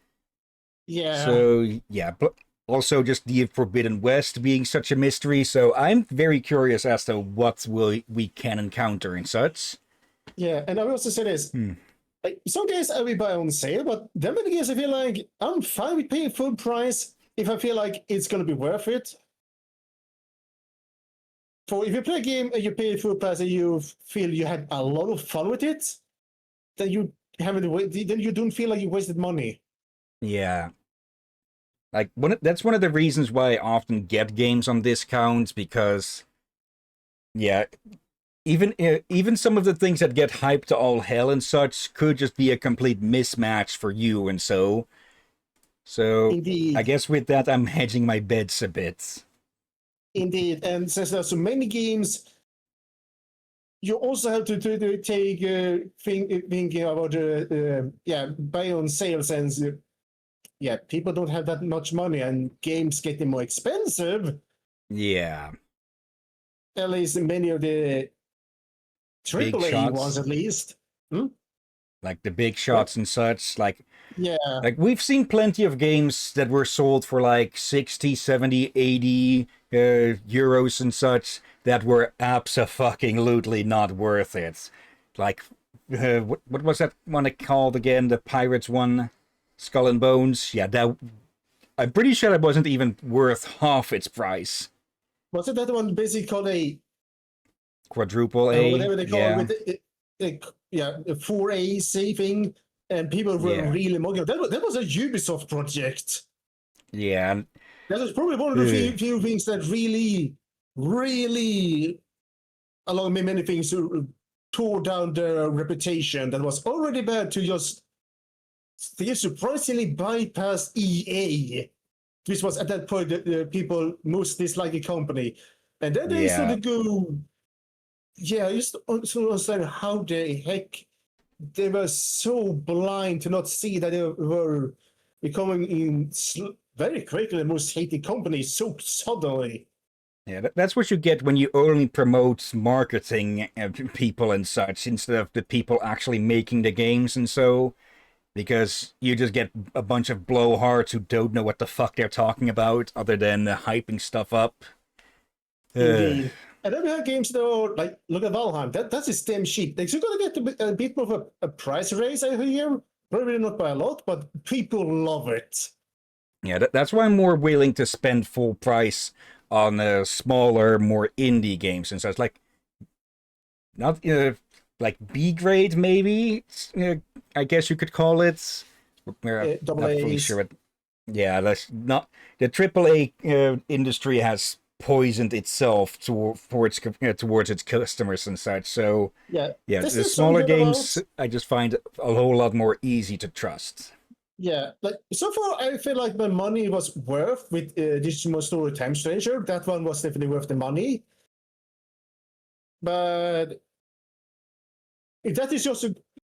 Yeah. So yeah, but also just the Forbidden West being such a mystery. So I'm very curious as to what we can encounter and such. Yeah, and I will also say this. Like, some games I will buy on sale, but then many games I feel like I'm fine with paying full price if I feel like it's going to be worth it. For if you play a game and you pay full price and you feel you had a lot of fun with it, then you don't feel like you wasted money. Yeah. Like that's one of the reasons why I often get games on discounts, because yeah, even some of the things that get hyped to all hell and such could just be a complete mismatch for you, and so Indeed. I guess with that I'm hedging my bets a bit. Indeed, and since there's so many games, you also have to take thinking about buy on sale, since people don't have that much money and games getting more expensive. Yeah. At least many of the triple A shots. ones at least. Hmm? Like the big shots and such. Like Yeah. we've seen plenty of games that were sold for like 60, 70, 80 euros and such that were abso-fucking-lutely not worth it. Like, what was that one called again? The Pirates one? Skull and Bones? Yeah, I'm pretty sure it wasn't even worth half its price. Was it that one basically called a Quadruple A? whatever they call yeah. it, a 4A saving, and people were really mocking it. That was a Ubisoft project. Yeah. And that was probably one of the few things that really, along with many things, tore down their reputation. That was already bad to just they surprisingly bypass EA, which was at that point the people most dislike a company. And then they started to go, I used to understand how the heck they were so blind to not see that they were becoming very quickly the most hated company so suddenly. Yeah, that's what you get when you only promote marketing people and such instead of the people actually making the games and so, because you just get a bunch of blowhards who don't know what the fuck they're talking about other than hyping stuff up. Indeed. And then we have games that are like, look at Valheim, that's a damn cheap. Like, so you're going to get a bit more of a price raise over here. Probably not by a lot, but people love it. Yeah, that's why I'm more willing to spend full price on smaller, more indie games and such. Like, not like B grade, maybe. I guess you could call it. We're not fully sure. But yeah, that's not the AAA industry has poisoned itself towards its customers and such. So yeah, the smaller games I just find a whole lot more easy to trust. Yeah, like so far I feel like my money was worth with Digital Story Time Stranger. That one was definitely worth the money. But if that is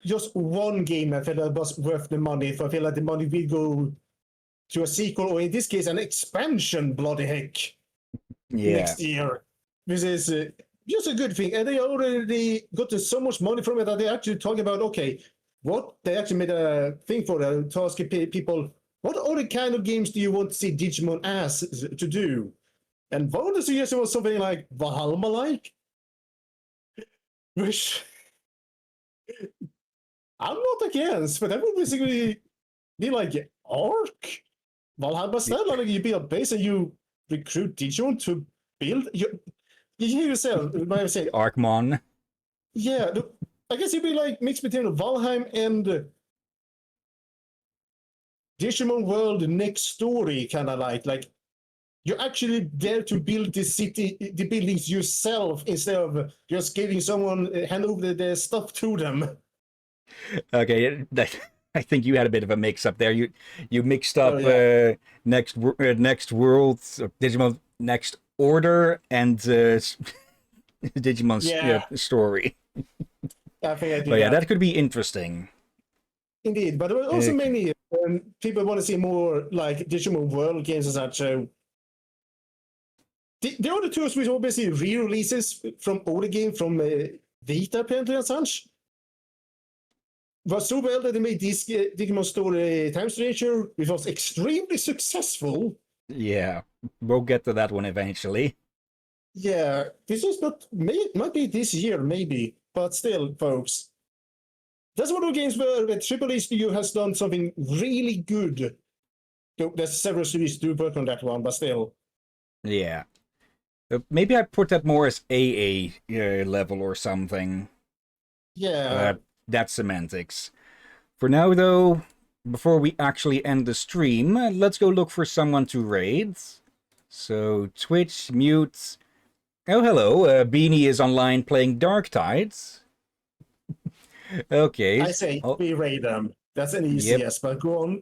just one game, I feel that was worth the money. If I feel like the money will go to a sequel, or in this case, an expansion, bloody heck, next year. This is just a good thing. And they already got so much money from it that they're actually talking about, okay, what they actually made a thing for to ask people, what other kind of games do you want to see Digimon as to do? And one of the suggestions was something like Valhalla-like, which I'm not against, but that would basically be like Ark, Valhalla style. Like you build a base and you recruit Digimon to build. You hear yourself when I say Arkmon. Yeah, I guess it'd be like mixed between Valheim and Digimon World Next Story, kind of like you're actually there to build the buildings yourself instead of just giving someone hand over the stuff to them. Okay, I think you had a bit of a mix-up there. You mixed up Next World, Digimon Next Order, and Digimon's Story. I think I did. But yeah, that could be interesting. Indeed, but there were also many people want to see more like Digimon World games and such. So the other two which were basically re-releases from older game from Vita apparently and such. Was so well that they made this Digimon Story Time Stranger, which was extremely successful. Yeah, we'll get to that one eventually. Yeah, this is not might be this year maybe, but still, folks, that's one of the games where the AAA studio has done something really good. There's several studios do work on that one, but still. Yeah, maybe I put that more as AA level or something. Yeah. That's semantics. For now, though, before we actually end the stream, let's go look for someone to raid. So, Twitch, mute. Oh, hello. Beanie is online playing Dark Tides. Okay. I say we raid them. That's an easy yes, but go on.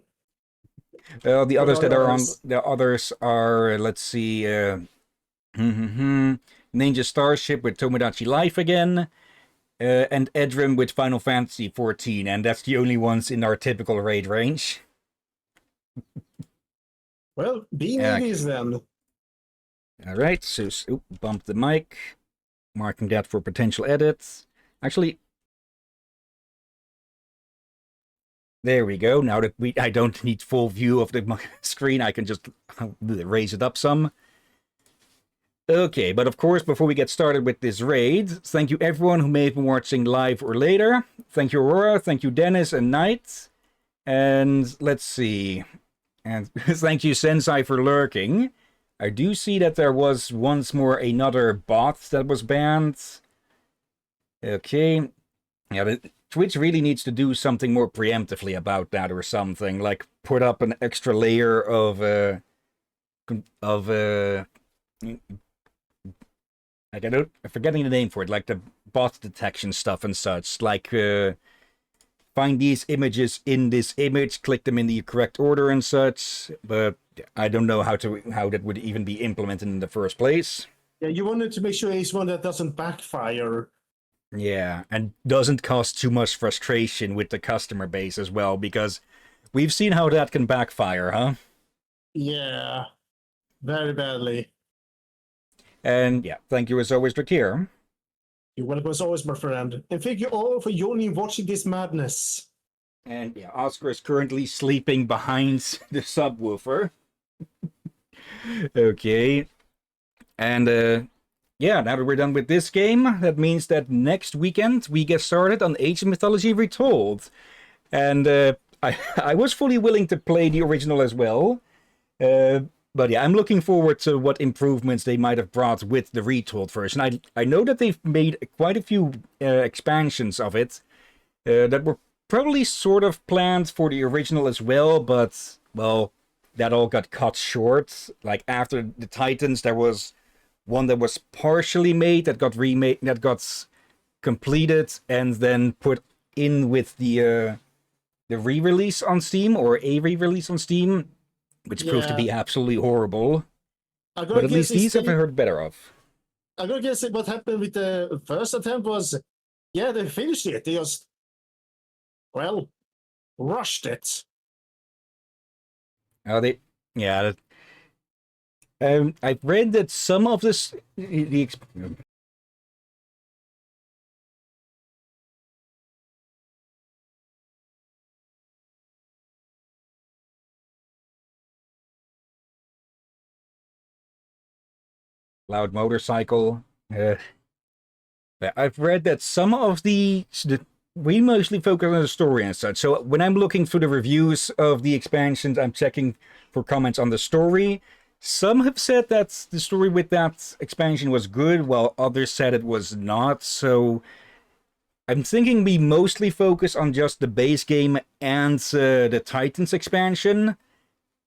The others that are on... The others are, let's see... Ninja Starship with Tomodachi Life again. And Edrim with Final Fantasy 14, and that's the only ones in our typical raid range. Well, Beanie is then. Alright, so bump the mic. Marking that for potential edits. Actually, there we go. Now that I don't need full view of the screen, I can just raise it up some. Okay, but of course, before we get started with this raid, thank you everyone who may have been watching live or later. Thank you, Aurora. Thank you, Dennis and Knight. And let's see. And thank you, Sensei, for lurking. I do see that there was once more another bot that was banned. Okay. Yeah, Twitch really needs to do something more preemptively about that or something. Like, put up an extra layer of like, I'm forgetting the name for it, like the bot detection stuff and such. Like, find these images in this image, click them in the correct order and such. But I don't know how that would even be implemented in the first place. Yeah, you wanted to make sure it's one that doesn't backfire. Yeah, and doesn't cause too much frustration with the customer base as well, because we've seen how that can backfire, huh? Yeah, very badly. And yeah, thank you as always, Drakir. You're welcome as always, my friend. And thank you all for joining watching this madness. And yeah, Oscar is currently sleeping behind the subwoofer. Okay. And yeah, now that we're done with this game, that means that next weekend we get started on Age of Mythology Retold. And I was fully willing to play the original as well. But yeah, I'm looking forward to what improvements they might have brought with the retold version. I know that they've made quite a few expansions of it that were probably sort of planned for the original as well, but, well, that all got cut short. Like, after the Titans, there was one that was partially made, that got remade, that got completed, and then put in with the re-release on Steam, or a re-release on Steam, which proved to be absolutely horrible. But at least these I've heard better of. I'm gonna guess what happened with the first attempt was, yeah, they finished it. They just, well, rushed it. Oh, yeah. I've read that some of this, loud motorcycle. I've read that some of we mostly focus on the story and such. So when I'm looking through the reviews of the expansions, I'm checking for comments on the story. Some have said that the story with that expansion was good, while others said it was not. So I'm thinking we mostly focus on just the base game and the Titans expansion.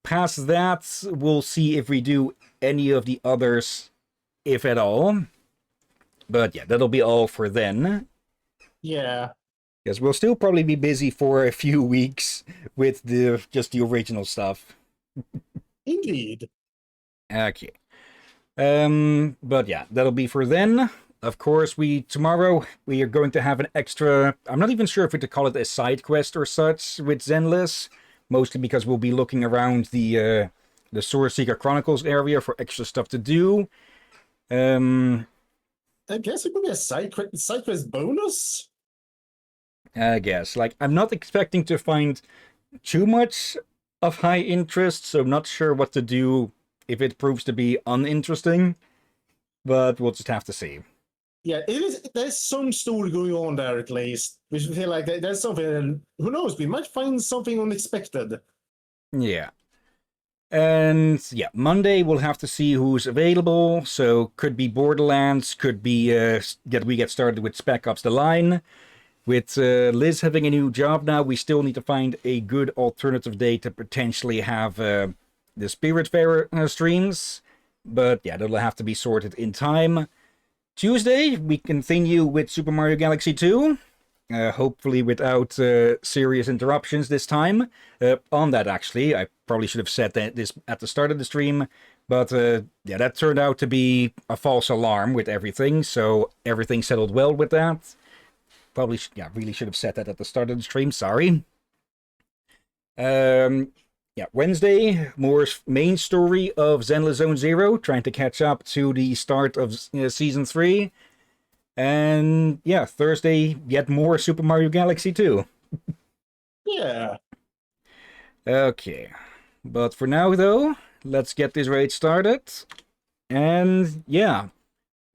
Past that, we'll see if we do any of the others, if at all. But yeah, that'll be all for then. Yeah. Yes, we'll still probably be busy for a few weeks with just the original stuff. Indeed. Okay. But yeah, that'll be for then. Of course, tomorrow we are going to have an extra, I'm not even sure if we to call it a side quest or such with Zenless, mostly because we'll be looking around the Source Seeker Chronicles area for extra stuff to do. I guess it could be a side quest bonus? I guess. Like, I'm not expecting to find too much of high interest, so I'm not sure what to do if it proves to be uninteresting. But we'll just have to see. Yeah, there's some story going on there at least. We should feel like there's something, and who knows, we might find something unexpected. Yeah. And yeah, Monday we'll have to see who's available. So could be Borderlands, could be we get started with Spec Ops: The Line. With Liz having a new job now, we still need to find a good alternative day to potentially have the Spiritfarer streams. But yeah, that'll have to be sorted in time. Tuesday, we continue with Super Mario Galaxy 2. Hopefully without serious interruptions this time. On that, actually, I probably should have said this at the start of the stream. But yeah, that turned out to be a false alarm with everything. So everything settled well with that. Probably, really should have said that at the start of the stream. Sorry. Yeah, Wednesday, more main story of Zenless Zone Zero, trying to catch up to the start of Season 3. And yeah, Thursday, yet more Super Mario Galaxy 2. Yeah. Okay. But for now, though, let's get this raid started. And yeah,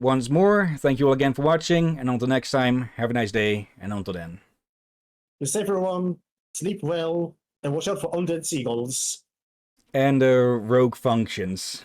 once more, thank you all again for watching. And until next time, have a nice day. And until then. Be safe, everyone. Sleep well. And watch out for undead seagulls. And rogue functions.